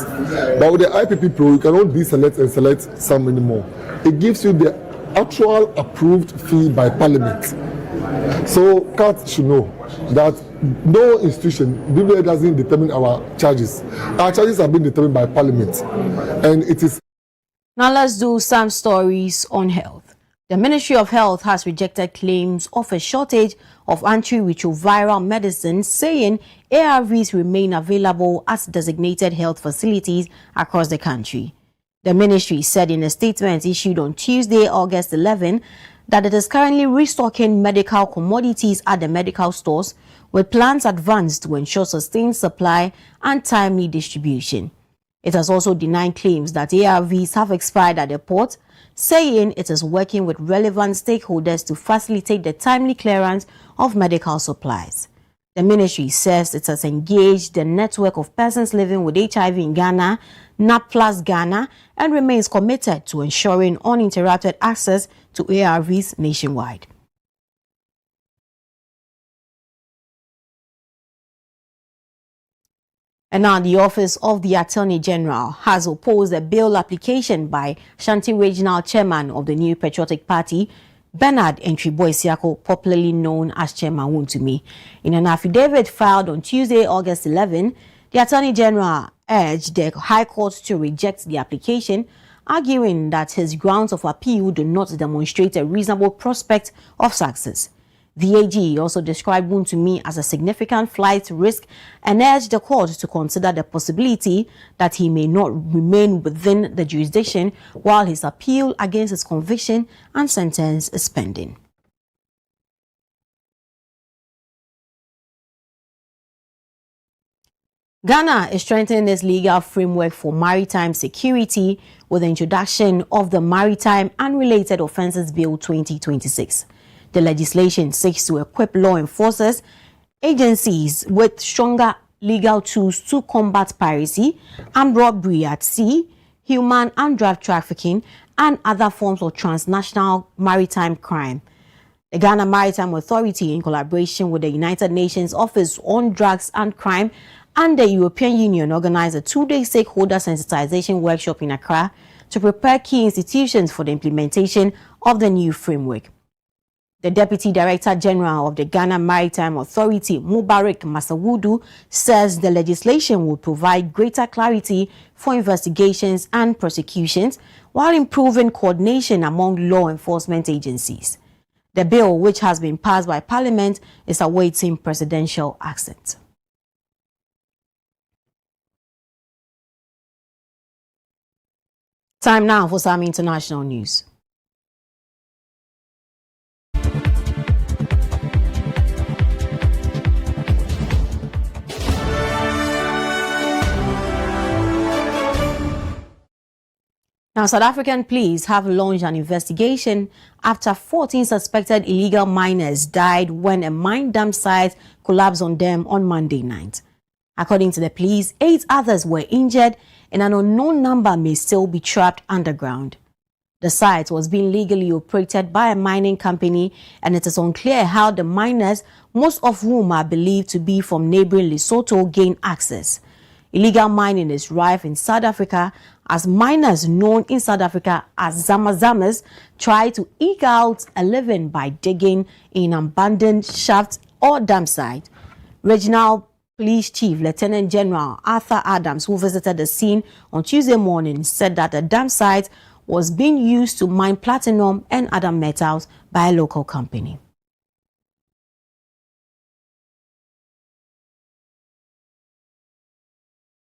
But with the IPP Pro, you cannot deselect and select some anymore. It gives you the actual approved fee by Parliament. So CAT should know that no institution, DVLA doesn't determine our charges. Our charges are being determined by Parliament, and it is. Now let's do some stories on health. The Ministry of Health has rejected claims of a shortage of antiretroviral medicines, saying ARVs remain available at designated health facilities across the country. The ministry said in a statement issued on Tuesday, August 11, that it is currently restocking medical commodities at the medical stores, with plans advanced to ensure sustained supply and timely distribution. It has also denied claims that ARVs have expired at the port, saying it is working with relevant stakeholders to facilitate the timely clearance of medical supplies. The ministry says it has engaged the network of persons living with HIV in Ghana, NAPLAS Ghana, and remains committed to ensuring uninterrupted access to ARVs nationwide. And now the Office of the Attorney General has opposed a bail application by Shanti Regional Chairman of the New Patriotic Party, Bernard Entriboisiako, popularly known as Chairman Wontumi. In an affidavit filed on Tuesday, August 11, the Attorney General urged the High Court to reject the application, arguing that his grounds of appeal do not demonstrate a reasonable prospect of success. The AG also described Wontumi as a significant flight risk and urged the court to consider the possibility that he may not remain within the jurisdiction while his appeal against his conviction and sentence is pending. Ghana is strengthening its legal framework for maritime security with the introduction of the Maritime and Related Offences Bill 2026. The legislation seeks to equip law enforcers agencies with stronger legal tools to combat piracy, armed robbery at sea, human and drug trafficking, and other forms of transnational maritime crime. The Ghana Maritime Authority, in collaboration with the United Nations Office on Drugs and Crime and the European Union, organized a two-day stakeholder sensitization workshop in Accra to prepare key institutions for the implementation of the new framework. The Deputy Director General of the Ghana Maritime Authority, Mubarak Masawudu, says the legislation will provide greater clarity for investigations and prosecutions while improving coordination among law enforcement agencies. The bill, which has been passed by Parliament, is awaiting presidential assent. Time now for some international news. Now, South African police have launched an investigation after 14 suspected illegal miners died when a mine dump site collapsed on them on Monday night. According to the police, 8 others were injured and an unknown number may still be trapped underground. The site was being legally operated by a mining company, and it is unclear how the miners, most of whom are believed to be from neighboring Lesotho, gained access. Illegal mining is rife in South Africa as miners known in South Africa as Zamazamas try to eke out a living by digging in abandoned shafts or dump site. Regional Police Chief Lieutenant General Arthur Adams, who visited the scene on Tuesday morning, said that the dump site was being used to mine platinum and other metals by a local company.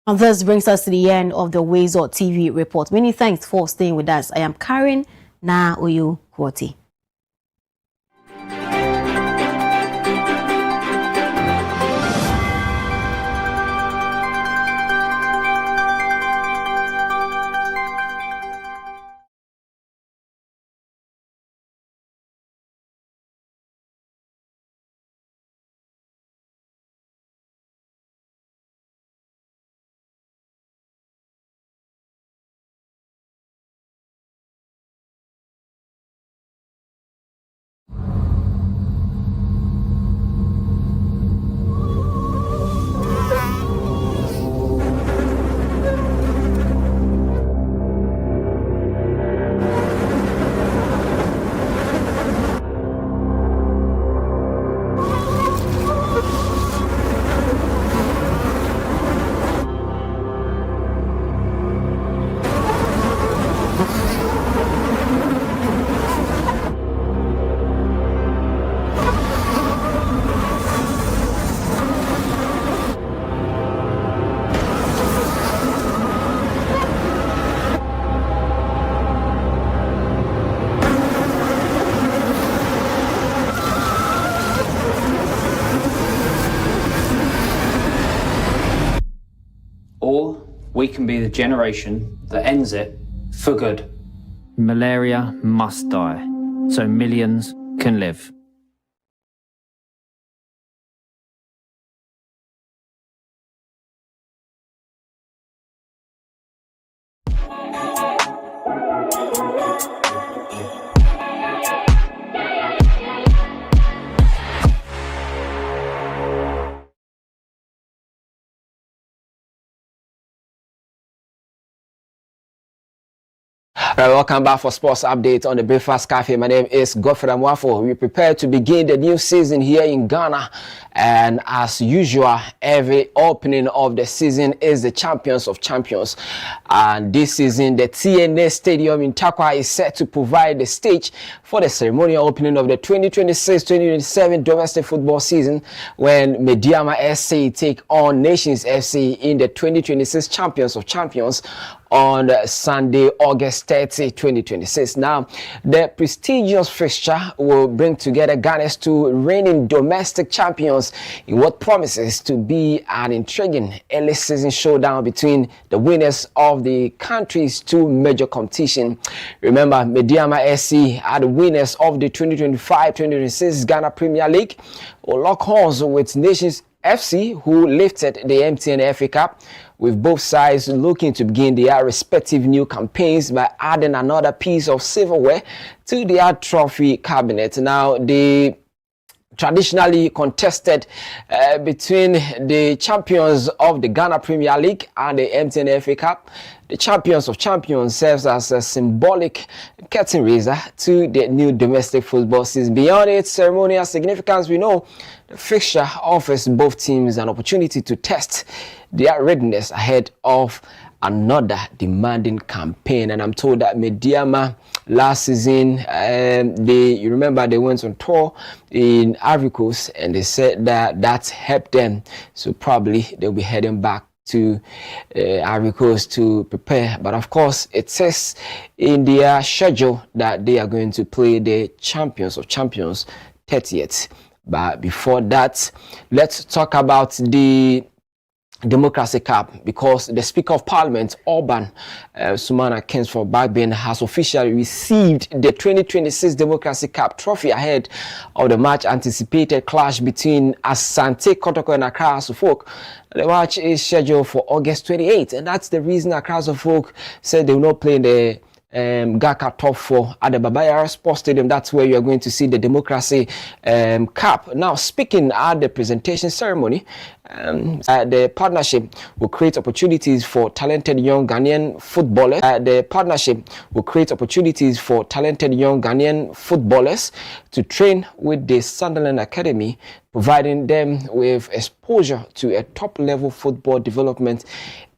And this brings us to the end of the WoezorTV report. Many thanks for staying with us. I am Karen Na Oyu Kwoti. we can be the generation that ends it for good. Malaria must die, so millions can live. Welcome back for Sports Update on the Breakfast Cafe. My name is Godfrey Amwafo. We prepare to begin the new season here in Ghana. And as usual, every opening of the season is the Champions of Champions. And this season, the TNA Stadium in Takwa is set to provide the stage for the ceremonial opening of the 2026-2027 domestic football season when Mediama SC take on Nations FC in the 2026 Champions of Champions on Sunday, August 30, 2026. Now, the prestigious fixture will bring together Ghana's two reigning domestic champions in what promises to be an intriguing early season showdown between the winners of the country's two major competitions. Remember, Mediama SC are the winners of the 2025-2026 Ghana Premier League, will lock horns with Nations FC, who lifted the MTN FA Cup, with both sides looking to begin their respective new campaigns by adding another piece of silverware to their trophy cabinet. Now, the traditionally contested between the champions of the Ghana Premier League and the MTN FA Cup, the Champions of Champions serves as a symbolic curtain raiser to the new domestic football season. Beyond its ceremonial significance, we know the fixture offers both teams an opportunity to test their readiness ahead of another demanding campaign. And I'm told that Mediama last season, you remember they went on tour in Ivory Coast, and they said that helped them. So probably they'll be heading back to Ivory Coast to prepare. But of course, it says in their schedule that they are going to play the Champions of Champions 30th. But before that, let's talk about the Democracy Cup, because the Speaker of Parliament, Orban Sumana Kingsford Bagbin, has officially received the 2026 Democracy Cup trophy ahead of the much anticipated clash between Asante Kotoko and Accra Suffolk. The match is scheduled for August 28th, and that's the reason Accra Suffolk said they will not play in the GACA Top 4 at the Babaya Sports Stadium. That's where you are going to see the Democracy Cup. Now, speaking at the presentation ceremony, the partnership will create opportunities for talented young Ghanaian footballers. The partnership will create opportunities for talented young Ghanaian footballers to train with the Sunderland Academy, providing them with exposure to a top-level football development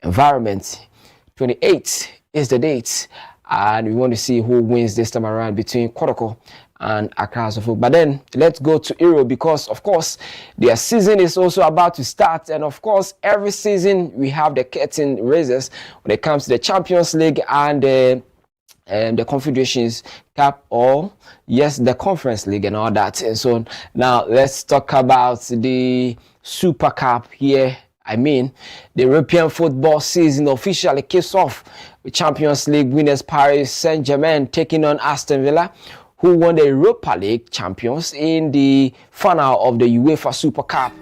environment. 28 is the date, and we want to see who wins this time around between Kotoko and Accra Suffolk. But then let's go to Europe, because of course their season is also about to start, and of course every season we have the curtain raisers when it comes to the Champions League and the Confederations Cup, or yes, the Conference League and all that. And so now let's talk about the Super Cup here. I mean, the European football season officially kicks off with Champions League winners Paris Saint-Germain taking on Aston Villa, who won the Europa League champions in the final of the UEFA Super Cup.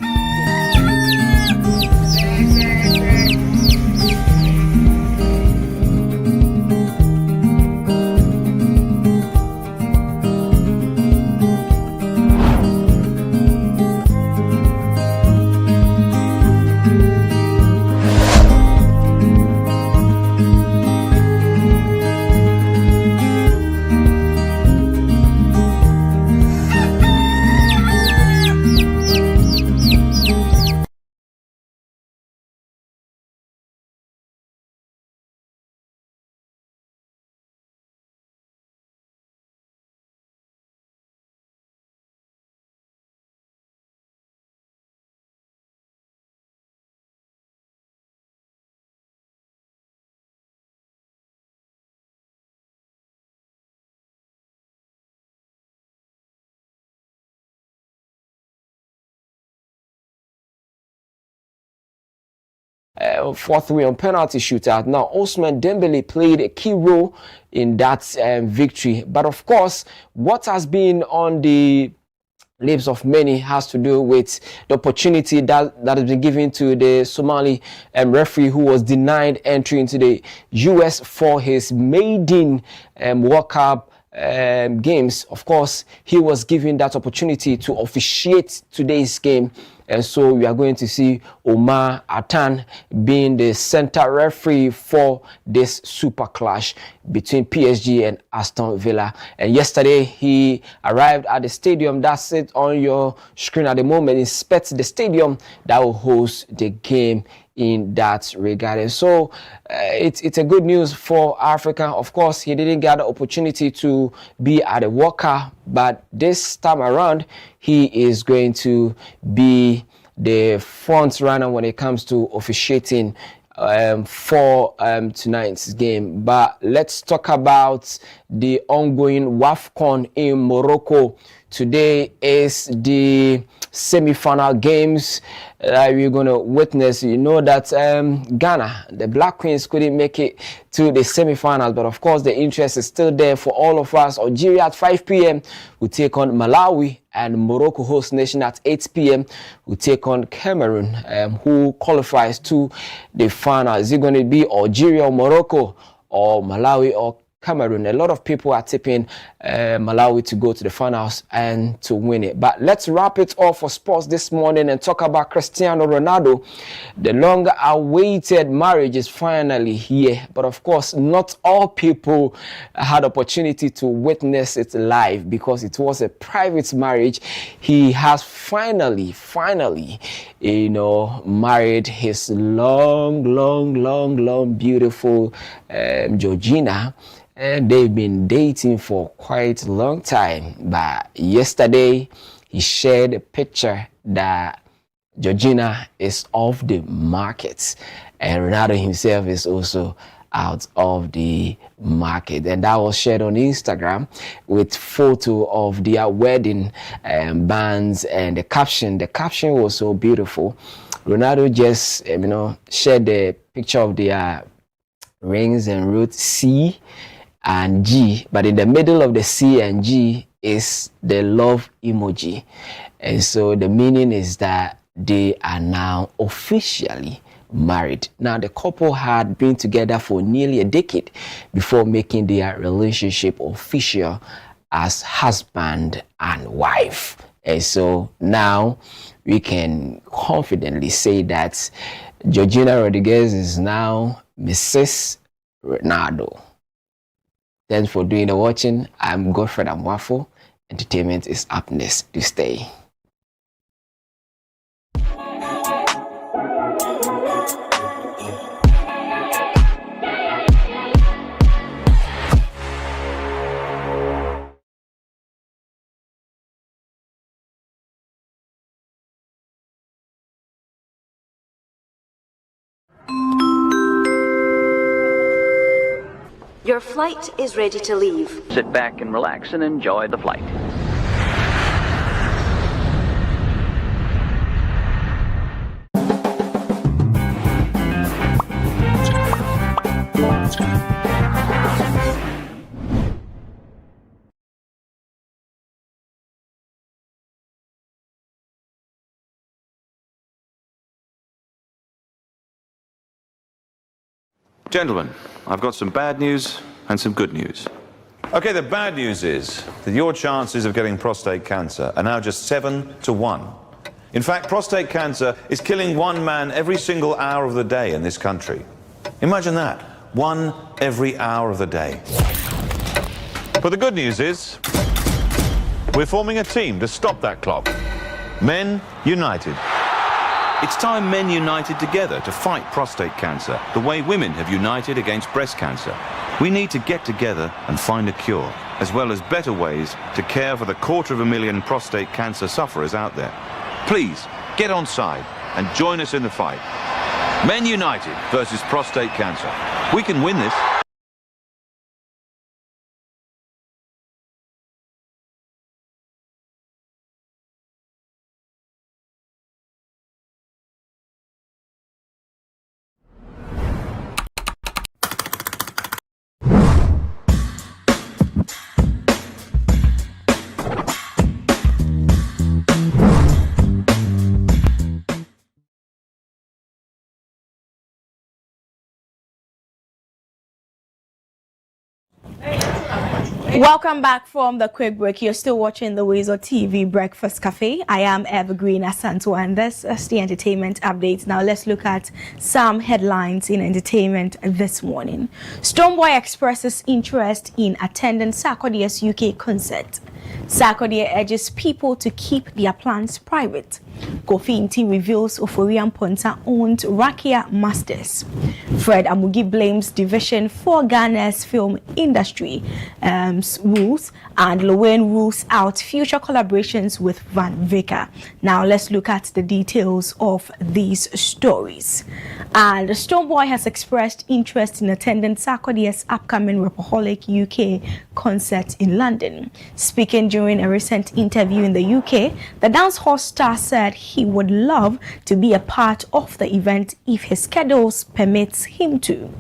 4-3 on penalty shootout. Now, Ousmane Dembele played a key role in that victory. But of course, what has been on the lips of many has to do with the opportunity that has been given to the Somali referee who was denied entry into the US for his maiden World Cup games. Of course, he was given that opportunity to officiate today's game, and so we are going to see Omar Atan being the center referee for this super clash between PSG and Aston Villa. And yesterday he arrived at the stadium. That's it on your screen at the moment. Inspect the stadium that will host the game in that regard. And so it's a good news for Africa. Of course, he didn't get the opportunity to be at the World Cup, but this time around he is going to be the front runner when it comes to officiating for tonight's game. But let's talk about the ongoing WAFCON in Morocco. Today is the semi-final games that we're going to witness. You know that Ghana, the Black Queens, couldn't make it to the semi-finals, but of course the interest is still there for all of us. Algeria at 5 p.m. will take on Malawi, and Morocco, host nation, at 8 p.m. will take on Cameroon, who qualifies to the final. Is it going to be Algeria or Morocco, or Malawi or Cameroon? A lot of people are tipping Malawi to go to the finals and to win it. But let's wrap it off for sports this morning and talk about Cristiano Ronaldo. The long-awaited marriage is finally here, but of course not all people had opportunity to witness it live because it was a private marriage. He has finally married his long beautiful Georgina. And they've been dating for quite a long time. But yesterday, he shared a picture that Georgina is off the market. And Ronaldo himself is also out of the market. And that was shared on Instagram with photo of their wedding bands and the caption. The caption was so beautiful. Ronaldo just, shared the picture of their rings and wrote C and G, but in the middle of the C and G is the love emoji. And so the meaning is that they are now officially married. Now, the couple had been together for nearly a decade before making their relationship official as husband and wife. And so now we can confidently say that Georgina Rodriguez is now Mrs. Ronaldo. Thanks for doing the watching. I'm Godfred Amwafo. Entertainment is up next. To stay. Your flight is ready to leave. Sit back and relax and enjoy the flight. Gentlemen, I've got some bad news and some good news. Okay, the bad news is that your chances of getting prostate cancer are now just 7 to 1. In fact, prostate cancer is killing one man every single hour of the day in this country. Imagine that, one every hour of the day. But the good news is, we're forming a team to stop that clock. Men United. It's time men united together to fight prostate cancer, the way women have united against breast cancer. We need to get together and find a cure, as well as better ways to care for the 250,000 prostate cancer sufferers out there. Please, get on side and join us in the fight. Men United versus prostate cancer. We can win this. Welcome back from the quick break. You're still watching the WoezorTV Breakfast Cafe. I am Evergreen Asanto, and this is the entertainment update. Now let's look at some headlines in entertainment this morning. Stonebwoy expresses interest in attending Sarkodie's UK concert. Sarkodie urges people to keep their plans private. Kofi Nti reveals Oforian Ponta owned Rakia Masters. Fred Amugi blames division for Ghana's film industry rules, and Lowen rules out future collaborations with Van Vicker. Now let's look at the details of these stories. And Stonebwoy has expressed interest in attending Sarkodie's upcoming Rapaholic UK concert in London. Speaking during a recent interview in the UK, the dancehall star said he would love to be a part of the event if his schedules permits him to.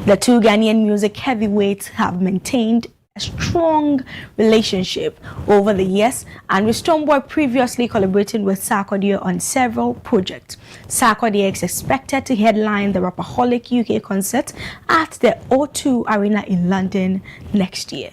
The two Ghanaian music heavyweights have maintained a strong relationship over the years, and with Stonebwoy previously collaborating with Sarkodie on several projects. Sarkodie is expected to headline the Rapaholic UK concert at the O2 Arena in London next year.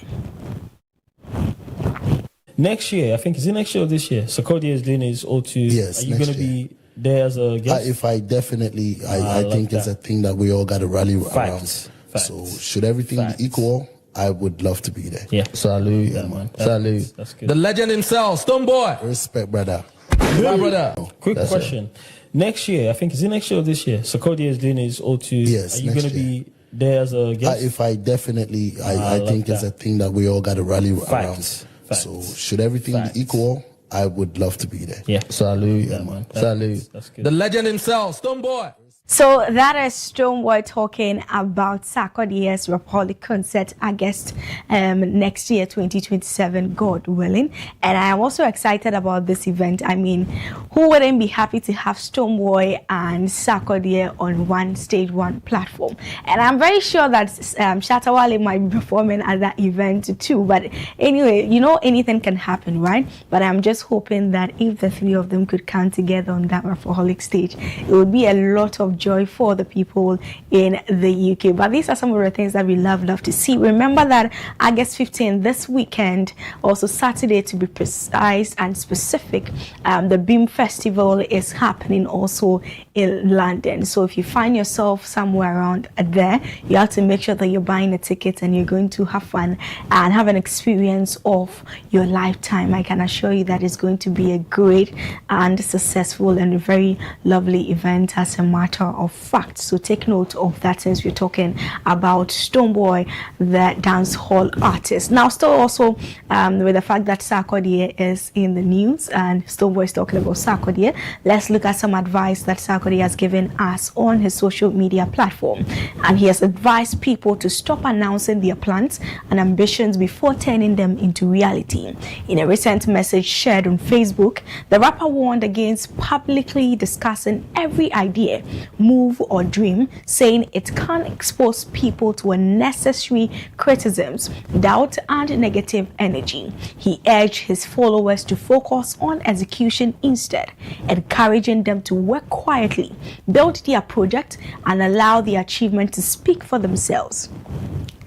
Next year, I think, is it next year or this year? Sarkodie is doing his O2. Yes. Are you going to be there as a guest? If I definitely, I think it's a thing that we all got to rally around. So should everything be equal, I would love to be there. Yeah. Salute, man. Salute. That's good. The legend himself, Stonebwoy. Respect, brother. My brother. Quick question. Next year, I think, is it next year or this year? Sarkodie is doing his O2. Yes. Are you going to be there as a guest? If I definitely, I think it's a thing that we all got to rally around. So should everything be equal, I would love to be there. Yeah. Salute, man. Salute. That's good. The legend himself, Stonebwoy. So that is Stonebwoy talking about Sarkodie's Rapaholic concert, August next year, 2027, God willing. And I am also excited about this event. I mean, who wouldn't be happy to have Stonebwoy and Sarkodie on one stage, one platform? And I'm very sure that Shatta Wale might be performing at that event too. But anyway, you know, anything can happen, right? But I'm just hoping that if the three of them could come together on that Rapaholic stage, it would be a lot of joy for the people in the UK. But these are some of the things that we love to see. Remember that August 15th, this weekend, also Saturday to be precise and specific, the Beam Festival is happening also in London. So if you find yourself somewhere around there, you have to make sure that you're buying a ticket and you're going to have fun and have an experience of your lifetime. I can assure you that it's going to be a great and successful and very lovely event as a matter of fact. So take note of that since we're talking about Stonebwoy, the dance hall artist. Now, still also with the fact that Sarkodie is in the news and Stonebwoy is talking about Sarkodie, let's look at some advice that Sarkodie has given us on his social media platform. And he has advised people to stop announcing their plans and ambitions before turning them into reality. In a recent message shared on Facebook, the rapper warned against publicly discussing every idea, move or dream, saying it can expose people to unnecessary criticisms, doubt and negative energy. He urged his followers to focus on execution instead, encouraging them to work quietly, build their project and allow the achievement to speak for themselves.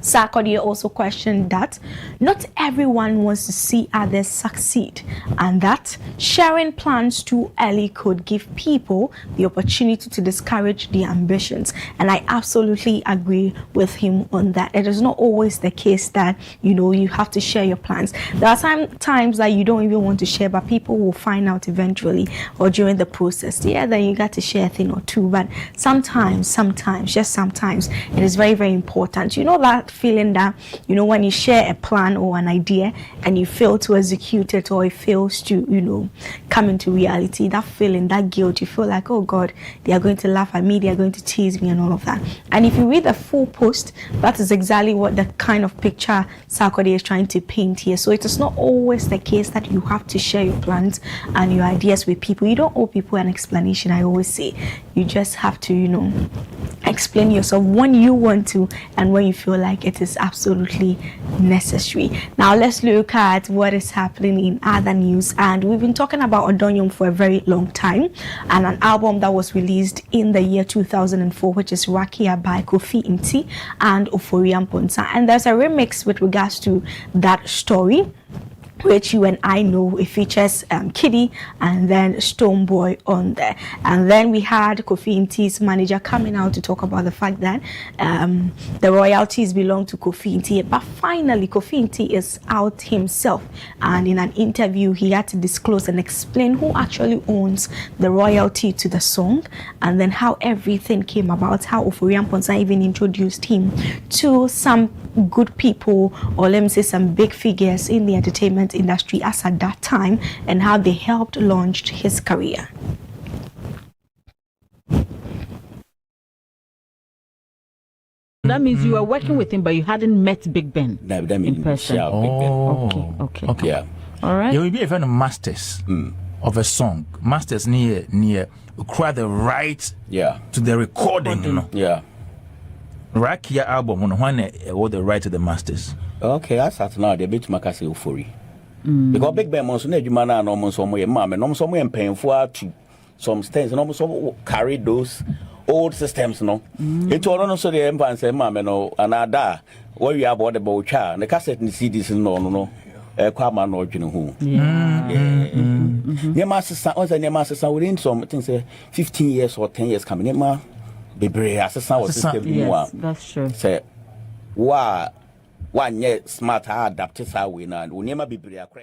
Sarkodie also questioned that not everyone wants to see others succeed, and that sharing plans too early could give people the opportunity to discourage their ambitions. And I absolutely agree with him on that. It is not always the case that, you know, you have to share your plans. There are times that you don't even want to share, but people will find out eventually or during the process. Yeah, then you got to share a thing or two. But sometimes, just sometimes, it is very, very important. You know that feeling that, you know, when you share a plan or an idea and you fail to execute it, or it fails to, you know, come into reality, that feeling, that guilt, you feel like, oh God, they are going to laugh at me, they are going to tease me and all of that. And if you read the full post, that is exactly what the kind of picture Sarkodie is trying to paint here. So it is not always the case that you have to share your plans and your ideas with people. You don't owe people an explanation, I always say. You just have to, you know, explain yourself when you want to and when you feel like like it is absolutely necessary. Now let's look at what is happening in other news. And we've been talking about Odonyum for a very long time, and an album that was released in the year 2004, which is Rakia by Kofi Nti and Ofori Amponsa. And there's a remix with regards to that story, which you and I know. It features Kiddy and then Stonebwoy on there. And then we had Kofi Nti's manager coming out to talk about the fact that the royalties belong to Kofi Nti. But finally, Kofi Nti is out himself. And in an interview, he had to disclose and explain who actually owns the royalty to the song, and then how everything came about, how Ofori Amponsa even introduced him to some good people, or let me say some big figures in the entertainment industry as at that time, and how they helped launch his career. That means you were working with him, but you hadn't met Big Ben in person. Okay. Yeah. All right. There will be a kind of masters of a song. Masters near acquire the right to the recording. You know. Yeah. Rakia album when all the right to the masters. Okay, I start now. They bit makasi Ofori. Because Big Ben monso na adwuma na no monso mo ye mama no monso mo ye mpanfo to some stands no monso carry those old systems no. It all no so the empan say mama no anada what we about the botcha the cassette ni CDs no kwama no dwene ho. Yeah, master was a master within some things say 15 years or 10 years coming ma bebre asesa was system yes, that's true. Say one smart adapt sa we na unema bebre akra.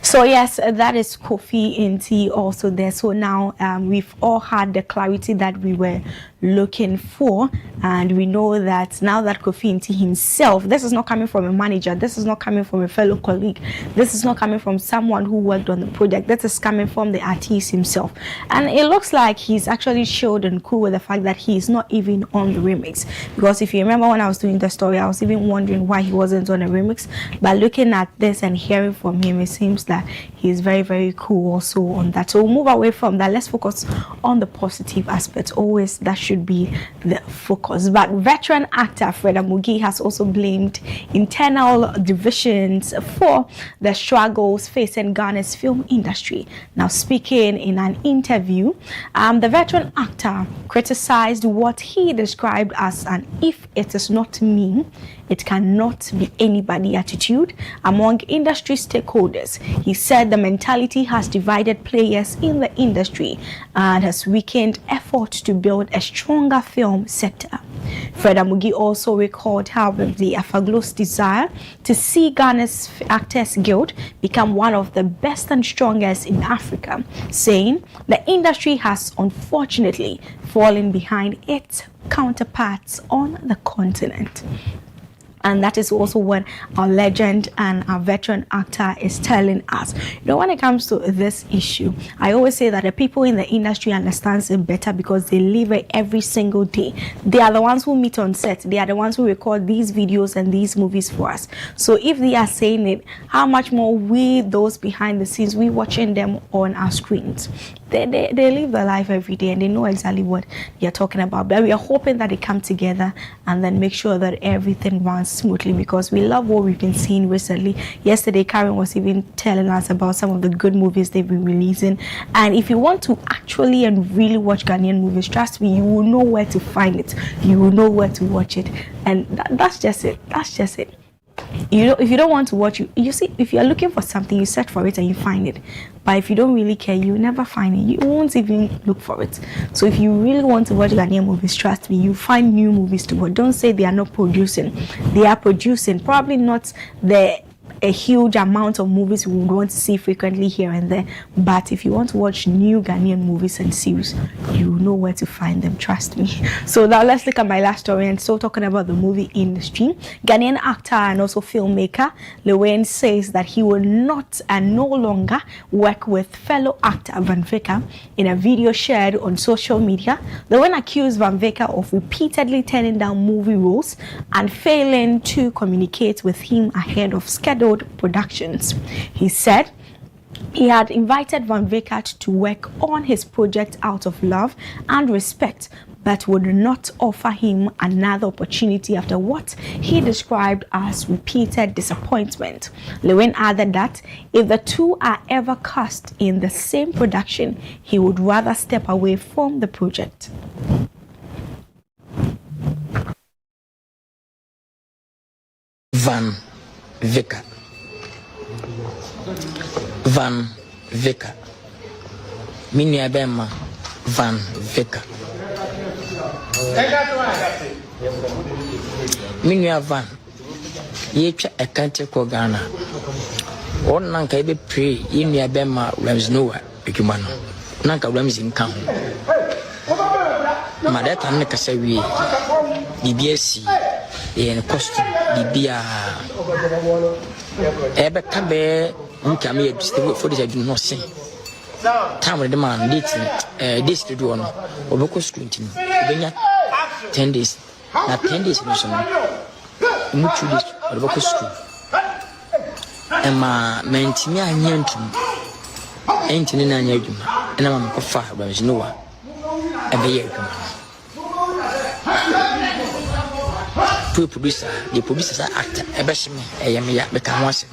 So yes, that is Kofi Nti also there. So now we've all had the clarity that we were looking for, and we know that now that Kofi Nti himself, this is not coming from a manager, this is not coming from a fellow colleague, this is not coming from someone who worked on the project, this is coming from the artist himself. And it looks like he's actually chilled and cool with the fact that he's not even on the remix, because if you remember when I was doing the story, I was even wondering why he wasn't on the remix. But looking at this and hearing from him, it seems that he's very, very cool also on that. So we'll move away from that. Let's focus on the positive aspects. Always that should be the focus. But veteran actor Fred Amugi has also blamed internal divisions for the struggles facing Ghana's film industry. Now, speaking in an interview, the veteran actor criticized what he described as an "if it is not me, it cannot be anybody" attitude among industry stakeholders. He said the mentality has divided players in the industry and has weakened efforts to build a stronger film sector. Fred Amugi also recalled how the Afaglo's desire to see Ghana's Actors Guild become one of the best and strongest in Africa, saying the industry has unfortunately fallen behind its counterparts on the continent. And that is also what our legend and our veteran actor is telling us. You know, when it comes to this issue, I always say that the people in the industry understand it better because they live it every single day. They are the ones who meet on set. They are the ones who record these videos and these movies for us. So if they are saying it, how much more we, those behind the scenes, we watching them on our screens. They live their life every day and they know exactly what you're talking about. But we are hoping that they come together and then make sure that everything runs smoothly, because we love what we've been seeing recently. Yesterday, Karen was even telling us about some of the good movies they've been releasing. And if you want to actually and really watch Ghanaian movies, trust me, you will know where to find it. You will know where to watch it. And that's just it. That's just it. You know, if you don't want to watch, you see, if you are looking for something, you search for it and you find it. But if you don't really care, you never find it. You won't even look for it. So if you really want to watch Ghanaian movies, trust me, you find new movies to watch. Don't say they are not producing. They are producing. Probably not a huge amount of movies we would want to see frequently here and there. But if you want to watch new Ghanaian movies and series, you know where to find them, trust me. So now let's look at my last story and still talking about the movie industry. Ghanaian actor and also filmmaker Lewen says that he will not and no longer work with fellow actor Van Veka. In a video shared on social media, Lewen accused Van Veka of repeatedly turning down movie roles and failing to communicate with him ahead of schedule productions. He said he had invited Van Veka to work on his project out of love and respect, but would not offer him another opportunity after what he described as repeated disappointment. Lewin added that if the two are ever cast in the same production, he would rather step away from the project. Van Vicker. Minya Bema Van Vicker. Minya Van Yecha a country called Ghana. One nanka be pray in your Bema Rams Noah, Ecumano. Nanka Rams in Town. Madata Nakasawi, DBSC, in costume, DBA. Ebe Cabe, Uncame, for this I do not sing. Time with the man, this to do on Oboko scrutiny. 10 days. Not 10 days, no, so much this Oboko school. And my mentimia yantum ain't in an argument, and I'm a fire, but there's no one. Every year, producer, the producers are actor, a best me, a yamia, become once.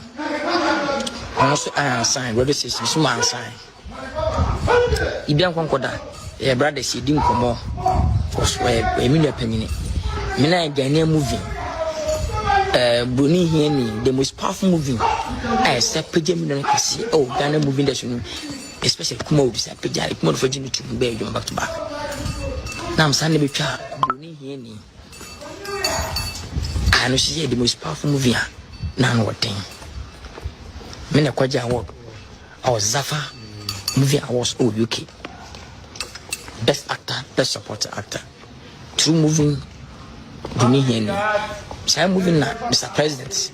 Also, I am signed, what is this man sign? Ibian Concorda, a brother, she didn't come more. Was where a minute per minute. Mina Ghanaian movie. Bruni Henny, the most powerful movie. I said, Pajam, oh, Ghana moving the show, especially Kumos, a Pajak mode for Jimmy to be back to back. Now I'm Sunday with Bruni Henny. I know she the most powerful movie. None what thing. Mina Kwaja Award. I was Zafa. Movie awards UK. Best actor, best supporting actor. True moving Dominion. So moving now, Mr. President.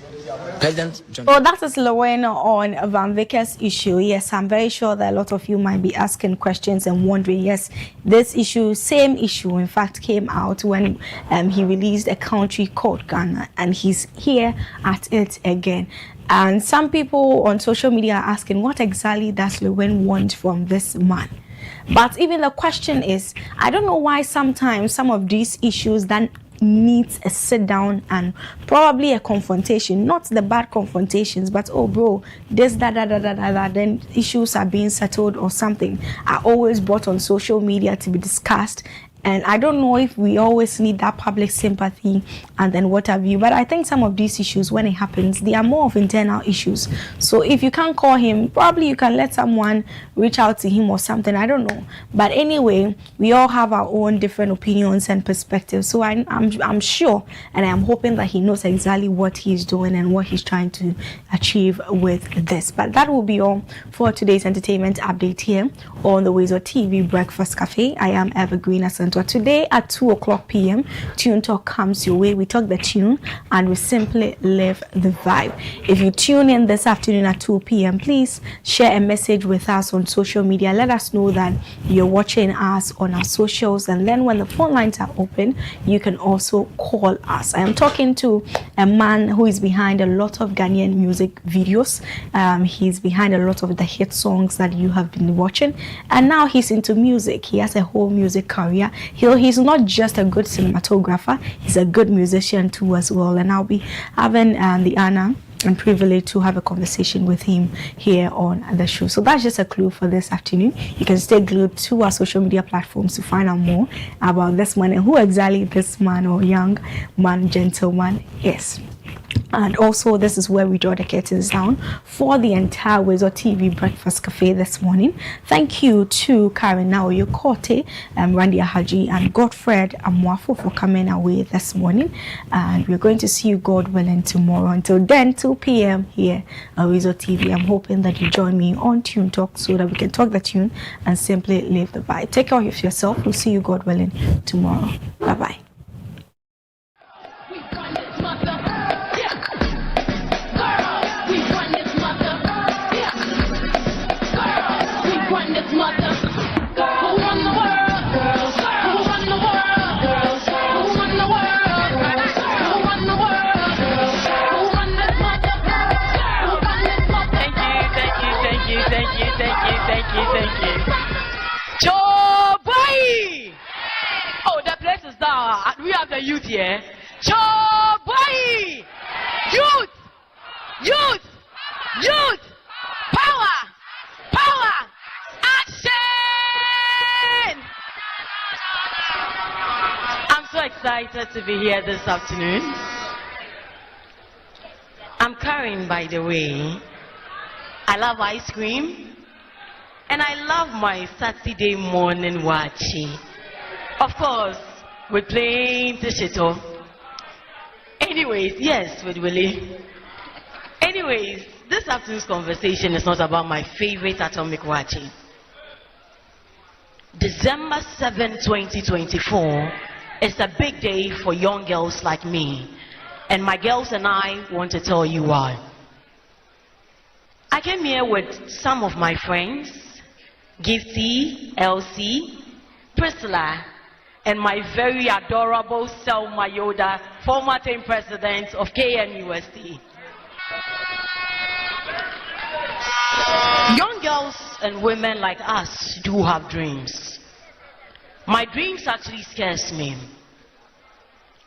President John. Well, that is Lewin on Van Vicker's issue. Yes, I'm very sure that a lot of you might be asking questions and wondering. Yes, this issue, same issue, in fact, came out when he released a country called Ghana, and he's here at it again. And some people on social media are asking, what exactly does Lewin want from this man? But even the question is, I don't know why sometimes some of these issues that needs a sit down and probably a confrontation, not the bad confrontations, but oh bro, this, that, then issues are being settled or something, are always brought on social media to be discussed. And I don't know if we always need that public sympathy and then what have you. But I think some of these issues, when it happens, they are more of internal issues. So if you can't call him, probably you can let someone reach out to him or something. I don't know. But anyway, we all have our own different opinions and perspectives. So I'm sure and I'm hoping that he knows exactly what he's doing and what he's trying to achieve with this. But that will be all for today's entertainment update here on the WoezorTV Breakfast Cafe. I am Evergreen Asante. Today at 2:00 p.m. Tune Talk comes your way. We talk the tune and we simply live the vibe. If you tune in this afternoon at 2 p.m., please share a message with us on social media. Let us know that you're watching us on our socials, and then when the phone lines are open, you can also call us. I am talking to a man who is behind a lot of Ghanaian music videos. He's behind a lot of the hit songs that you have been watching, and now he's into music. He has a whole music career. He's not just a good cinematographer, he's a good musician too as well. And I'll be having the honor and privilege to have a conversation with him here on the show. So that's just a clue for this afternoon. You can stay glued to our social media platforms to find out more about this man and who exactly this man or young man, gentleman is. And also, this is where we draw the curtains down for the entire WoezorTV Breakfast Cafe this morning. Thank you to Karen Naoyo-Korte, Randy Ahaji, and Godfred Amwafo for coming away this morning. And we're going to see you, God willing, tomorrow. Until then, 2 p.m. here at WoezorTV. I'm hoping that you join me on Tune Talk so that we can talk the tune and simply live the vibe. Take care of yourself. We'll see you, God willing, tomorrow. Bye-bye. Thank you. Joe Boy! Oh, that youth here. Chobai! Youth! Youth! Youth! Power! Power! Action! I'm so excited to be here this afternoon. I'm Karen, by the way. I love ice cream. And I love my Saturday morning wachi. Of course, with plain tishito. Anyways, yes, with Willie. Anyways, this afternoon's conversation is not about my favorite atomic wachi. December 7, 2024 is a big day for young girls like me. And my girls and I want to tell you why. I came here with some of my friends, Gifty, Elsie, Priscilla, and my very adorable Selma Yoda, former team president of KNUST. Young girls and women like us do have dreams. My dreams actually scares me.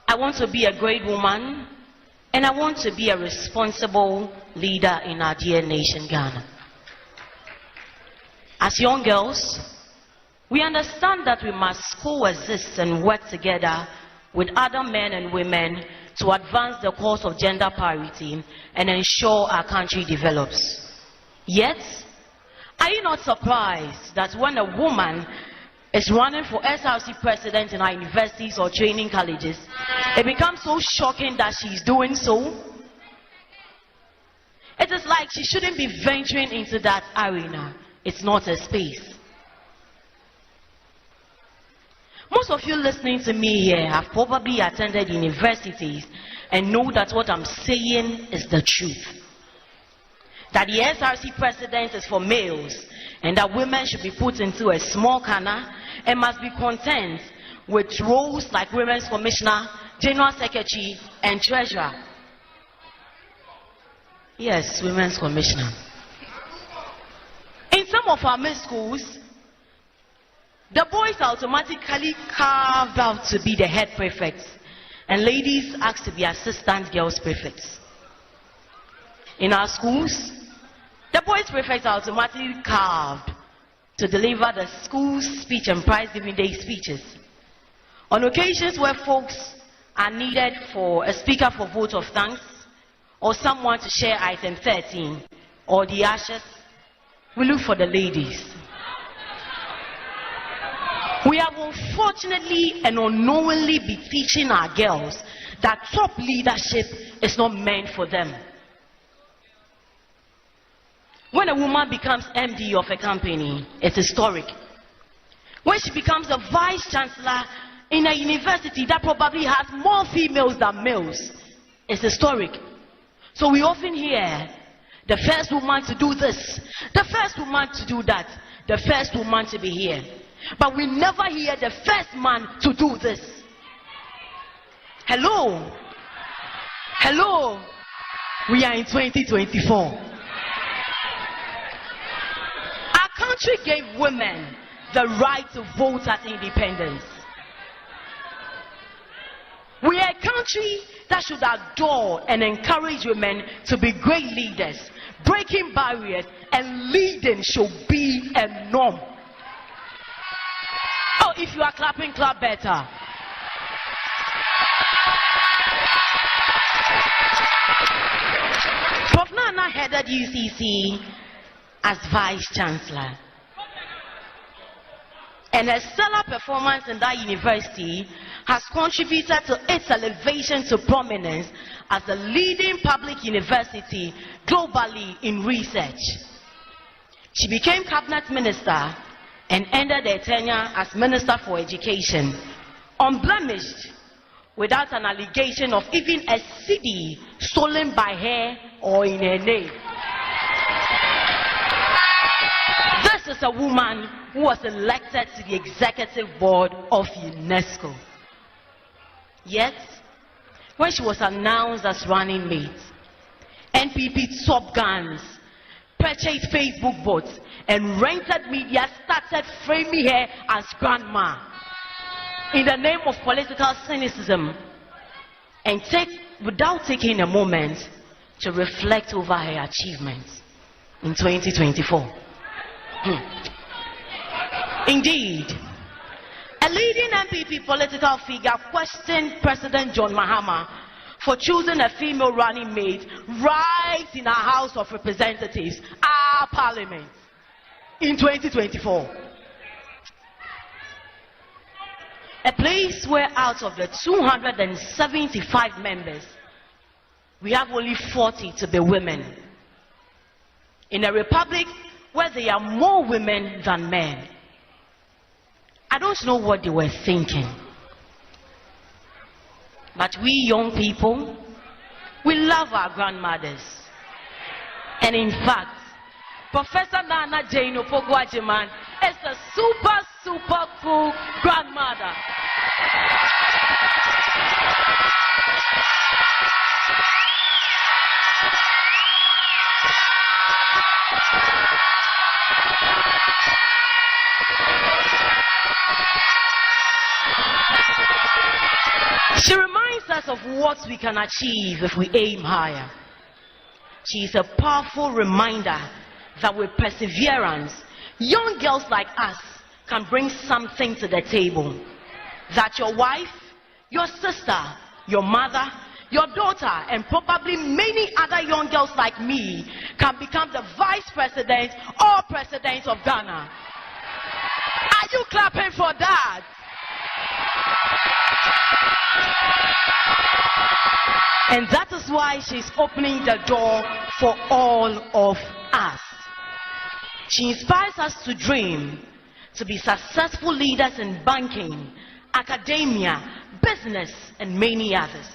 I want to be a great woman, and I want to be a responsible leader in our dear nation, Ghana. As young girls, we understand that we must coexist and work together with other men and women to advance the cause of gender parity and ensure our country develops. Yet, are you not surprised that when a woman is running for SRC president in our universities or training colleges, it becomes so shocking that she's doing so? It is like she shouldn't be venturing into that arena. It's not a space. Most of you listening to me here have probably attended universities and know that what I'm saying is the truth. That the SRC president is for males and that women should be put into a small corner and must be content with roles like Women's Commissioner, General Secretary, and Treasurer. Yes, Women's Commissioner. In some of our middle schools, the boys are automatically carved out to be the head prefects, and ladies asked to be assistant girls prefects. In our schools, the boys prefects are automatically carved to deliver the school's speech and prize-giving day speeches. On occasions where folks are needed for a speaker for vote of thanks, or someone to share item 13, or the ashes, we look for the ladies. We have unfortunately and unknowingly been teaching our girls that top leadership is not meant for them. When a woman becomes MD of a company, it's historic. When she becomes a vice chancellor in a university that probably has more females than males, it's historic. So we often hear the first woman to do this, the first woman to do that, the first woman to be here. But we never hear the first man to do this. Hello? Hello? We are in 2024. Our country gave women the right to vote at independence. We are a country that should adore and encourage women to be great leaders. Breaking barriers and leading should be a norm. Oh, if you are clapping, clap better. Prof. Nana headed UCC as Vice Chancellor. And her stellar performance in that university has contributed to its elevation to prominence as the leading public university globally in research. She became cabinet minister and ended her tenure as Minister for Education, unblemished, without an allegation of even a cedi stolen by her or in her name. This is a woman who was elected to the executive board of UNESCO. Yet, when she was announced as running mate, NPP top guns purchased Facebook bots and rented media started framing her as grandma. in the name of political cynicism and without taking a moment to reflect over her achievements in 2024. Indeed, a leading MPP political figure questioned President John Mahama for choosing a female running mate right in our House of Representatives, our parliament, in 2024. A place where out of the 275 members, we have only 40 to be women. In a republic where there are more women than men. I don't know what they were thinking. But we young people, we love our grandmothers. And in fact, Professor Nana Jane Opoku-Agyeman is a super cool grandmother. She reminds us of what we can achieve if we aim higher. She is a powerful reminder that with perseverance, young girls like us can bring something to the table. That your wife, your sister, your mother, your daughter, and probably many other young girls like me can become the vice president or president of Ghana. Are you clapping for that? And that is why she's opening the door for all of us. She inspires us to dream, to be successful leaders in banking, academia, business, and many others.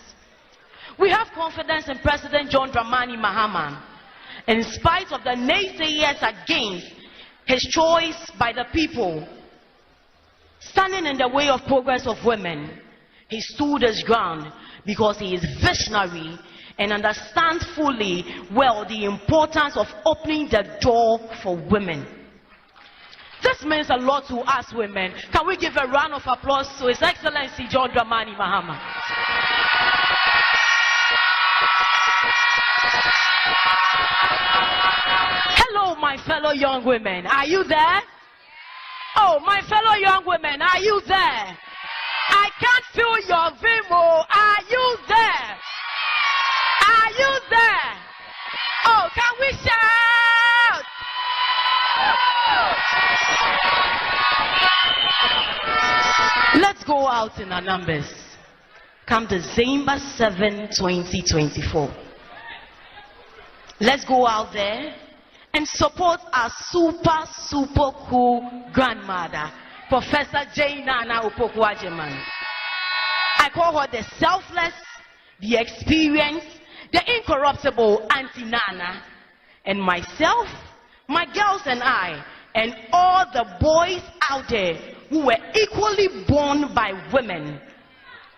We have confidence in President John Dramani Mahama. In spite of the naysayers against his choice by the people, standing in the way of progress of women, he stood his ground because he is visionary and understands fully well the importance of opening the door for women. This means a lot to us women. Can we give a round of applause to His Excellency John Dramani Mahama? Hello, my fellow young women. Are you there? Oh, my fellow young women, are you there? I can't feel your vimo. Are you there? Are you there? Oh, can we shout? Let's go out in our numbers. Come December 7, 2024. Let's go out there and support our super cool grandmother, Professor Jane Nana Opoku-Agyeman. I call her the selfless, the experienced, the incorruptible Auntie Nana. And myself, my girls and I, and all the boys out there who were equally born by women,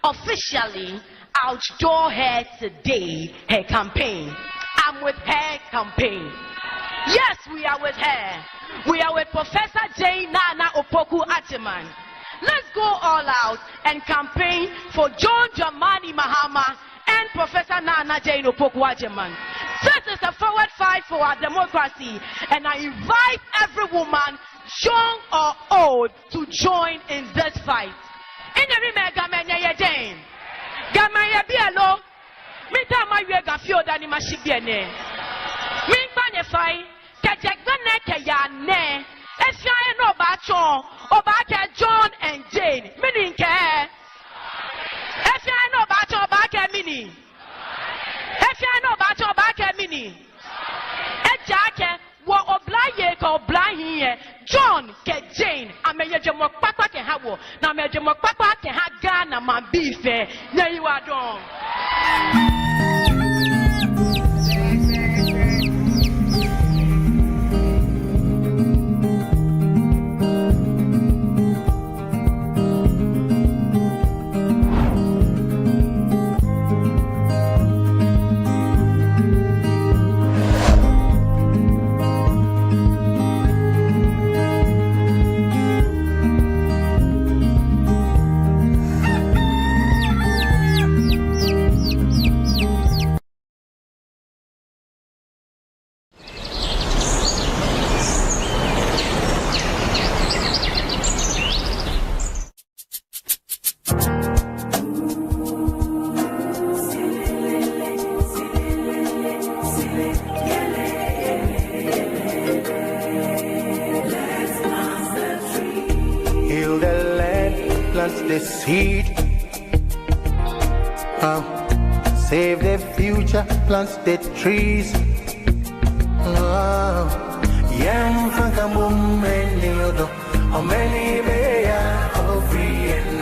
officially outdoor her today, her campaign. I'm with her campaign. Yes, we are with her. We are with Professor Jane Nana Opoku-Agyeman. Let's go all out and campaign for John Dramani Mahama and Professor Nana Jane Opoku-Agyeman. This is a forward fight for our democracy, and I invite every woman, young or old, to join in this fight. In every mega menya Jane, Gamaya Bielo, Mita Maria Gafio Dani Mashibiane, Min Banefai. Ne Efia no Bacho Obaka John and Jane meaning care Efia no Bacho Obaka mini Efia no Bacho Obaka mini Ejake wo oblaye ka oblaye John ke Jane ameyejemo papa ke hawo na ameyejemo papa ke ha Ghana man bife na yiwa don. plant the seed. Save the future, plant the trees. Young Franka many other, how many bear of free and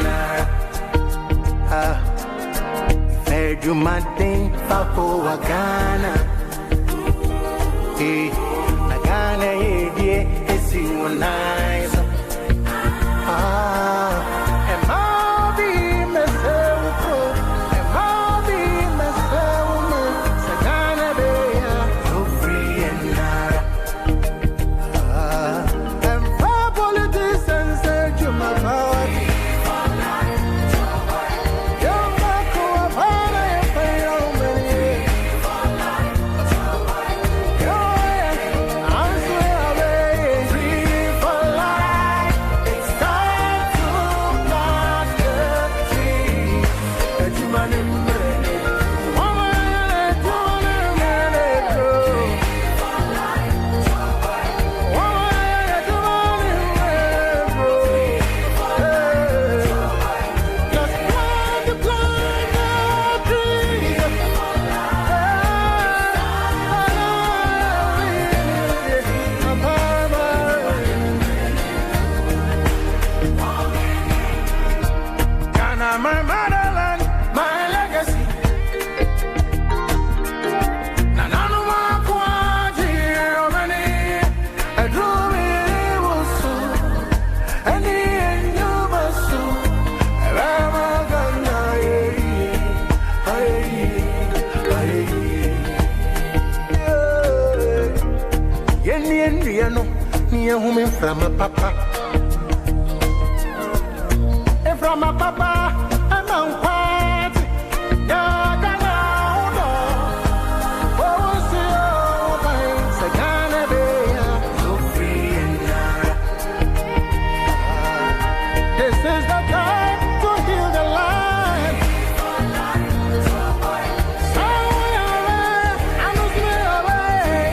fed you my thing, Papo Wagana. Hey, Nagana, yeah, it's you nice. And I'll be myself, and I'll be myself, Sagana Bear, so free and and for politicians, search your power. Young Marco, Havana, and Payomani. I'm swear away, free for life. It's time to plant the tree. That you man in many. Woman, Ghana, my motherland, my legacy. Nanano Makwaji, Romani, I drew me Wusu, and the Nubasu, Ramagana, Yenny and Diano, near woman from a papa. And from a papa, I'm on party. Yagana, oh, Sagana Bear, so free and this is the time to heal the land. Somewhere I must be away.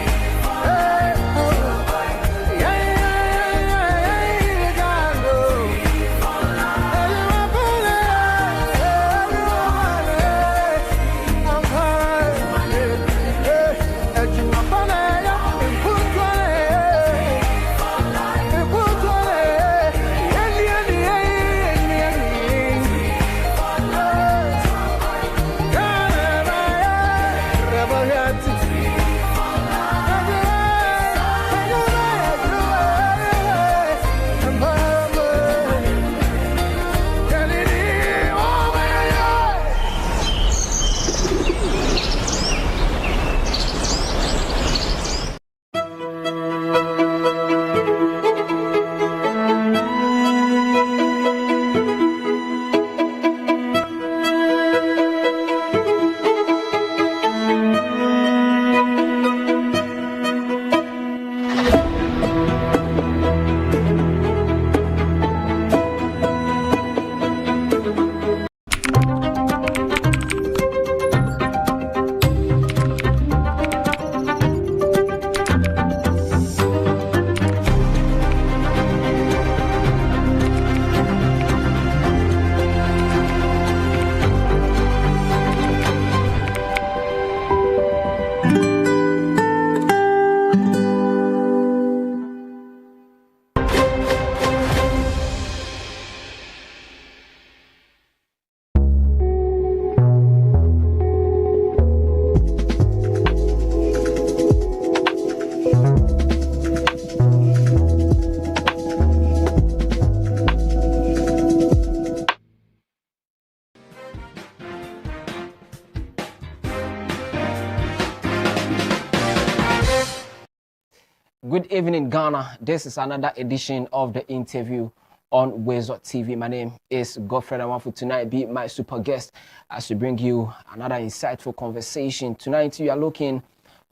Good evening, Ghana. This is another edition of the interview on WoezorTV. My name is Godfrey Amafu. Tonight, be my super guest as we bring you another insightful conversation. Tonight, we are looking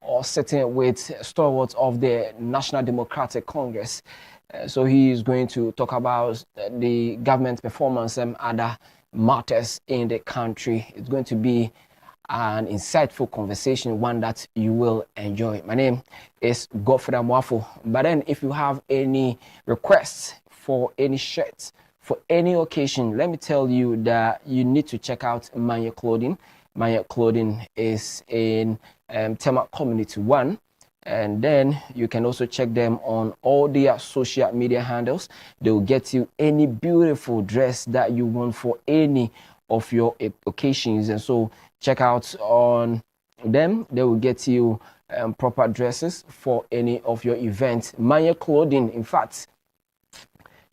or sitting with stalwarts of the National Democratic Congress. So he is going to talk about the government performance and other matters in the country. It's going to be an insightful conversation, one that you will enjoy. My name is Godfrey Amafu. But then if you have any requests for any shirts for any occasion, let me tell you that you need to check out Manya Clothing. Manya Clothing is in Tema Community 1. And then you can also check them on all their social media handles. They will get you any beautiful dress that you want for any of your occasions. And so check out on them. They will get you proper dresses for any of your events. Manya Clothing, in fact,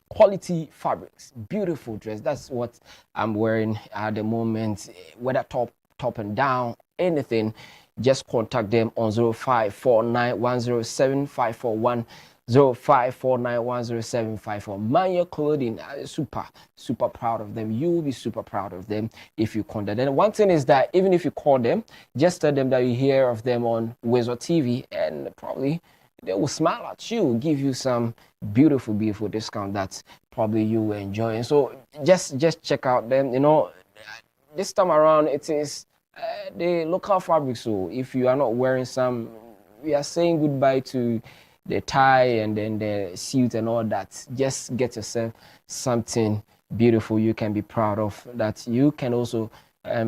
quality fabrics, beautiful dress. That's what I'm wearing at the moment. Whether top and down, anything, just contact them on 0549107541, 0549107541. Manya Clothing, super proud of them. You will be super proud of them if you contact them. And one thing is that even if you call them, just tell them that you hear of them on WoezorTV, and probably they will smile at you, give you some beautiful discount that probably you will enjoy. And so just check out them. You know, this time around it is the local fabric. So if you are not wearing some, we are saying goodbye to the tie and then the suit and all that. Just get yourself something beautiful you can be proud of, that you can also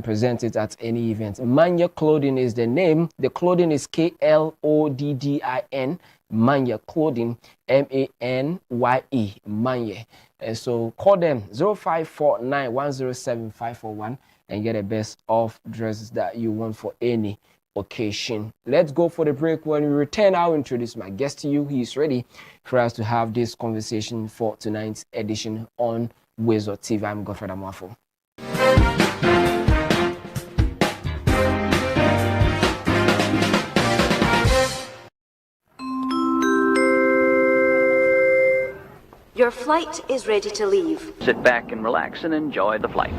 present it at any event. Manya Clothing is the name. The clothing is KLODDIN. Manya Clothing, MANYE. Manya. And so call them 0549107541 and get the best of dresses that you want for any occasion. Let's go for the break. When we return, I'll introduce my guest to you. He's ready for us to have this conversation for tonight's edition on WoezorTV. I'm Godfrey Amwafo. Your flight is ready to leave. Sit back and relax and enjoy the flight.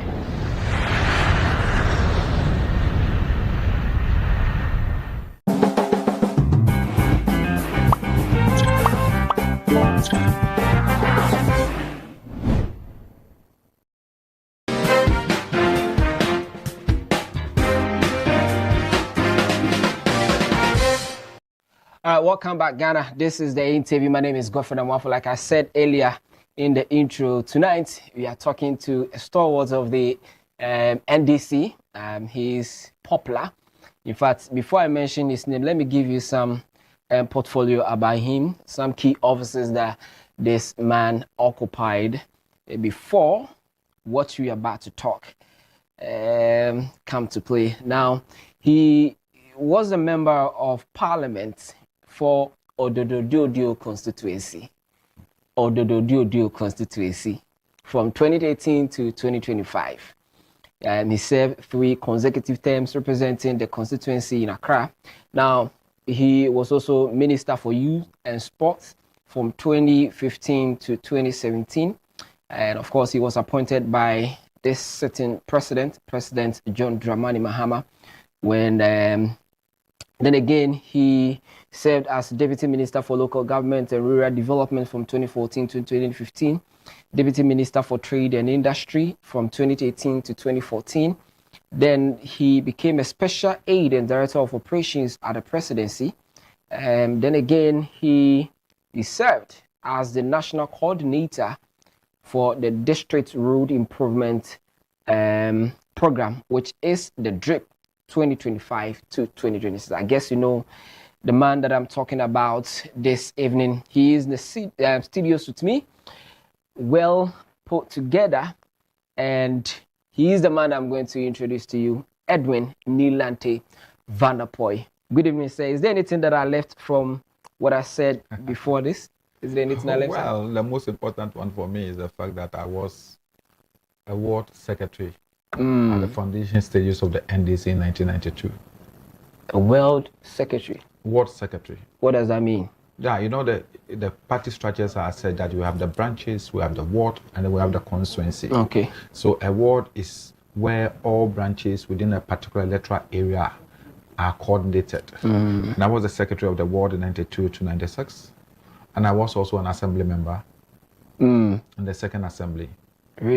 All right, welcome back, Ghana. This is the interview. My name is Godfrey Amwafo. Like I said earlier in the intro, tonight we are talking to a stalwart of the NDC. He's popular. In fact, before I mention his name, let me give you some portfolio about him, some key offices that this man occupied before what we are about to talk come to play. Now, he was a member of parliament for Ododo constituency. Ododo constituency from 2018 to 2025. He served 3 consecutive terms representing the constituency in Accra. Now, he was also Minister for Youth and Sports from 2015 to 2017. And of course, he was appointed by this sitting President John Dramani Mahama, when then again, he served as Deputy Minister for Local Government and Rural Development from 2014 to 2015, Deputy Minister for Trade and Industry from 2018 to 2014. Then he became a Special Aide and Director of Operations at the Presidency. Then again, he served as the National Coordinator for the District Road Improvement Program, which is the DRIP 2025 to 2026. I guess you know the man that I'm talking about this evening. He is in the studios with me, well put together, and he is the man I'm going to introduce to you, Edwin Nilante Vanderpoy. Good evening, sir. Is there anything that I left from what I said before this? Is there anything I left? Well, the most important one for me is the fact that I was a ward secretary at the foundation stages of the NDC in 1992. A world secretary? Ward secretary. What does that mean? Yeah, you know, the party structures are said that you have the branches, we have the ward, and then we have the constituency. Okay. So a ward is where all branches within a particular electoral area are coordinated. And I was the secretary of the ward in 92 to 96. And I was also an assembly member in the second assembly.